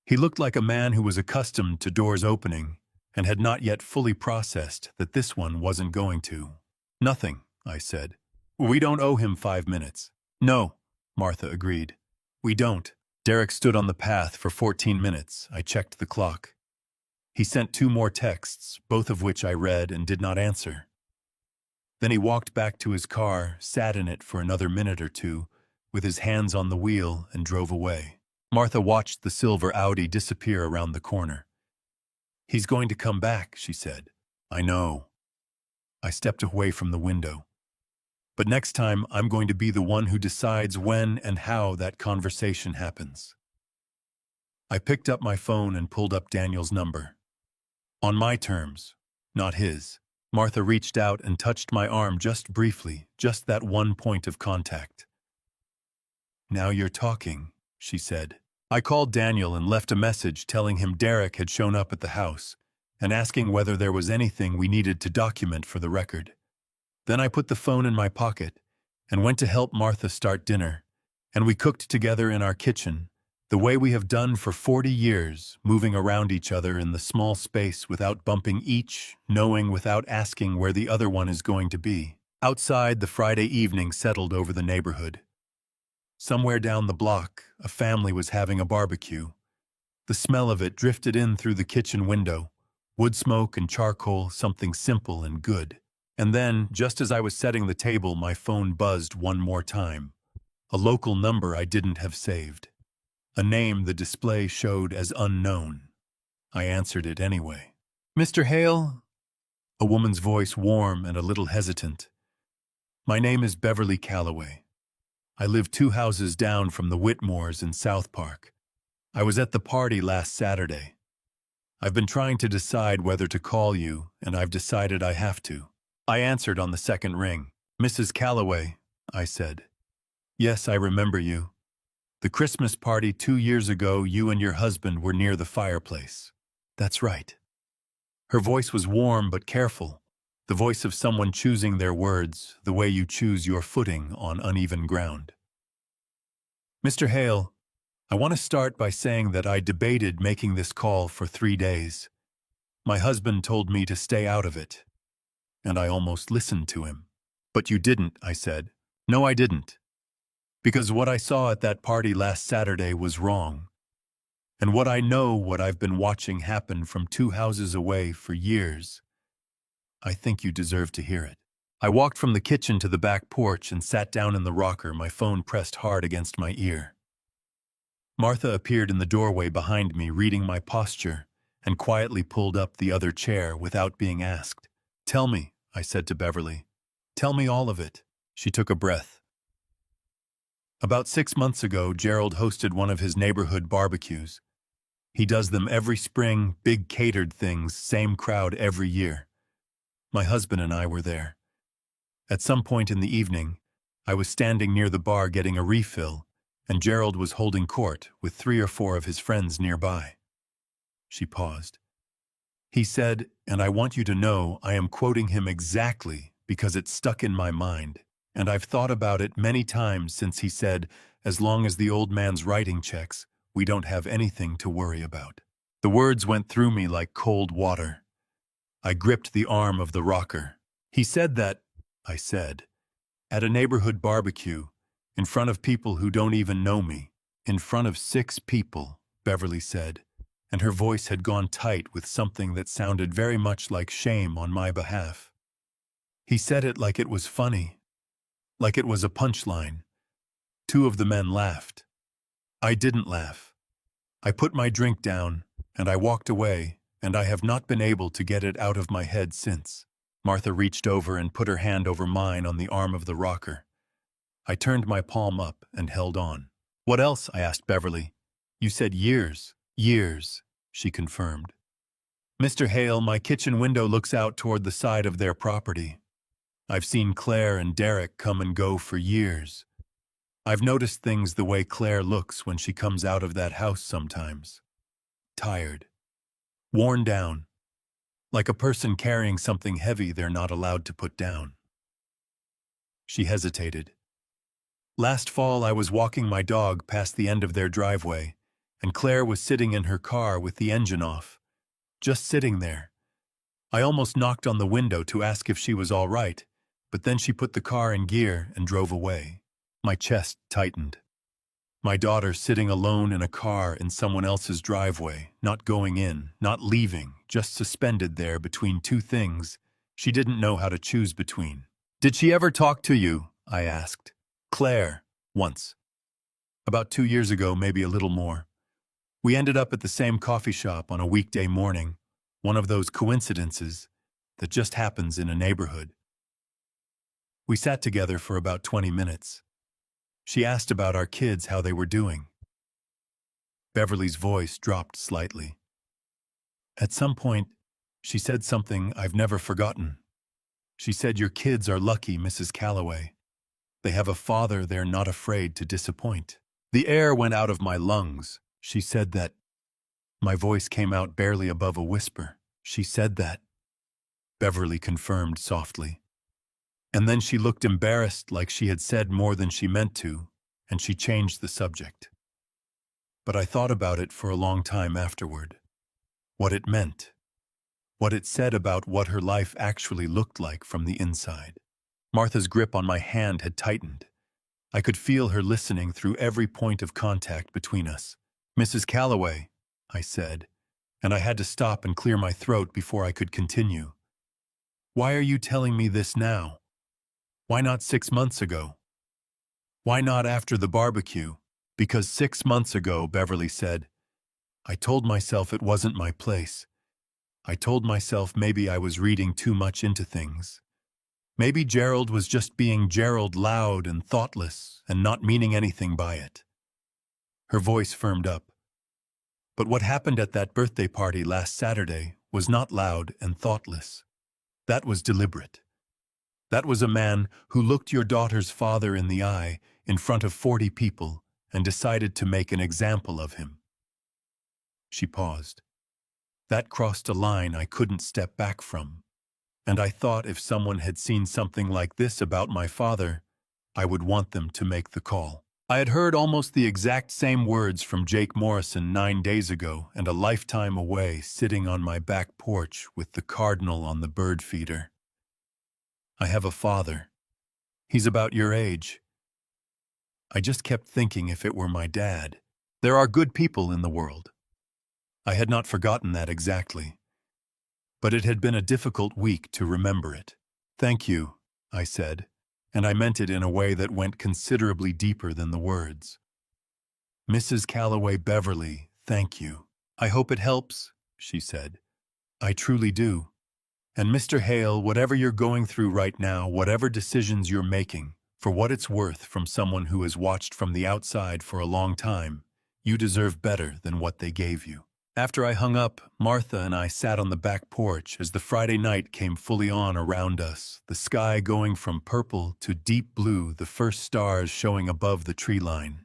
Speaker 1: He looked like a man who was accustomed to doors opening and had not yet fully processed that this one wasn't going to. "Nothing," I said. "We don't owe him 5 minutes." "No," Martha agreed. "We don't." Derek stood on the path for 14 minutes. I checked the clock. He sent 2 more texts, both of which I read and did not answer. Then he walked back to his car, sat in it for another minute or two, with his hands on the wheel, and drove away. Martha watched the silver Audi disappear around the corner. "He's going to come back," she said. "I know." I stepped away from the window. "But next time, I'm going to be the one who decides when and how that conversation happens." I picked up my phone and pulled up Daniel's number. On my terms, not his. Martha reached out and touched my arm just briefly, just that one point of contact. "Now you're talking," she said. I called Daniel and left a message telling him Derek had shown up at the house and asking whether there was anything we needed to document for the record. Then I put the phone in my pocket and went to help Martha start dinner, and we cooked together in our kitchen, the way we have done for 40 years, moving around each other in the small space without bumping each, knowing without asking where the other one is going to be. Outside, the Friday evening settled over the neighborhood. Somewhere down the block, a family was having a barbecue. The smell of it drifted in through the kitchen window, wood smoke and charcoal, something simple and good. And then, just as I was setting the table, my phone buzzed one more time. A local number I didn't have saved. A name the display showed as unknown. I answered it anyway. "Mr. Hale?" A woman's voice, warm and a little hesitant. "My name is Beverly Calloway. I live 2 houses down from the Whitmores in South Park. I was at the party last Saturday. I've been trying to decide whether to call you, and I've decided I have to." I answered on the second ring. "Mrs. Calloway," I said. "Yes, I remember you. The Christmas party 2 years ago, you and your husband were near the fireplace." "That's right." Her voice was warm but careful, the voice of someone choosing their words, the way you choose your footing on uneven ground. "Mr. Hale, I want to start by saying that I debated making this call for 3 days. My husband told me to stay out of it, and I almost listened to him." "But you didn't," I said. "No, I didn't. Because what I saw at that party last Saturday was wrong. And what I've been watching happen from 2 houses away for years. I think you deserve to hear it." I walked from the kitchen to the back porch and sat down in the rocker, my phone pressed hard against my ear. Martha appeared in the doorway behind me, reading my posture, and quietly pulled up the other chair without being asked. "Tell me," I said to Beverly. "Tell me all of it." She took a breath. About 6 months ago, Gerald hosted one of his neighborhood barbecues. He does them every spring, big catered things, same crowd every year. My husband and I were there. At some point in the evening, I was standing near the bar getting a refill, and Gerald was holding court with 3 or 4 of his friends nearby. She paused. He said, and I want you to know I am quoting him exactly because it stuck in my mind, and I've thought about it many times since he said, as long as the old man's writing checks, we don't have anything to worry about. The words went through me like cold water. I gripped the arm of the rocker. He said that, I said, at a neighborhood barbecue, in front of people who don't even know me, in front of 6 people, Beverly said, and her voice had gone tight with something that sounded very much like shame on my behalf. He said it like it was funny, like it was a punchline. 2 of the men laughed. I didn't laugh. I put my drink down, and I walked away, and I have not been able to get it out of my head since. Martha reached over and put her hand over mine on the arm of the rocker. I turned my palm up and held on. What else? I asked Beverly. You said years. Years, she confirmed. Mr. Hale, my kitchen window looks out toward the side of their property. I've seen Claire and Derek come and go for years. I've noticed things the way Claire looks when she comes out of that house sometimes. Tired. Worn down. Like a person carrying something heavy they're not allowed to put down. She hesitated. Last fall, I was walking my dog past the end of their driveway, and Claire was sitting in her car with the engine off, just sitting there. I almost knocked on the window to ask if she was all right, but then she put the car in gear and drove away. My chest tightened. My daughter sitting alone in a car in someone else's driveway, not going in, not leaving, just suspended there between 2 things she didn't know how to choose between. Did she ever talk to you? I asked. Claire, once. About 2 years ago, maybe a little more. We ended up at the same coffee shop on a weekday morning, one of those coincidences that just happens in a neighborhood. We sat together for about 20 minutes. She asked about our kids, how they were doing. Beverly's voice dropped slightly. At some point, she said something I've never forgotten. She said, "Your kids are lucky, Mrs. Calloway. They have a father they're not afraid to disappoint." The air went out of my lungs. She said that. My voice came out barely above a whisper. She said that. Beverly confirmed softly. And then she looked embarrassed, like she had said more than she meant to, and she changed the subject. But I thought about it for a long time afterward. What it meant. What it said about what her life actually looked like from the inside. Martha's grip on my hand had tightened. I could feel her listening through every point of contact between us. "Mrs. Calloway," I said, and I had to stop and clear my throat before I could continue. "Why are you telling me this now? Why not 6 months ago? Why not after the barbecue?" "Because 6 months ago," Beverly said, "I told myself it wasn't my place. I told myself maybe I was reading too much into things. Maybe Gerald was just being Gerald, loud and thoughtless and not meaning anything by it." Her voice firmed up. "But what happened at that birthday party last Saturday was not loud and thoughtless. That was deliberate. That was a man who looked your daughter's father in the eye in front of 40 people and decided to make an example of him." She paused. That crossed a line I couldn't step back from, and I thought if someone had seen something like this about my father, I would want them to make the call. I had heard almost the exact same words from Jake Morrison 9 days ago and a lifetime away, sitting on my back porch with the cardinal on the bird feeder. "I have a father. He's about your age." I just kept thinking if it were my dad. There are good people in the world. I had not forgotten that exactly. But it had been a difficult week to remember it. "Thank you," I said, and I meant it in a way that went considerably deeper than the words. "Mrs. Calloway Beverly, thank you. I hope it helps," she said. "I truly do. And Mr. Hale, whatever you're going through right now, whatever decisions you're making, For what it's worth from someone who has watched from the outside for a long time, you deserve better than what they gave you. After I hung up, Martha and I sat on the back porch as the Friday night came fully on around us, the sky going from purple to deep blue, the first stars showing above the tree line.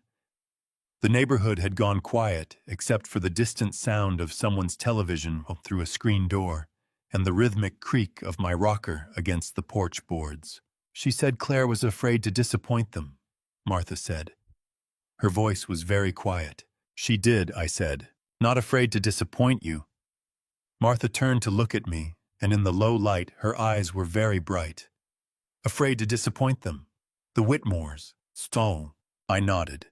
Speaker 1: The neighborhood had gone quiet, except for the distant sound of someone's television through a screen door, and the rhythmic creak of my rocker against the porch boards. She said Claire was afraid to disappoint them, Martha said. Her voice was very quiet. She did, I said. Not afraid to disappoint you. Martha turned to look at me, and in the low light her eyes were very bright. Afraid to disappoint them. The Whitmores. So, I nodded.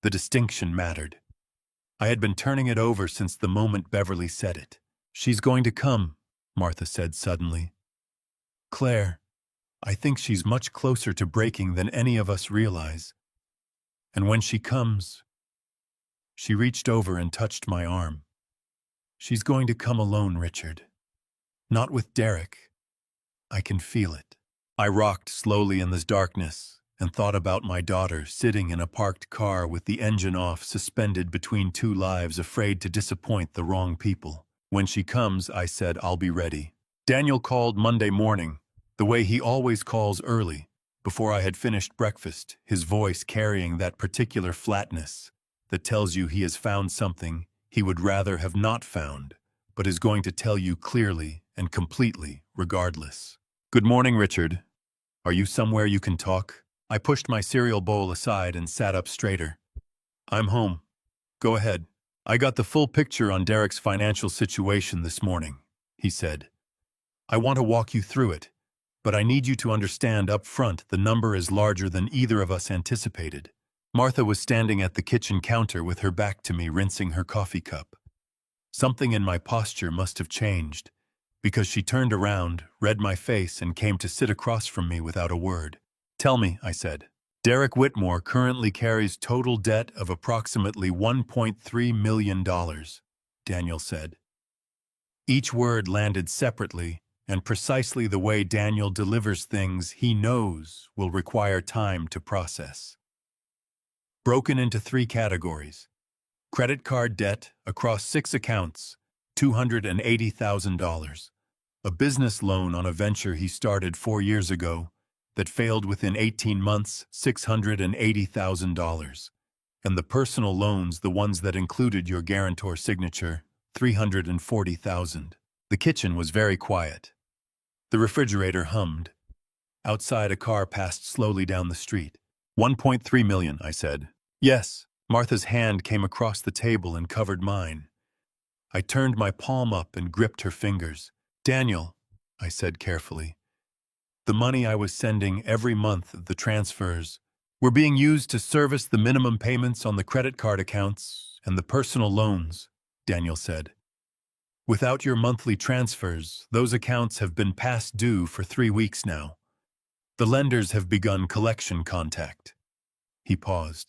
Speaker 1: The distinction mattered. I had been turning it over since the moment Beverly said it. She's going to come, Martha said suddenly. Claire, I think she's much closer to breaking than any of us realize. And when she comes... She reached over and touched my arm. She's going to come alone, Richard. Not with Derek. I can feel it. I rocked slowly in this darkness and thought about my daughter sitting in a parked car with the engine off, suspended between two lives, afraid to disappoint the wrong people. When she comes, I said, I'll be ready. Daniel called Monday morning, the way he always calls early, before I had finished breakfast, his voice carrying that particular flatness that tells you he has found something he would rather have not found, but is going to tell you clearly and completely, regardless. Good morning, Richard. Are you somewhere you can talk? I pushed my cereal bowl aside and sat up straighter. I'm home. Go ahead. I got the full picture on Derek's financial situation this morning, he said. I want to walk you through it, but I need you to understand up front the number is larger than either of us anticipated. Martha was standing at the kitchen counter with her back to me, rinsing her coffee cup. Something in my posture must have changed, because she turned around, read my face, and came to sit across from me without a word. Tell me, I said. Derek Whitmore currently carries total debt of approximately $1.3 million, Daniel said. Each word landed separately, and precisely the way Daniel delivers things he knows will require time to process. Broken into 3 categories. Credit card debt across 6 accounts, $280,000. A business loan on a venture he started 4 years ago that failed within 18 months, $680,000. And the personal loans, the ones that included your guarantor signature, $340,000. The kitchen was very quiet. The refrigerator hummed. Outside, a car passed slowly down the street. $1.3 million, I said. Yes. Martha's hand came across the table and covered mine. I turned my palm up and gripped her fingers. Daniel, I said carefully, the money I was sending every month, the transfers, were being used to service the minimum payments on the credit card accounts and the personal loans, Daniel said. Without your monthly transfers, those accounts have been past due for 3 weeks now. The lenders have begun collection contact. He paused.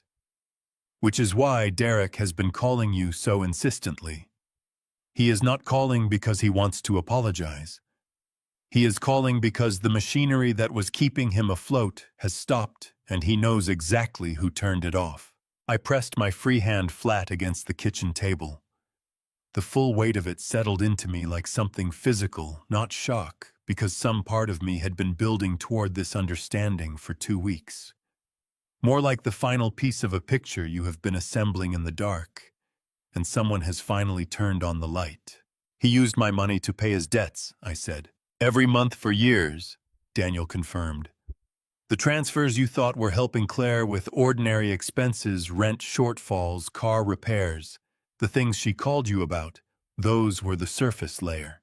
Speaker 1: Which is why Derek has been calling you so insistently. He is not calling because he wants to apologize. He is calling because the machinery that was keeping him afloat has stopped, and he knows exactly who turned it off. I pressed my free hand flat against the kitchen table. The full weight of it settled into me like something physical, not shock, because some part of me had been building toward this understanding for 2 weeks. More like the final piece of a picture you have been assembling in the dark, and someone has finally turned on the light. He used my money to pay his debts, I said. Every month for years, Daniel confirmed. The transfers you thought were helping Claire with ordinary expenses, rent shortfalls, car repairs, the things she called you about, those were the surface layer.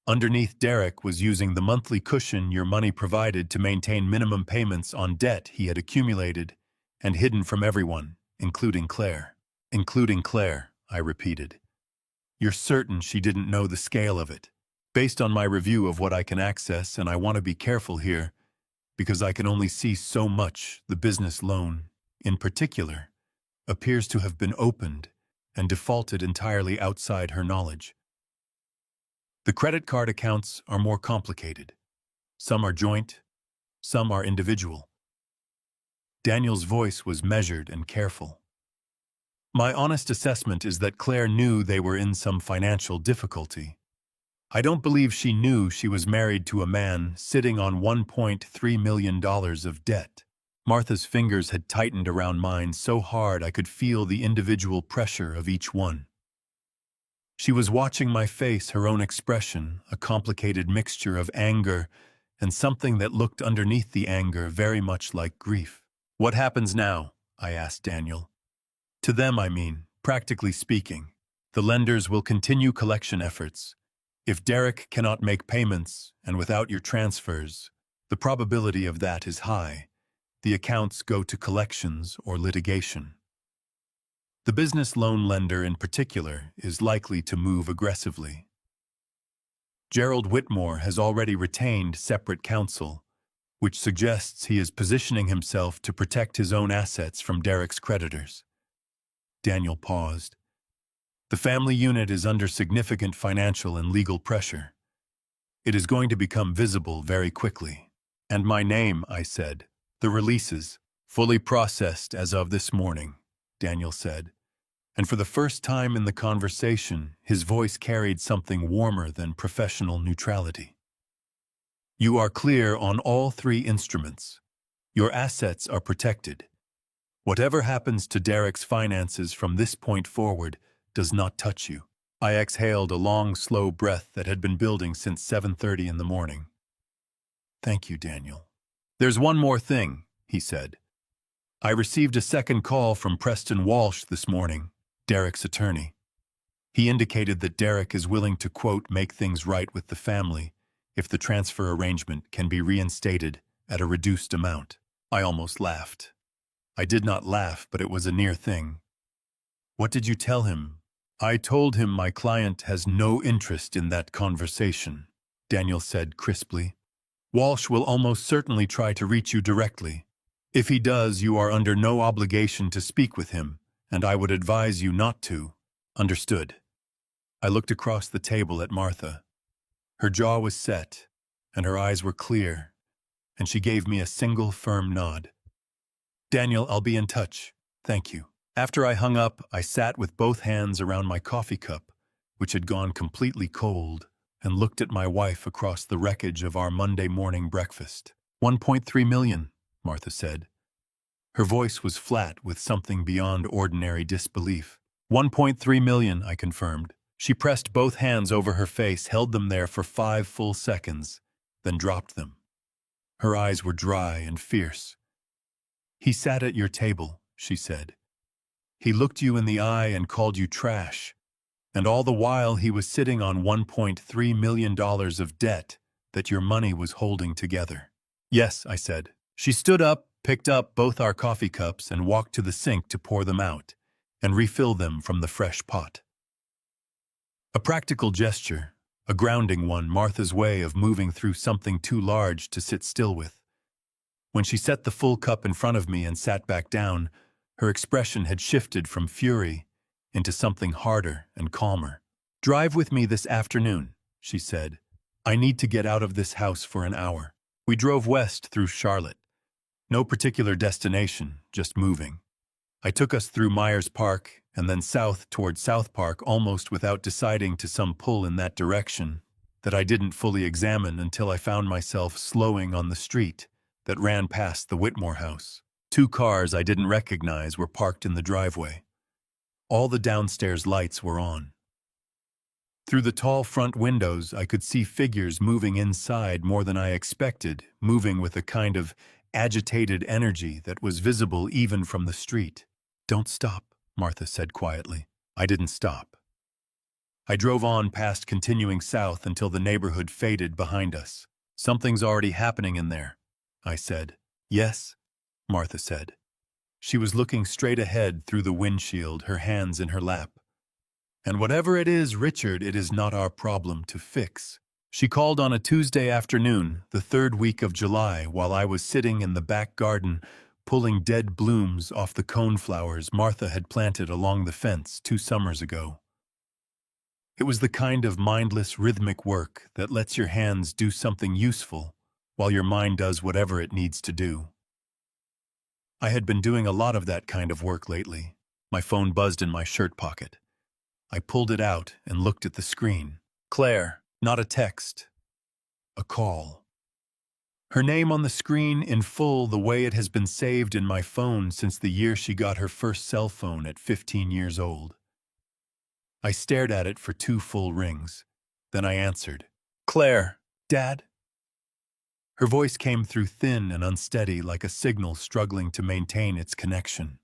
Speaker 1: Underneath, Derek was using the monthly cushion your money provided to maintain minimum payments on debt he had accumulated and hidden from everyone, including Claire. Including Claire, I repeated. You're certain she didn't know the scale of it? Based on my review of what I can access, and I want to be careful here, because I can only see so much, the business loan, in particular, appears to have been opened and defaulted entirely outside her knowledge. The credit card accounts are more complicated. Some are joint, some are individual. Daniel's voice was measured and careful. My honest assessment is that Claire knew they were in some financial difficulty. I don't believe she knew she was married to a man sitting on $1.3 million of debt. Martha's fingers had tightened around mine so hard I could feel the individual pressure of each one. She was watching my face, her own expression, a complicated mixture of anger and something that looked underneath the anger very much like grief. "What happens now?" I asked Daniel. "To them, I mean, practically speaking. The lenders will continue collection efforts. If Derek cannot make payments, and without your transfers, the probability of that is high. The accounts go to collections or litigation. The business loan lender in particular is likely to move aggressively. Gerald Whitmore has already retained separate counsel, which suggests he is positioning himself to protect his own assets from Derek's creditors." Daniel paused. "The family unit is under significant financial and legal pressure. It is going to become visible very quickly." "And my name," I said. "The releases, fully processed as of this morning," Daniel said. And for the first time in the conversation, his voice carried something warmer than professional neutrality. "You are clear on all three instruments. Your assets are protected. Whatever happens to Derek's finances from this point forward does not touch you." I exhaled a long, slow breath that had been building since 7:30 in the morning. "Thank you, Daniel." "There's one more thing," he said. "I received a second call from Preston Walsh this morning, Derek's attorney. He indicated that Derek is willing to, quote, make things right with the family if the transfer arrangement can be reinstated at a reduced amount." I almost laughed. I did not laugh, but it was a near thing. "What did you tell him?" "I told him my client has no interest in that conversation," Daniel said crisply. "Walsh will almost certainly try to reach you directly. If he does, you are under no obligation to speak with him, and I would advise you not to." "Understood." I looked across the table at Martha. Her jaw was set, and her eyes were clear, and she gave me a single firm nod. "Daniel, I'll be in touch. Thank you." After I hung up, I sat with both hands around my coffee cup, which had gone completely cold, and looked at my wife across the wreckage of our Monday morning breakfast. $1.3 million, Martha said. Her voice was flat with something beyond ordinary disbelief. $1.3 million, I confirmed. She pressed both hands over her face, held them there for 5 full seconds, then dropped them. Her eyes were dry and fierce. "He sat at your table," she said. "He looked you in the eye and called you trash. And all the while he was sitting on $1.3 million of debt that your money was holding together." "Yes," I said. She stood up, picked up both our coffee cups and walked to the sink to pour them out and refill them from the fresh pot. A practical gesture, a grounding one, Martha's way of moving through something too large to sit still with. When she set the full cup in front of me and sat back down, her expression had shifted from fury into something harder and calmer. "Drive with me this afternoon," she said. "I need to get out of this house for an hour." We drove west through Charlotte. No particular destination, just moving. I took us through Myers Park and then south toward South Park, almost without deciding to some pull in that direction that I didn't fully examine until I found myself slowing on the street that ran past the Whitmore house. 2 cars I didn't recognize were parked in the driveway. All the downstairs lights were on. Through the tall front windows, I could see figures moving inside more than I expected, moving with a kind of agitated energy that was visible even from the street. "Don't stop," Martha said quietly. I didn't stop. I drove on past, continuing south until the neighborhood faded behind us. "Something's already happening in there," I said. "Yes," Martha said. She was looking straight ahead through the windshield, her hands in her lap. "And whatever it is, Richard, it is not our problem to fix." She called on a Tuesday afternoon, the 3rd week of July, while I was sitting in the back garden, pulling dead blooms off the coneflowers Martha had planted along the fence 2 summers ago. It was the kind of mindless, rhythmic work that lets your hands do something useful while your mind does whatever it needs to do. I had been doing a lot of that kind of work lately. My phone buzzed in my shirt pocket. I pulled it out and looked at the screen. Claire, not a text, a call. Her name on the screen in full the way it has been saved in my phone since the year she got her first cell phone at 15 years old. I stared at it for 2 full rings. Then I answered. Claire, Dad? Her voice came through thin and unsteady like a signal struggling to maintain its connection.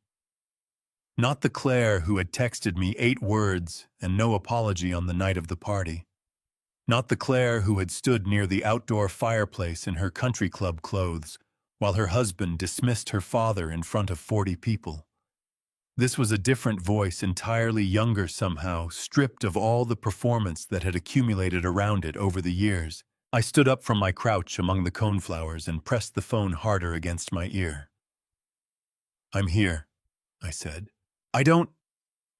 Speaker 1: Not the Claire who had texted me 8 words and no apology on the night of the party. Not the Claire who had stood near the outdoor fireplace in her country club clothes while her husband dismissed her father in front of 40 people. This was a different voice, entirely younger somehow, stripped of all the performance that had accumulated around it over the years. I stood up from my crouch among the coneflowers and pressed the phone harder against my ear. I'm here, I said. I don't...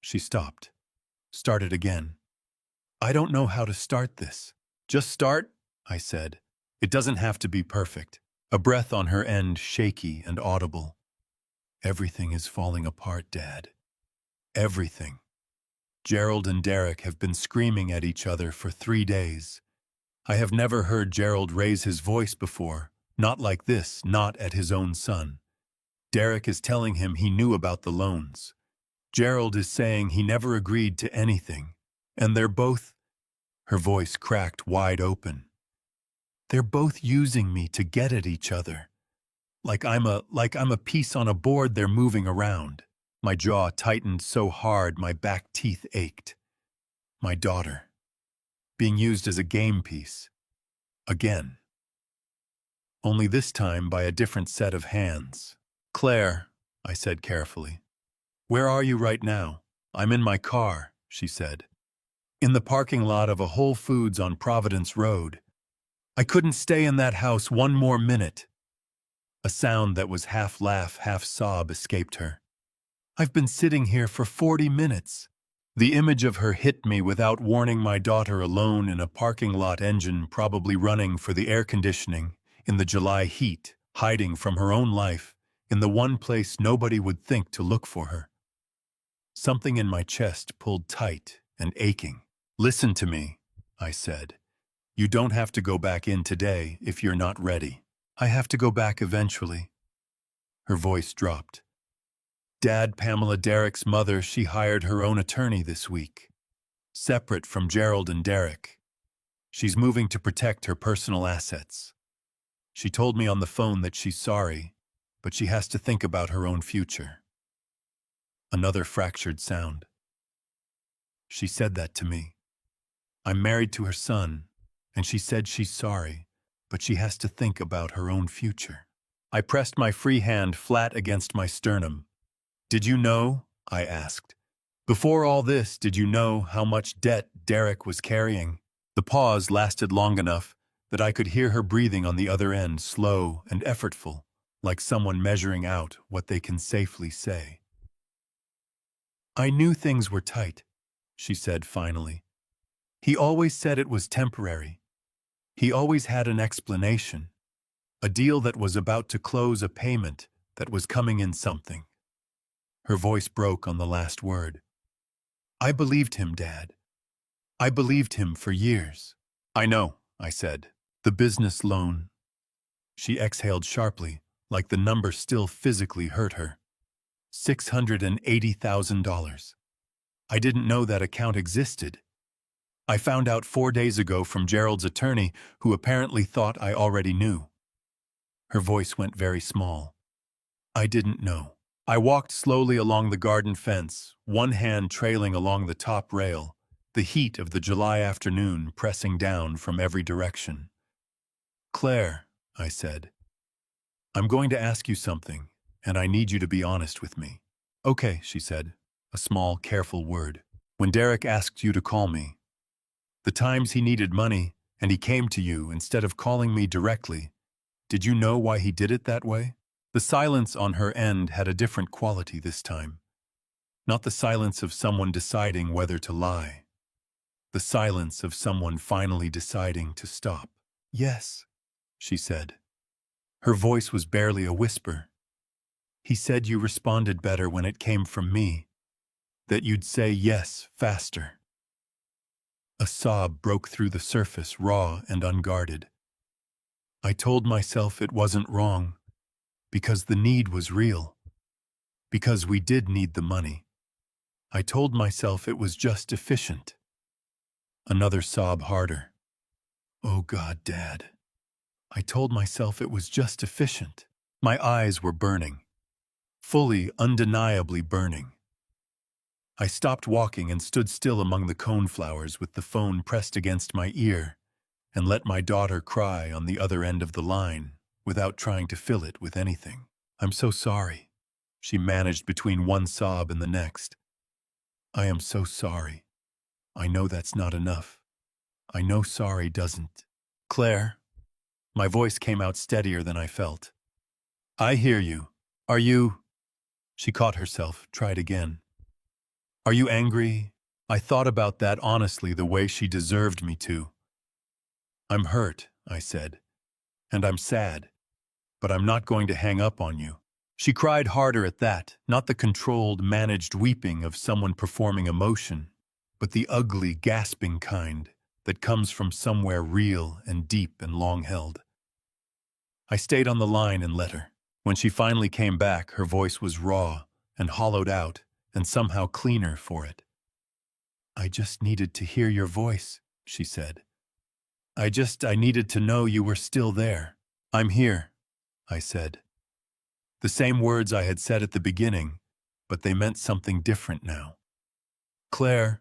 Speaker 1: She stopped. Started again. I don't know how to start this. Just start, I said. It doesn't have to be perfect. A breath on her end, shaky and audible. Everything is falling apart, Dad. Everything. Gerald and Derek have been screaming at each other for 3 days. I have never heard Gerald raise his voice before, not like this, not at his own son. Derek is telling him he knew about the loans. Gerald is saying he never agreed to anything. And they're both... Her voice cracked wide open. They're both using me to get at each other. Like I'm a piece on a board they're moving around. My jaw tightened so hard my back teeth ached. My daughter. Being used as a game piece. Again. Only this time by a different set of hands. Claire, I said carefully. Where are you right now? I'm in my car, she said. In the parking lot of a Whole Foods on Providence Road. I couldn't stay in that house 1 more minute. A sound that was half laugh, half sob escaped her. I've been sitting here for 40 minutes. The image of her hit me without warning. My daughter alone in a parking lot, engine probably running for the air conditioning, in the July heat, hiding from her own life, in the one place nobody would think to look for her. Something in my chest pulled tight and aching. Listen to me, I said. You don't have to go back in today if you're not ready. I have to go back eventually. Her voice dropped. Dad, Pamela, Derek's mother, she hired her own attorney this week. Separate from Gerald and Derek. She's moving to protect her personal assets. She told me on the phone that she's sorry, but she has to think about her own future. Another fractured sound. She said that to me. I'm married to her son, and she said she's sorry, but she has to think about her own future. I pressed my free hand flat against my sternum. Did you know? I asked. Before all this, did you know how much debt Derek was carrying? The pause lasted long enough that I could hear her breathing on the other end, slow and effortful, like someone measuring out what they can safely say. I knew things were tight, she said finally. He always said it was temporary. He always had an explanation. A deal that was about to close, a payment that was coming in something. Her voice broke on the last word. I believed him, Dad. I believed him for years. I know, I said. The business loan. She exhaled sharply, like the number still physically hurt her. $680,000. I didn't know that account existed. I found out 4 days ago from Gerald's attorney, who apparently thought I already knew. Her voice went very small. I didn't know. I walked slowly along the garden fence, one hand trailing along the top rail, the heat of the July afternoon pressing down from every direction. Claire, I said, I'm going to ask you something, and I need you to be honest with me. Okay, she said, a small, careful word. When Derek asked you to call me, the times he needed money, and he came to you instead of calling me directly, did you know why he did it that way? The silence on her end had a different quality this time. Not the silence of someone deciding whether to lie. The silence of someone finally deciding to stop. Yes, she said. Her voice was barely a whisper. He said you responded better when it came from me, that you'd say yes faster. A sob broke through the surface, raw and unguarded. I told myself it wasn't wrong, because the need was real, because we did need the money. I told myself it was just efficient. Another sob harder. Oh God, Dad. I told myself it was just efficient. My eyes were burning. Fully, undeniably burning. I stopped walking and stood still among the coneflowers with the phone pressed against my ear and let my daughter cry on the other end of the line without trying to fill it with anything. I'm so sorry, she managed between one sob and the next. I am so sorry. I know that's not enough. I know sorry doesn't. Claire, my voice came out steadier than I felt. I hear you. Are you... She caught herself, tried again. Are you angry? I thought about that honestly the way she deserved me to. I'm hurt, I said, and I'm sad, but I'm not going to hang up on you. She cried harder at that, not the controlled, managed weeping of someone performing emotion, but the ugly, gasping kind that comes from somewhere real and deep and long-held. I stayed on the line and let her. When she finally came back, her voice was raw and hollowed out and somehow cleaner for it. I just needed to hear your voice, she said. I needed to know you were still there. I'm here, I said. The same words I had said at the beginning, but they meant something different now. Claire,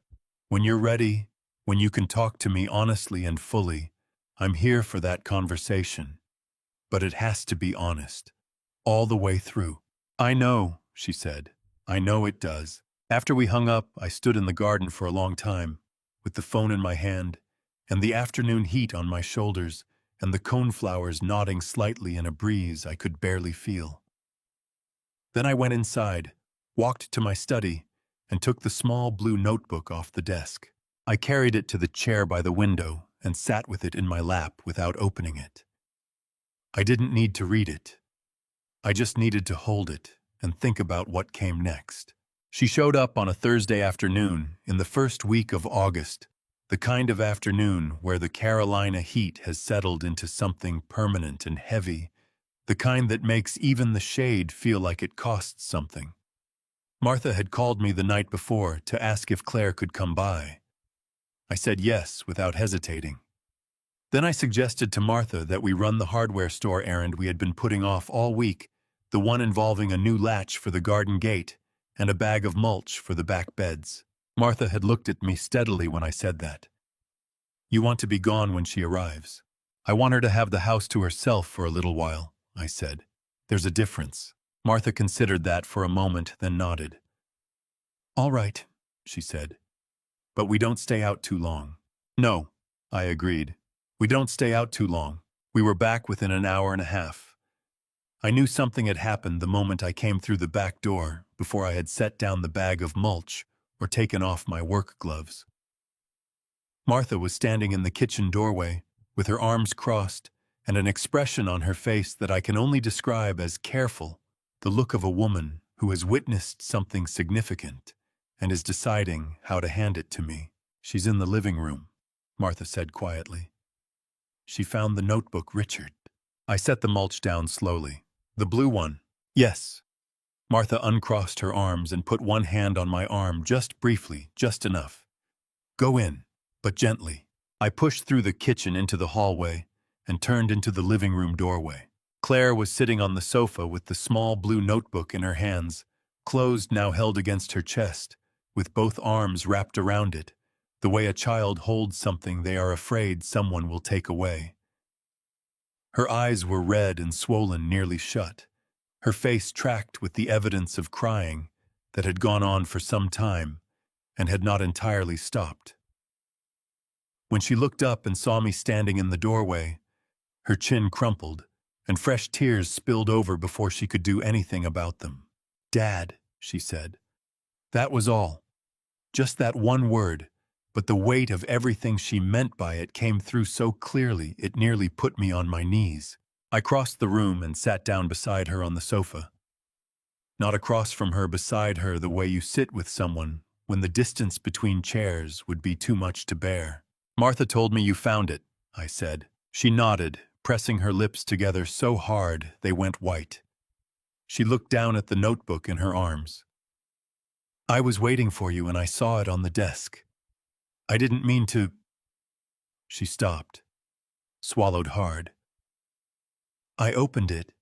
Speaker 1: when you're ready, when you can talk to me honestly and fully, I'm here for that conversation. But it has to be honest, all the way through. I know, she said. I know it does. After we hung up, I stood in the garden for a long time, with the phone in my hand, and the afternoon heat on my shoulders, and the coneflowers nodding slightly in a breeze I could barely feel. Then I went inside, walked to my study, and took the small blue notebook off the desk. I carried it to the chair by the window and sat with it in my lap without opening it. I didn't need to read it. I just needed to hold it and think about what came next. She showed up on a Thursday afternoon in the first week of August, the kind of afternoon where the Carolina heat has settled into something permanent and heavy, the kind that makes even the shade feel like it costs something. Martha had called me the night before to ask if Claire could come by. I said yes without hesitating. Then I suggested to Martha that we run the hardware store errand we had been putting off all week, the one involving a new latch for the garden gate and a bag of mulch for the back beds. Martha had looked at me steadily when I said that. You want to be gone when she arrives. I want her to have the house to herself for a little while, I said. There's a difference. Martha considered that for a moment, then nodded. All right, she said. But we don't stay out too long. No, I agreed. We don't stay out too long. We were back within an hour and a half. I knew something had happened the moment I came through the back door, before I had set down the bag of mulch or taken off my work gloves. Martha was standing in the kitchen doorway, with her arms crossed and an expression on her face that I can only describe as careful, the look of a woman who has witnessed something significant and is deciding how to hand it to me. She's in the living room, Martha said quietly. She found the notebook, Richard. I set the mulch down slowly. The blue one. Yes. Martha uncrossed her arms and put one hand on my arm just briefly, just enough. Go in, but gently. I pushed through the kitchen into the hallway and turned into the living room doorway. Claire was sitting on the sofa with the small blue notebook in her hands, closed now held against her chest, with both arms wrapped around it, the way a child holds something they are afraid someone will take away. Her eyes were red and swollen nearly shut, her face tracked with the evidence of crying that had gone on for some time and had not entirely stopped. When she looked up and saw me standing in the doorway, her chin crumpled, and fresh tears spilled over before she could do anything about them. Dad, she said. That was all. Just that one word, but the weight of everything she meant by it came through so clearly it nearly put me on my knees. I crossed the room and sat down beside her on the sofa. Not across from her, beside her, the way you sit with someone when the distance between chairs would be too much to bear. Martha told me you found it, I said. She nodded, pressing her lips together so hard they went white. She looked down at the notebook in her arms. I was waiting for you and I saw it on the desk. I didn't mean to. She stopped, swallowed hard. I opened it,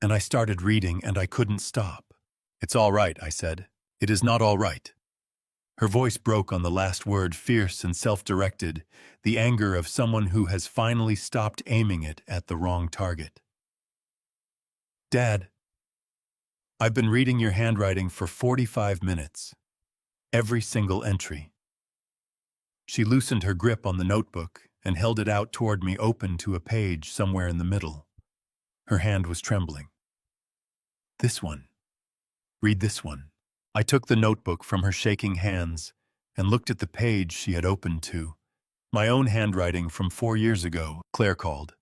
Speaker 1: and I started reading, and I couldn't stop. It's all right, I said. It is not all right. Her voice broke on the last word, fierce and self-directed, the anger of someone who has finally stopped aiming it at the wrong target. Dad, I've been reading your handwriting for 45 minutes. Every single entry. She loosened her grip on the notebook and held it out toward me, open to a page somewhere in the middle. Her hand was trembling. This one. Read this one. I took the notebook from her shaking hands and looked at the page she had opened to. My own handwriting from 4 years ago. Claire called.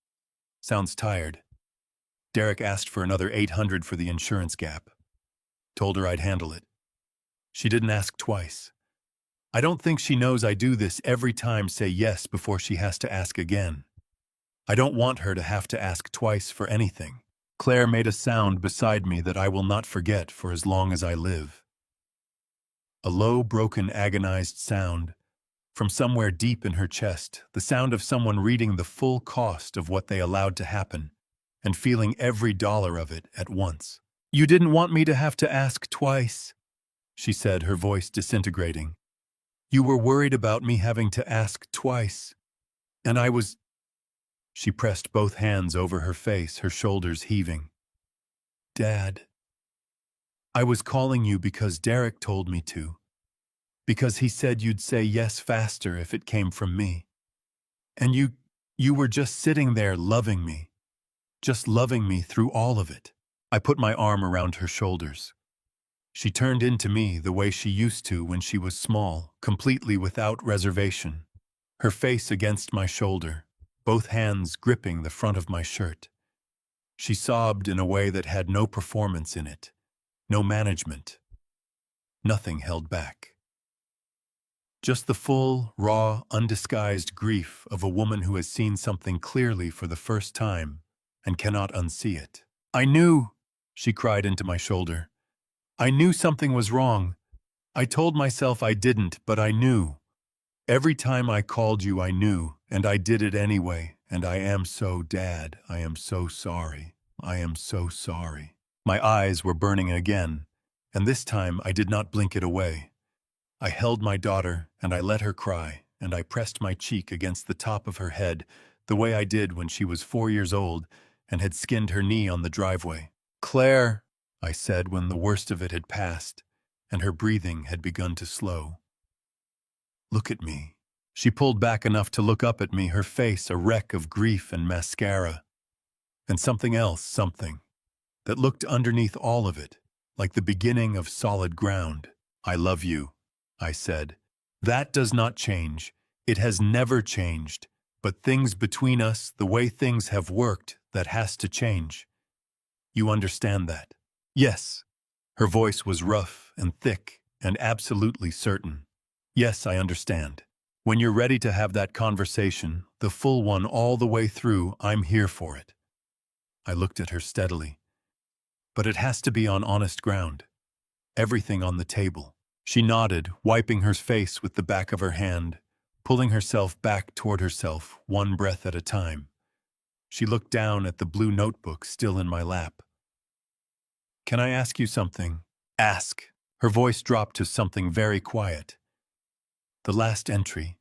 Speaker 1: Sounds tired. Derek asked for another $800 for the insurance gap. Told her I'd handle it. She didn't ask twice. I don't think she knows I do this every time, say yes before she has to ask again. I don't want her to have to ask twice for anything. Claire made a sound beside me that I will not forget for as long as I live. A low, broken, agonized sound from somewhere deep in her chest, the sound of someone reading the full cost of what they allowed to happen and feeling every dollar of it at once. You didn't want me to have to ask twice, she said, her voice disintegrating. You were worried about me having to ask twice, and I was... She pressed both hands over her face, her shoulders heaving. Dad, I was calling you because Derek told me to. Because he said you'd say yes faster if it came from me. And you were just sitting there loving me. Just loving me through all of it. I put my arm around her shoulders. She turned into me the way she used to when she was small, completely without reservation. Her face against my shoulder, both hands gripping the front of my shirt. She sobbed in a way that had no performance in it, no management. Nothing held back. Just the full, raw, undisguised grief of a woman who has seen something clearly for the first time and cannot unsee it. I knew, she cried into my shoulder. I knew something was wrong. I told myself I didn't, but I knew. Every time I called you, I knew, and I did it anyway. And I am so, Dad, I am so sorry. I am so sorry. My eyes were burning again, and this time I did not blink it away. I held my daughter, and I let her cry, and I pressed my cheek against the top of her head, the way I did when she was 4 years old and had skinned her knee on the driveway. Claire, I said when the worst of it had passed, and her breathing had begun to slow. Look at me. She pulled back enough to look up at me, her face a wreck of grief and mascara. And something else, something that looked underneath all of it, like the beginning of solid ground. I love you, I said. That does not change. It has never changed. But things between us, the way things have worked, that has to change. You understand that? Yes. Her voice was rough and thick and absolutely certain. Yes, I understand. When you're ready to have that conversation, the full one all the way through, I'm here for it. I looked at her steadily. But it has to be on honest ground. Everything on the table. She nodded, wiping her face with the back of her hand, pulling herself back toward herself, one breath at a time. She looked down at the blue notebook still in my lap. Can I ask you something? Ask. Her voice dropped to something very quiet. The last entry,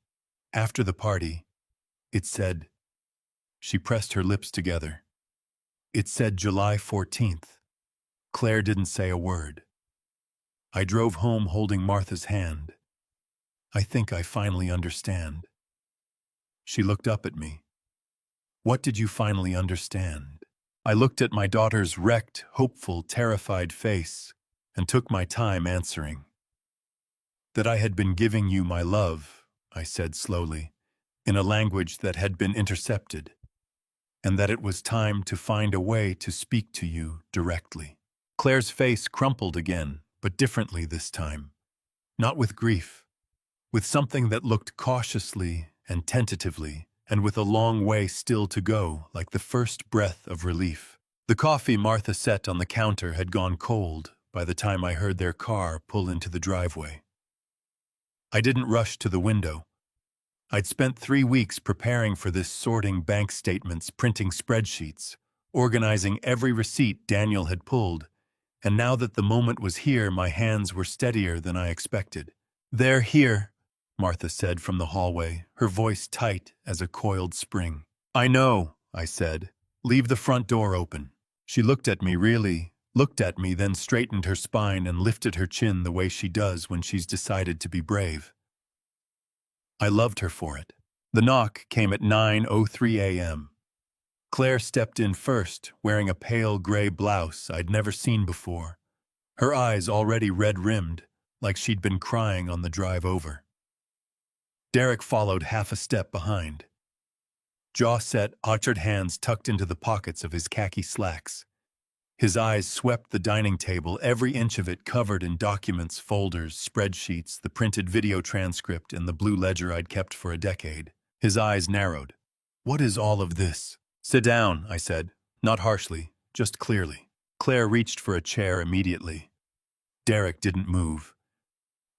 Speaker 1: after the party, it said... She pressed her lips together. It said July 14th. Claire didn't say a word. I drove home holding Martha's hand. I think I finally understand. She looked up at me. What did you finally understand? I looked at my daughter's wrecked, hopeful, terrified face and took my time answering. That I had been giving you my love, I said slowly, in a language that had been intercepted, and that it was time to find a way to speak to you directly. Claire's face crumpled again, but differently this time. Not with grief, with something that looked cautiously and tentatively, and with a long way still to go, like the first breath of relief. The coffee Martha set on the counter had gone cold by the time I heard their car pull into the driveway. I didn't rush to the window. I'd spent 3 weeks preparing for this, sorting bank statements, printing spreadsheets, organizing every receipt Daniel had pulled, and now that the moment was here, my hands were steadier than I expected. "They're here," Martha said from the hallway, her voice tight as a coiled spring. "I know," I said. "Leave the front door open." She looked at me, then straightened her spine and lifted her chin the way she does when she's decided to be brave. I loved her for it. The knock came at 9:03 a.m. Claire stepped in first, wearing a pale gray blouse I'd never seen before, her eyes already red-rimmed, like she'd been crying on the drive over. Derek followed half a step behind. Jaw set, arched hands tucked into the pockets of his khaki slacks. His eyes swept the dining table, every inch of it covered in documents, folders, spreadsheets, the printed video transcript, and the blue ledger I'd kept for a decade. His eyes narrowed. "What is all of this?" "Sit down," I said, not harshly, just clearly. Claire reached for a chair immediately. Derek didn't move.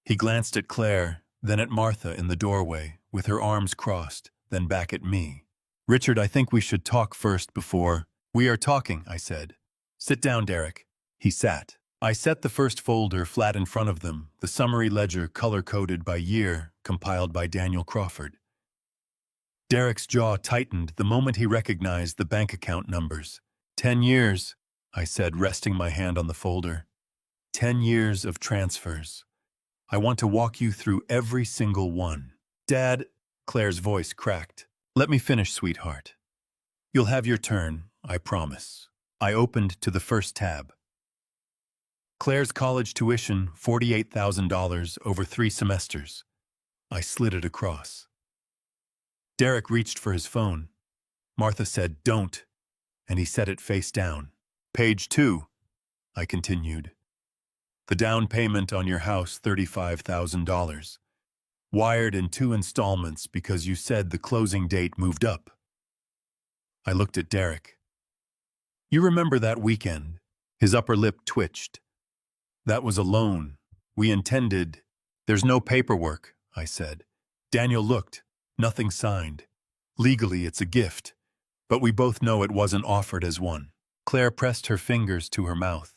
Speaker 1: He glanced at Claire, then at Martha in the doorway, with her arms crossed, then back at me. "Richard, I think we should talk first before—" "We are talking," I said. "Sit down, Derek." He sat. I set the first folder flat in front of them, the summary ledger color-coded by year, compiled by Daniel Crawford. Derek's jaw tightened the moment he recognized the bank account numbers. 10 years, I said, resting my hand on the folder. 10 years of transfers. I want to walk you through every single one. Dad, Claire's voice cracked. "Let me finish, sweetheart. You'll have your turn, I promise." I opened to the first tab. Claire's college tuition, $48,000 over 3 semesters. I slid it across. Derek reached for his phone. Martha said, "Don't," and he set it face down. "Page 2, I continued. "The down payment on your house, $35,000. Wired in 2 installments because you said the closing date moved up." I looked at Derek. "You remember that weekend?" His upper lip twitched. "That was a loan. We intended—" "There's no paperwork," I said. Daniel looked. "Nothing signed. Legally, it's a gift, but we both know it wasn't offered as one." Claire pressed her fingers to her mouth.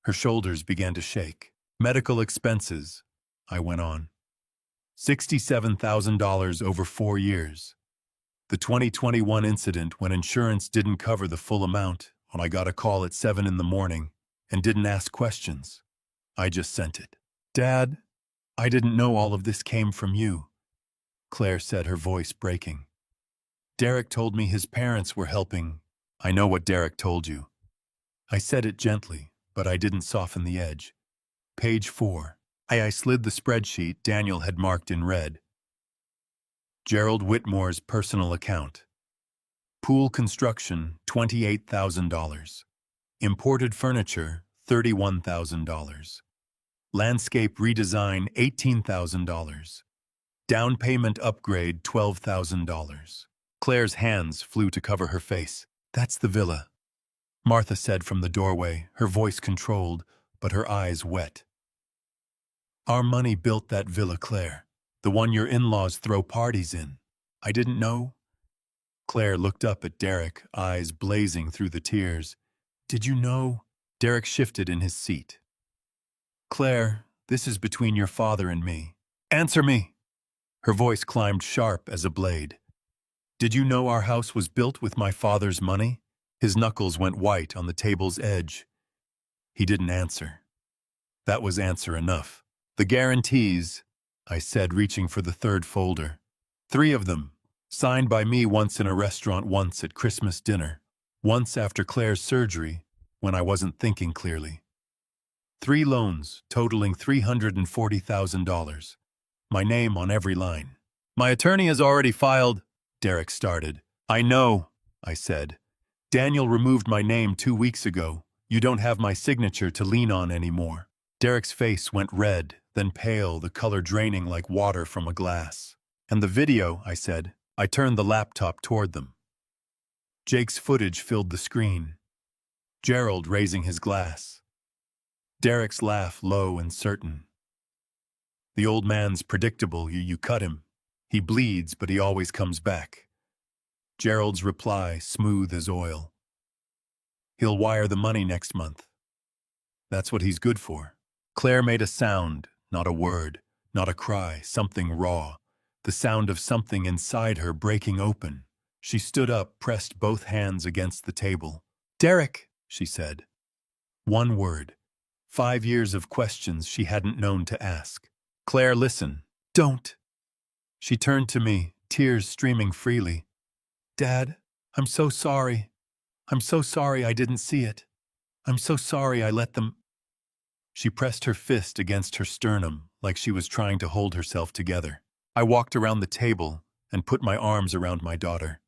Speaker 1: Her shoulders began to shake. "Medical expenses," I went on. $67,000 over 4 years. The 2021 incident when insurance didn't cover the full amount, when I got a call at 7 in the morning and didn't ask questions. I just sent it. "Dad, I didn't know all of this came from you," Claire said, her voice breaking. "Derek told me his parents were helping." "I know what Derek told you." I said it gently, but I didn't soften the edge. Page 4. I slid the spreadsheet Daniel had marked in red. Gerald Whitmore's personal account. Pool construction, $28,000. Imported furniture, $31,000. Landscape redesign, $18,000. Down payment upgrade, $12,000. Claire's hands flew to cover her face. "That's the villa," Martha said from the doorway, her voice controlled, but her eyes wet. "Our money built that villa, Claire. The one your in-laws throw parties in." "I didn't know." Claire looked up at Derek, eyes blazing through the tears. "Did you know?" Derek shifted in his seat. "Claire, this is between your father and me." "Answer me!" Her voice climbed sharp as a blade. "Did you know our house was built with my father's money?" His knuckles went white on the table's edge. He didn't answer. That was answer enough. "The guarantees," I said, reaching for the third folder. 3 of them, signed by me once in a restaurant, once at Christmas dinner, once after Claire's surgery, when I wasn't thinking clearly. 3 loans, totaling $340,000. My name on every line. "My attorney has already filed," Derek started. "I know," I said. "Daniel removed my name 2 weeks ago, You don't have my signature to lean on anymore. Derek's face went red, then pale, the color draining like water from a glass. And the video, I said. I turned the laptop toward them. Jake's footage filled the screen. Gerald raising his glass. Derek's laugh low and certain. The old man's predictable, you cut him. He bleeds, but he always comes back. Gerald's reply, smooth as oil. He'll wire the money next month. That's what he's good for. Claire made a sound, not a word, not a cry, something raw. The sound of something inside her breaking open. She stood up, pressed both hands against the table. "Derek," she said. One word. 5 years of questions she hadn't known to ask. "Claire, listen. Don't." She turned to me, tears streaming freely. "Dad, I'm so sorry. I'm so sorry I didn't see it. I'm so sorry I let them—" She pressed her fist against her sternum like she was trying to hold herself together. I walked around the table and put my arms around my daughter.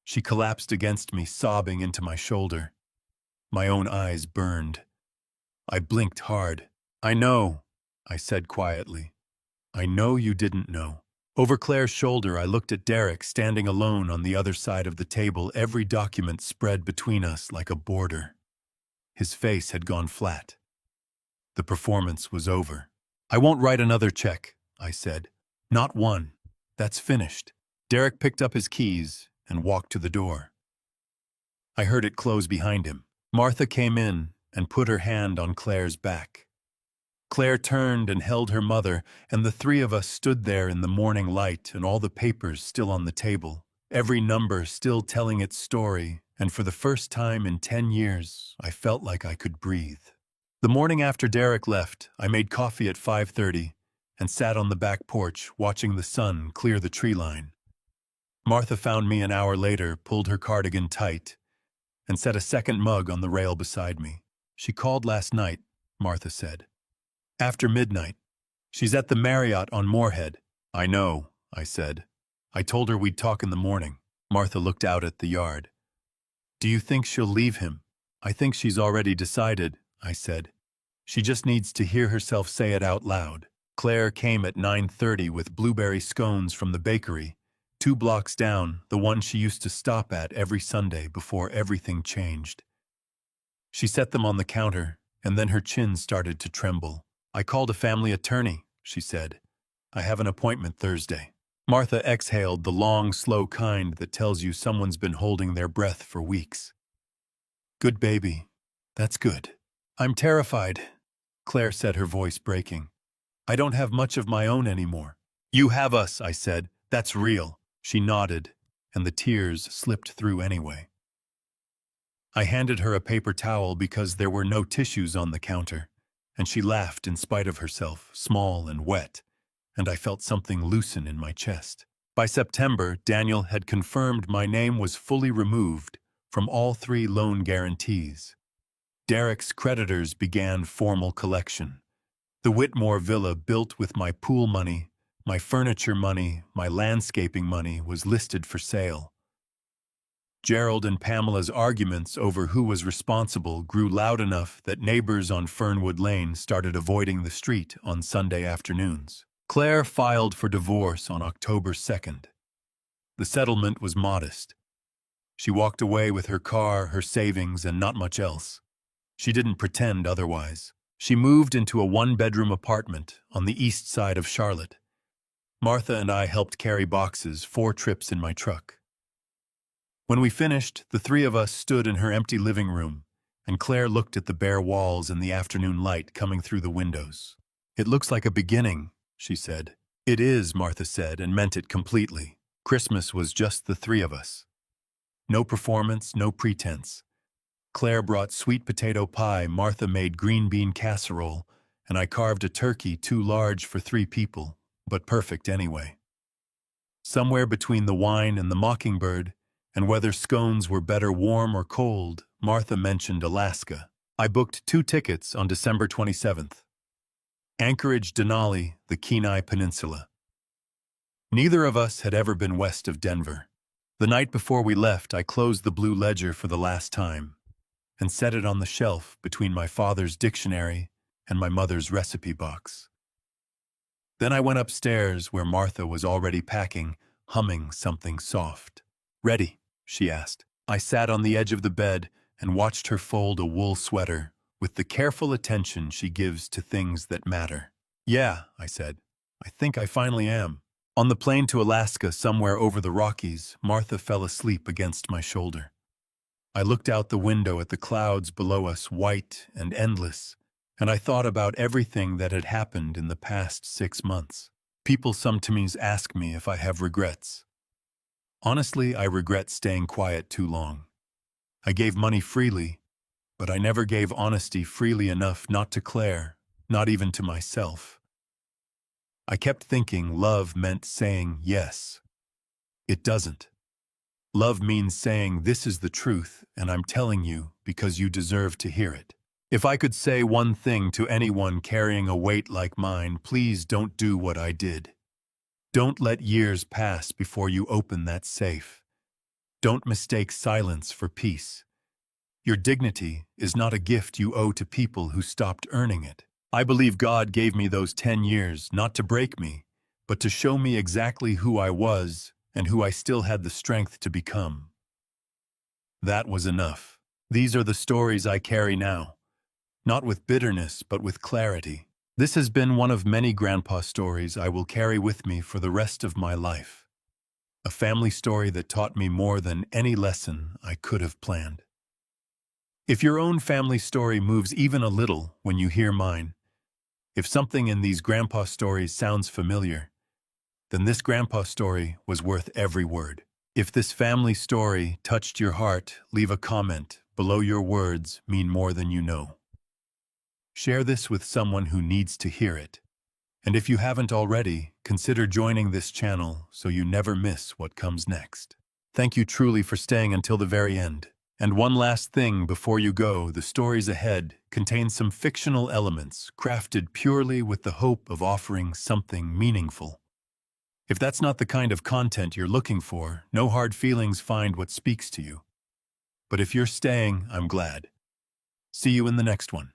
Speaker 1: She collapsed against me, sobbing into my shoulder. My own eyes burned. I blinked hard. "I know," I said quietly. "I know you didn't know." Over Claire's shoulder, I looked at Derek standing alone on the other side of the table, every document spread between us like a border. His face had gone flat. The performance was over. "I won't write another check," I said. "Not one. That's finished." Derek picked up his keys and walked to the door. I heard it close behind him. Martha came in and put her hand on Claire's back. Claire turned and held her mother, and the three of us stood there in the morning light and all the papers still on the table, every number still telling its story, and for the first time in 10 years, I felt like I could breathe. The morning after Derek left, I made coffee at 5:30 and sat on the back porch watching the sun clear the tree line. Martha found me an hour later, pulled her cardigan tight, and set a second mug on the rail beside me. "She called last night," Martha said. "After midnight. She's at the Marriott on Moorhead." "I know," I said. "I told her we'd talk in the morning." Martha looked out at the yard. "Do you think she'll leave him?" "I think she's already decided," I said. "She just needs to hear herself say it out loud." Claire came at 9:30 with blueberry scones from the bakery, 2 blocks down, the one she used to stop at every Sunday before everything changed. She set them on the counter, and then her chin started to tremble. "I called a family attorney," she said. "I have an appointment Thursday." Martha exhaled, the long, slow kind that tells you someone's been holding their breath for weeks. "Good baby. That's good." "I'm terrified," Claire said, her voice breaking. "I don't have much of my own anymore." "You have us," I said. "That's real." She nodded, and the tears slipped through anyway. I handed her a paper towel because there were no tissues on the counter, and she laughed in spite of herself, small and wet, and I felt something loosen in my chest. By September, Daniel had confirmed my name was fully removed from all 3 loan guarantees. Derek's creditors began formal collection. The Whitmore villa, built with my pool money, my furniture money, my landscaping money, was listed for sale. Gerald and Pamela's arguments over who was responsible grew loud enough that neighbors on Fernwood Lane started avoiding the street on Sunday afternoons. Claire filed for divorce on October 2nd. The settlement was modest. She walked away with her car, her savings, and not much else. She didn't pretend otherwise. She moved into a 1-bedroom apartment on the east side of Charlotte. Martha and I helped carry boxes, 4 trips in my truck. When we finished, the 3 of us stood in her empty living room, and Claire looked at the bare walls and the afternoon light coming through the windows. "It looks like a beginning," she said. "It is," Martha said, and meant it completely. Christmas was just the 3 of us. No performance, no pretense. Claire brought sweet potato pie, Martha made green bean casserole, and I carved a turkey too large for 3 people, but perfect anyway. Somewhere between the wine and the mockingbird, and whether scones were better warm or cold, Martha mentioned Alaska. I booked 2 tickets on December 27th. Anchorage, Denali, the Kenai Peninsula. Neither of us had ever been west of Denver. The night before we left, I closed the Blue Ledger for the last time, and set it on the shelf between my father's dictionary and my mother's recipe box. Then I went upstairs where Martha was already packing, humming something soft. "Ready?" she asked. I sat on the edge of the bed and watched her fold a wool sweater with the careful attention she gives to things that matter. "Yeah," I said. "I think I finally am." On the plane to Alaska, somewhere over the Rockies, Martha fell asleep against my shoulder. I looked out the window at the clouds below us, white and endless, and I thought about everything that had happened in the past 6 months. People sometimes ask me if I have regrets. Honestly, I regret staying quiet too long. I gave money freely, but I never gave honesty freely enough not to Claire, not even to myself. I kept thinking love meant saying yes. It doesn't. Love means saying this is the truth and I'm telling you because you deserve to hear it. If I could say one thing to anyone carrying a weight like mine, please don't do what I did. Don't let years pass before you open that safe. Don't mistake silence for peace. Your dignity is not a gift you owe to people who stopped earning it. I believe God gave me those 10 years not to break me, but to show me exactly who I was and who I still had the strength to become. That was enough. These are the stories I carry now, not with bitterness but with clarity. This has been one of many grandpa stories I will carry with me for the rest of my life. A family story that taught me more than any lesson I could have planned. If your own family story moves even a little when you hear mine, if something in these grandpa stories sounds familiar, then this grandpa story was worth every word. If this family story touched your heart, leave a comment below. Your words mean more than you know. Share this with someone who needs to hear it. And if you haven't already, consider joining this channel so you never miss what comes next. Thank you truly for staying until the very end. And one last thing before you go, the stories ahead contain some fictional elements crafted purely with the hope of offering something meaningful. If that's not the kind of content you're looking for, no hard feelings, find what speaks to you. But if you're staying, I'm glad. See you in the next one.